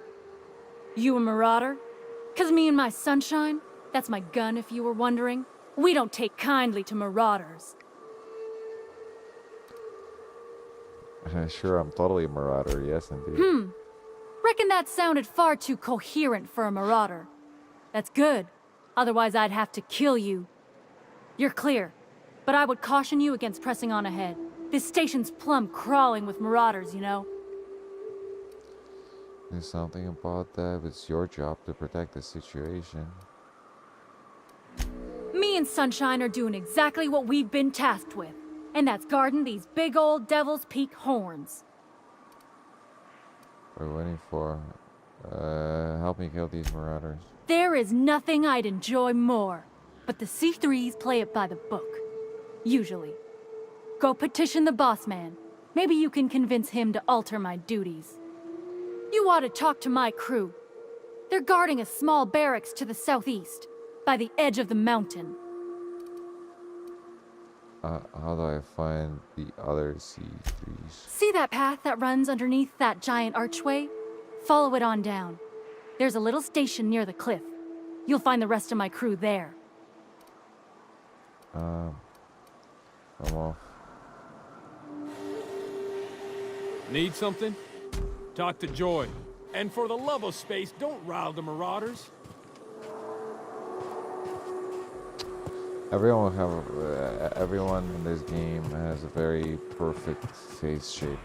S11: You a marauder? 'Cause me and my sunshine, that's my gun if you were wondering, we don't take kindly to marauders.
S1: Sure, I'm totally a marauder, yes indeed.
S11: Reckon that sounded far too coherent for a marauder. That's good. Otherwise I'd have to kill you. You're clear, but I would caution you against pressing on ahead. This station's plumb crawling with marauders, you know?
S1: There's something about that. It's your job to protect the situation.
S11: Me and Sunshine are doing exactly what we've been tasked with, and that's guarding these big old Devil's Peak horns.
S1: What are we waiting for? Help me kill these marauders.
S11: There is nothing I'd enjoy more, but the C3s play it by the book. Usually. Go petition the boss man. Maybe you can convince him to alter my duties. You ought to talk to my crew. They're guarding a small barracks to the southeast, by the edge of the mountain.
S1: How do I find the other C3s?
S11: See that path that runs underneath that giant archway? Follow it on down. There's a little station near the cliff. You'll find the rest of my crew there.
S1: I'm off.
S12: Need something? Talk to Joy. And for the love of space, don't rile the marauders.
S1: Everyone in this game has a very perfect face shape.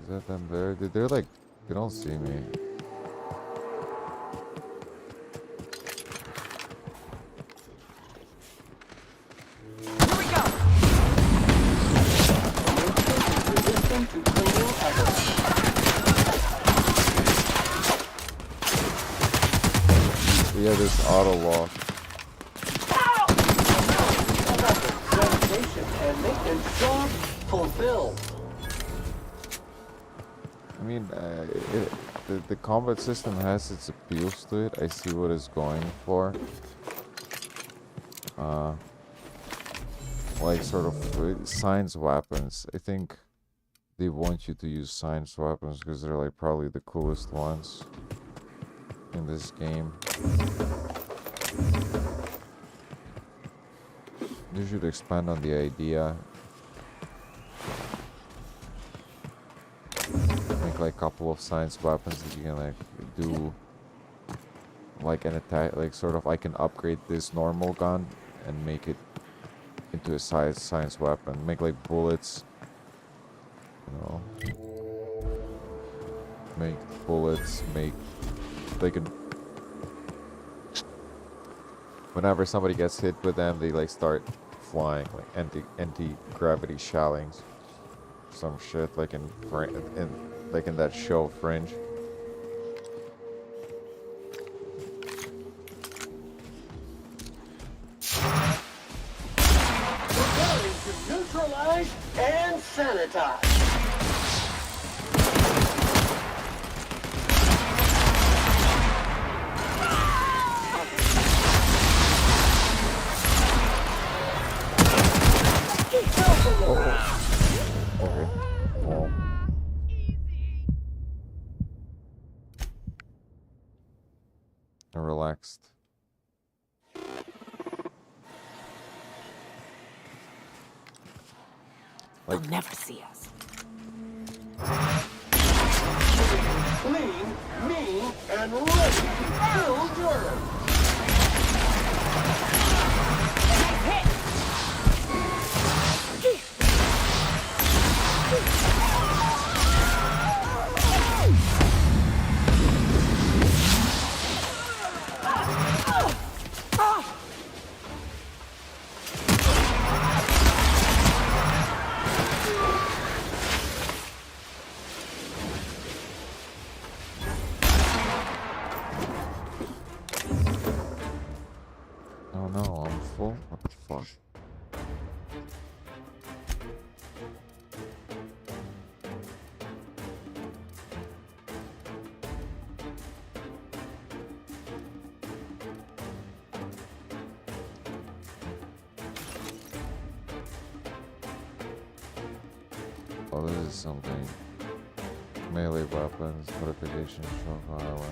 S1: Is that them there? They're like, they don't see me. Yeah, this auto lock.
S2: Sanitation and maintenance job fulfilled.
S1: I mean, the combat system has its appeals to it. I see what it's going for. Like sort of science weapons. I think they want you to use science weapons because they're like probably the coolest ones in this game. You should expand on the idea. Make like a couple of science weapons that you can like do like an attack, like sort of I can upgrade this normal gun and make it into a science weapon. Make like bullets, you know. Make bullets, they can, whenever somebody gets hit with them, they like start flying, like anti-gravity shellings. Some shit like in that show Fringe.
S2: Preparing to neutralize and sanitize.
S1: Okay. Well. And relaxed.
S4: They'll never see us.
S2: Clean, mean, and ready to build your
S1: Oh no, I'm full? What the fuck? Oh, this is something. Melee weapons, modification, show highway.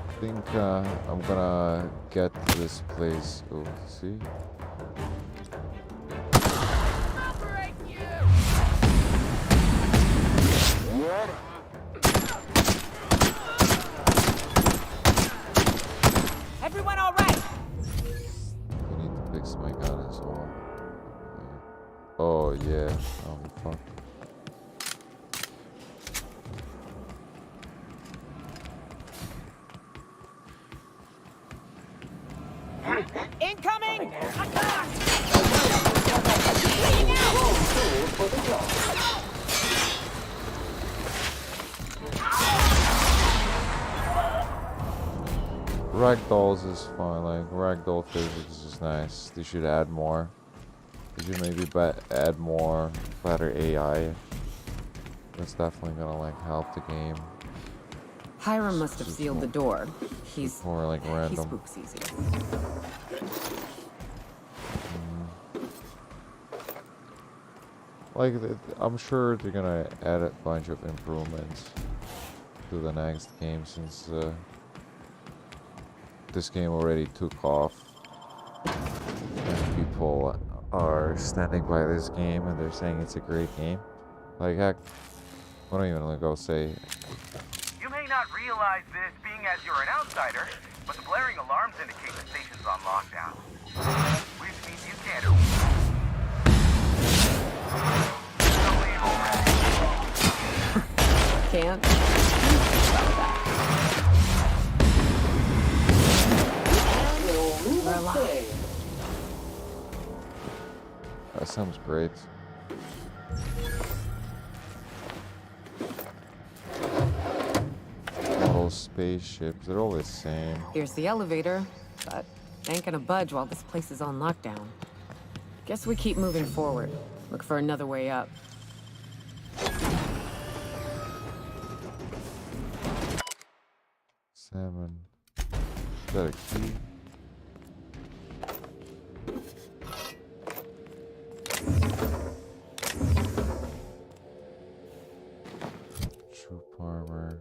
S1: I think I'm gonna get to this place. Oh, see?
S4: Everyone all right?
S1: I need to fix my gun as well. Oh yeah. Oh fuck.
S4: Incoming!
S1: Ragdolls is fine, like ragdoll physics is nice. They should add more. They should maybe add more better AI. That's definitely gonna like help the game.
S4: Hiram must have sealed the door. He's
S1: more like
S4: he
S1: random.
S4: spooks easy.
S1: Like I'm sure they're gonna add a bunch of improvements to the next game since this game already took off and people are standing by this game and they're saying it's a great game. Like heck, I don't even go say.
S7: You may not realize this being as you're an outsider, but the blaring alarms indicate the station's on lockdown. Which means you can't.
S4: can't, think about that. We're alive.
S1: That sounds great. All spaceships, they're all the same.
S4: Here's the elevator, but ain't gonna budge while this place is on lockdown. Guess we keep moving forward. Look for another way up.
S1: 7. Is that a key? Troop armor.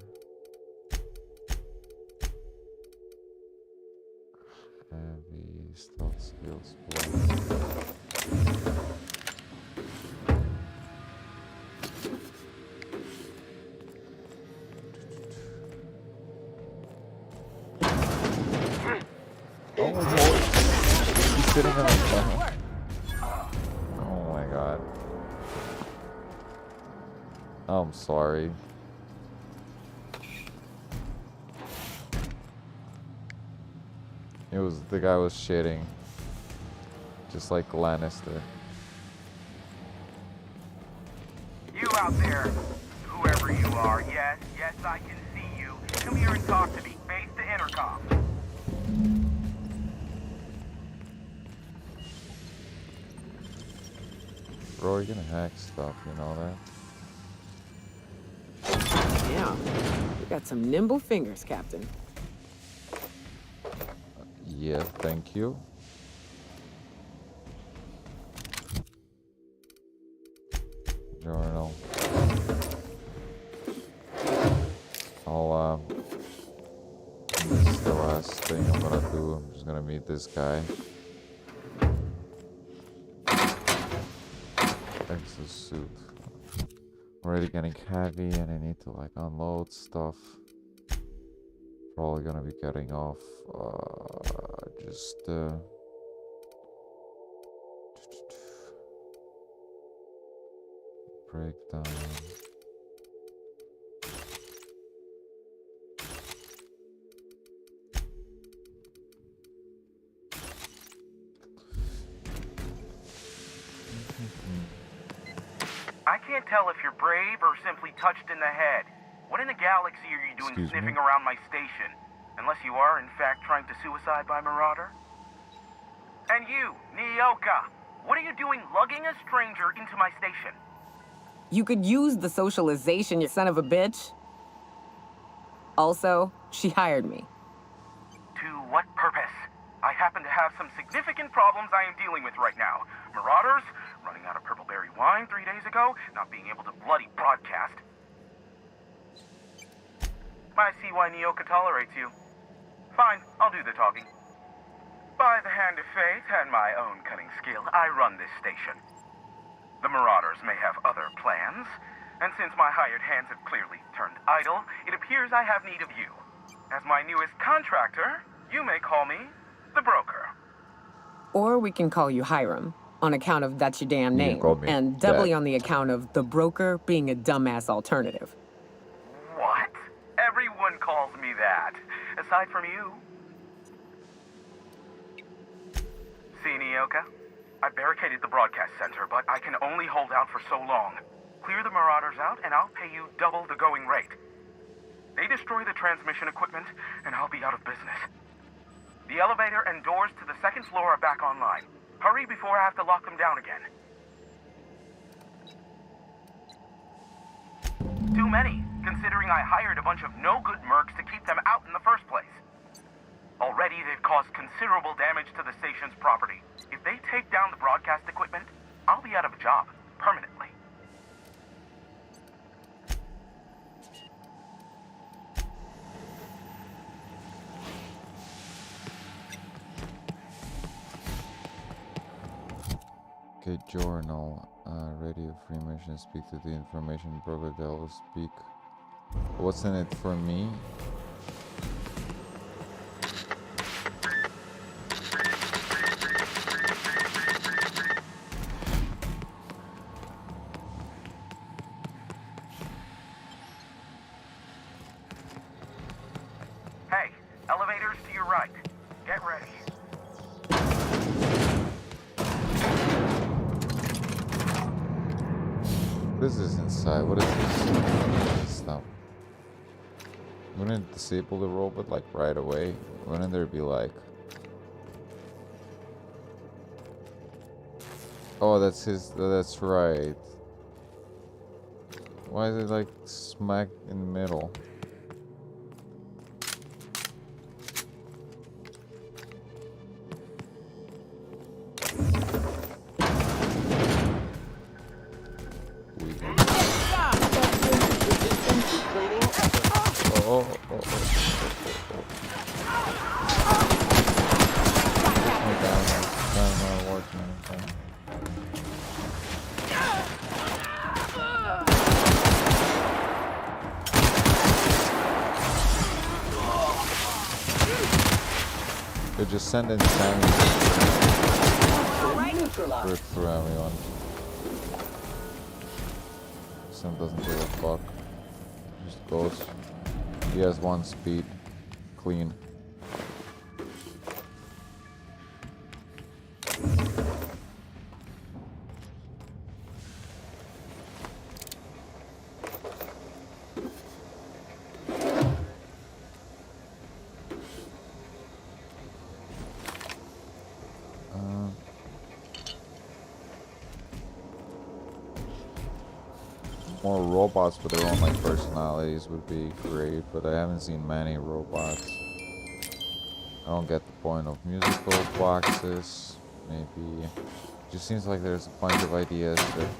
S1: Heavy stealth skills. Oh my god. He's sitting on the phone. Oh my god. I'm sorry. It was, the guy was shitting. Just like Lannister.
S7: You out there, whoever you are, yes, I can see you. Come here and talk to me. Face the intercom.
S1: Bro, you're gonna hack stuff, you know that?
S4: Yeah, you got some nimble fingers, Captain.
S1: Yeah, thank you. Journal. This is the last thing I'm gonna do. I'm just gonna meet this guy. Exosuit. Already getting heavy and I need to like unload stuff. Probably gonna be getting off breakdown.
S7: I can't tell if you're brave or simply touched in the head. What in the galaxy are you doing
S1: Excuse me?
S7: sniffing around my station? Unless you are, in fact, trying to suicide by Marauder? And you, Nyoka, what are you doing lugging a stranger into my station?
S4: You could use the socialization, you son of a bitch. Also, she hired me.
S7: To what purpose? I happen to have some significant problems I am dealing with right now. Marauders, running out of purple berry wine 3 days ago, not being able to bloody broadcast. I see why Nyoka tolerates you. Fine, I'll do the talking. By the hand of fate and my own cunning skill, I run this station. The Marauders may have other plans, and since my hired hands have clearly turned idle, it appears I have need of you. As my newest contractor, you may call me the broker.
S4: Or we can call you Hiram, on account of that's your damn
S1: You
S4: name.
S1: called me
S4: And doubly
S1: that.
S4: on the account of the broker being a dumbass alternative.
S7: What? Everyone calls me that, aside from you. See, Nyoka? I barricaded the broadcast center, but I can only hold out for so long. Clear the Marauders out, and I'll pay you double the going rate. They destroy the transmission equipment, and I'll be out of business. The elevator and doors to the second floor are back online. Hurry before I have to lock them down again. Too many, considering I hired a bunch of no-good mercs to keep them out in the first place. Already, they've caused considerable damage to the station's property. If they take down the broadcast equipment, I'll be out of a job, permanently.
S1: Okay, journal. Radio Freemason, speak to the information broker that will speak. What's in it for me?
S7: Get ready.
S1: What is this inside? What is this stuff? Wouldn't it disable the robot like right away? Wouldn't there be like... Oh, that's his... That's right. Why is it like smack in the middle? They're just sending Sammy through everyone. Sam doesn't give a fuck. Just goes. He has one speed. Clean. More robots with their own like personalities would be great, but I haven't seen many robots. I don't get the point of musical boxes. Maybe it just seems like there's a bunch of ideas that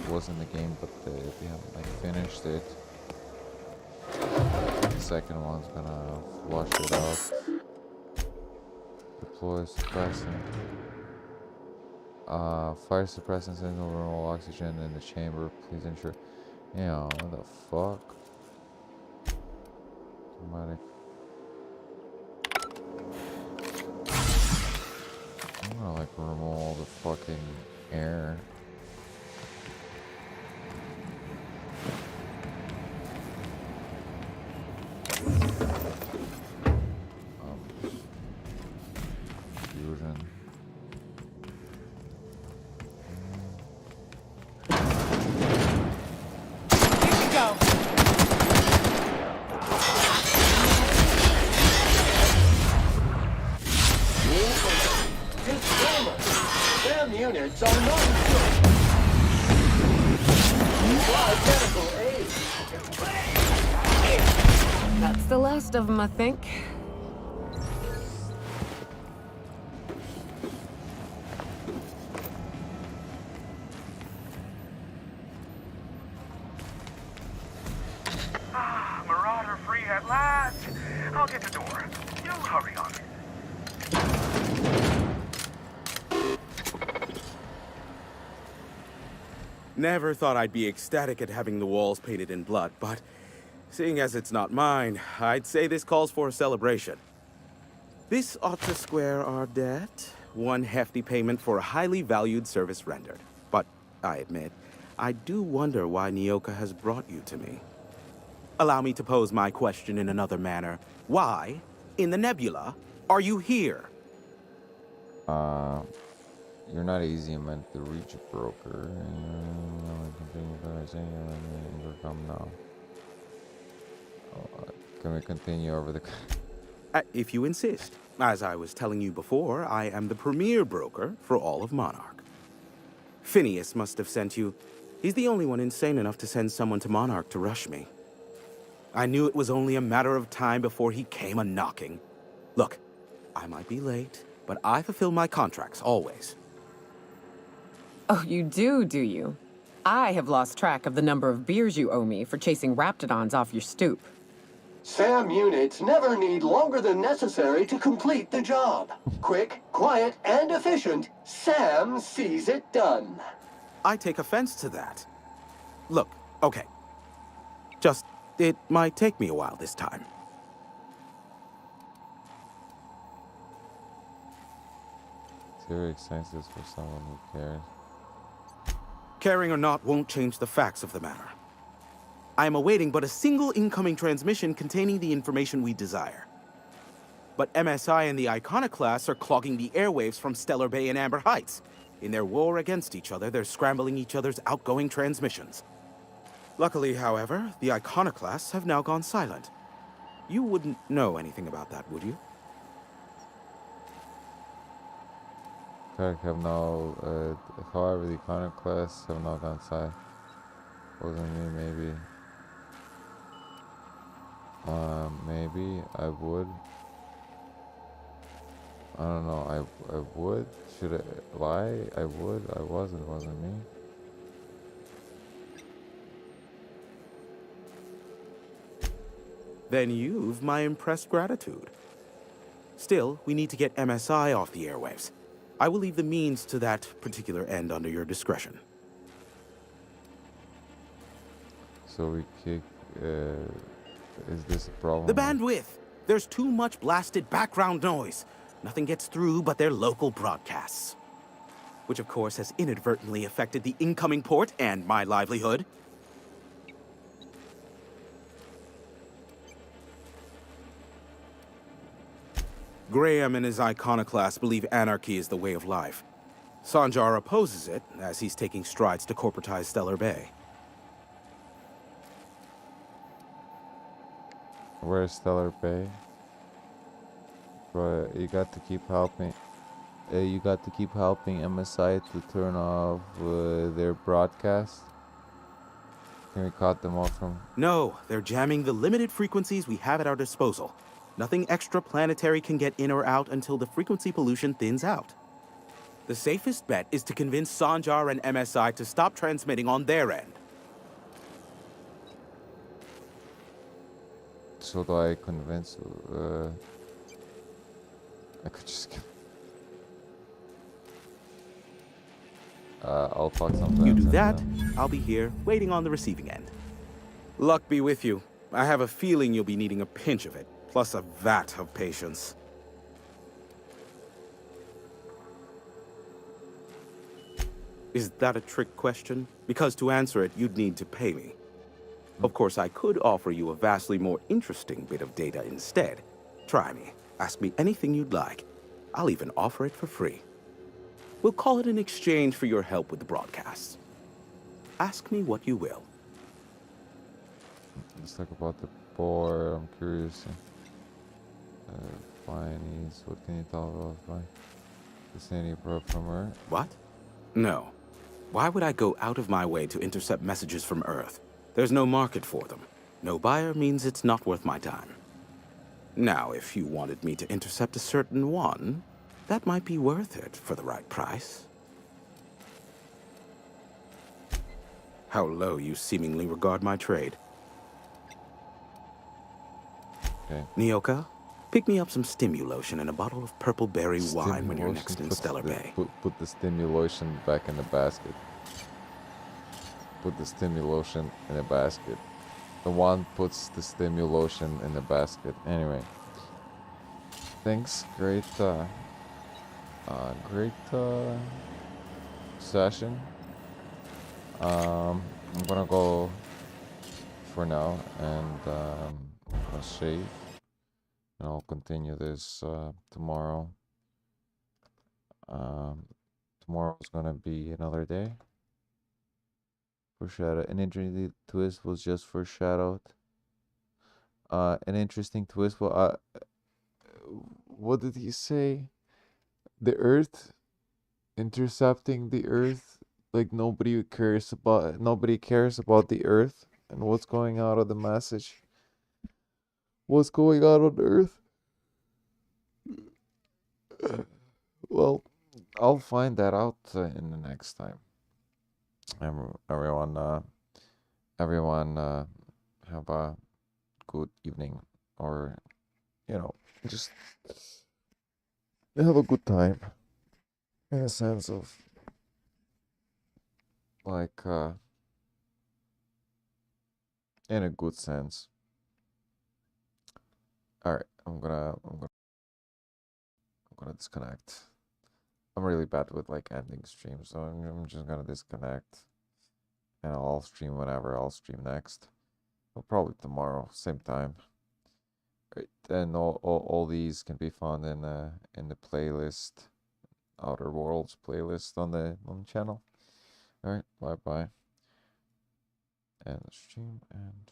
S1: was in the game, but they haven't like finished it. The second one's gonna flush it out. Deploy suppressant. Fire suppressant signal normal oxygen in the chamber. Please ensure. Yeah, what the fuck? Automatic. I'm gonna like remove all the fucking air. Fusion.
S2: Units are not equipped. Medical aid.
S4: That's the last of them, I think.
S7: Marauder free at last. I'll get the door. You hurry on it.
S8: Never thought I'd be ecstatic at having the walls painted in blood, but seeing as it's not mine, I'd say this calls for a celebration. This ought to square our debt. One hefty payment for a highly valued service rendered. But I admit, I do wonder why Nyoka has brought you to me. Allow me to pose my question in another manner. Why, in the nebula, are you here?
S1: You're not easy meant to reach a broker. Intercom now. Can we continue over the...
S8: If you insist. As I was telling you before, I am the premier broker for all of Monarch. Phineas must have sent you. He's the only one insane enough to send someone to Monarch to rush me. I knew it was only a matter of time before he came a-knocking. Look, I might be late, but I fulfill my contracts, always.
S4: Oh, you do you? I have lost track of the number of beers you owe me for chasing raptidons off your stoop.
S2: SAM units never need longer than necessary to complete the job. Quick, quiet, and efficient, SAM sees it done.
S8: I take offense to that. Look, okay. Just, it might take me a while this time.
S1: It's very expensive for someone who cares.
S8: Caring or not won't change the facts of the matter. I am awaiting but a single incoming transmission containing the information we desire. But MSI and the Iconoclasts are clogging the airwaves from Stellar Bay and Amber Heights. In their war against each other, they're scrambling each other's outgoing transmissions. Luckily, however, the Iconoclasts have now gone silent. You wouldn't know anything about that, would you?
S1: Correct, have now, however, the Iconoclasts have not gone silent. Wasn't me, maybe. Maybe I would. I don't know, I would. Should I lie? I would. I wasn't. It wasn't me.
S8: Then you've my impressed gratitude. Still, we need to get MSI off the airwaves. I will leave the means to that particular end under your discretion.
S1: So we kick, is this a problem?
S8: The bandwidth! There's too much blasted background noise. Nothing gets through but their local broadcasts. Which of course has inadvertently affected the incoming port and my livelihood. Graham and his iconoclasts believe anarchy is the way of life. Sanjar opposes it, as he's taking strides to corporatize Stellar Bay.
S1: Where's Stellar Bay? Bro, you got to keep helping. You got to keep helping MSI to turn off their broadcast. Can we cut them off from?
S8: No, they're jamming the limited frequencies we have at our disposal. Nothing extraplanetary can get in or out until the frequency pollution thins out. The safest bet is to convince Sanjar and MSI to stop transmitting on their end.
S1: So do I convince? I could just give. I'll talk sometimes.
S8: You do that, I'll be here, waiting on the receiving end. Luck be with you. I have a feeling you'll be needing a pinch of it, plus a vat of patience. Is that a trick question? Because to answer it, you'd need to pay me. Of course, I could offer you a vastly more interesting bit of data instead. Try me. Ask me anything you'd like. I'll even offer it for free. We'll call it an exchange for your help with the broadcasts. Ask me what you will.
S1: Let's talk about the board. I'm curious. Finance. What can you tell about Fine? Is any approach from her?
S8: What? No. Why would I go out of my way to intercept messages from Earth? There's no market for them. No buyer means it's not worth my time. Now, if you wanted me to intercept a certain one, that might be worth it for the right price. How low you seemingly regard my trade.
S1: Okay.
S8: Nyoka, pick me up some Stimulotion and a bottle of purple berry wine when you're next in Stellar Bay.
S1: Put the Stimulotion back in the basket. Put the Stimulotion in the basket. The one puts the Stimulotion in the basket. Anyway. Thanks. Great session. I'm gonna go for now and I'm gonna shave. And I'll continue this tomorrow. Tomorrow's gonna be another day. Foreshadowed. An interesting twist was just foreshadowed. An interesting twist. Well, what did he say? The Earth intercepting the Earth. Like nobody cares about the Earth and what's going out of the message. What's going on Earth? Well, I'll find that out in the next time. Everyone, have a good evening, or just have a good time, in a sense of like in a good sense. All right, I'm gonna disconnect. I'm really bad with like ending streams, so I'm just gonna disconnect, and I'll stream whenever I'll stream next. Well, probably tomorrow, same time. Right, and all these can be found in the playlist, Outer Worlds playlist on the channel. All right, bye bye. And the stream and.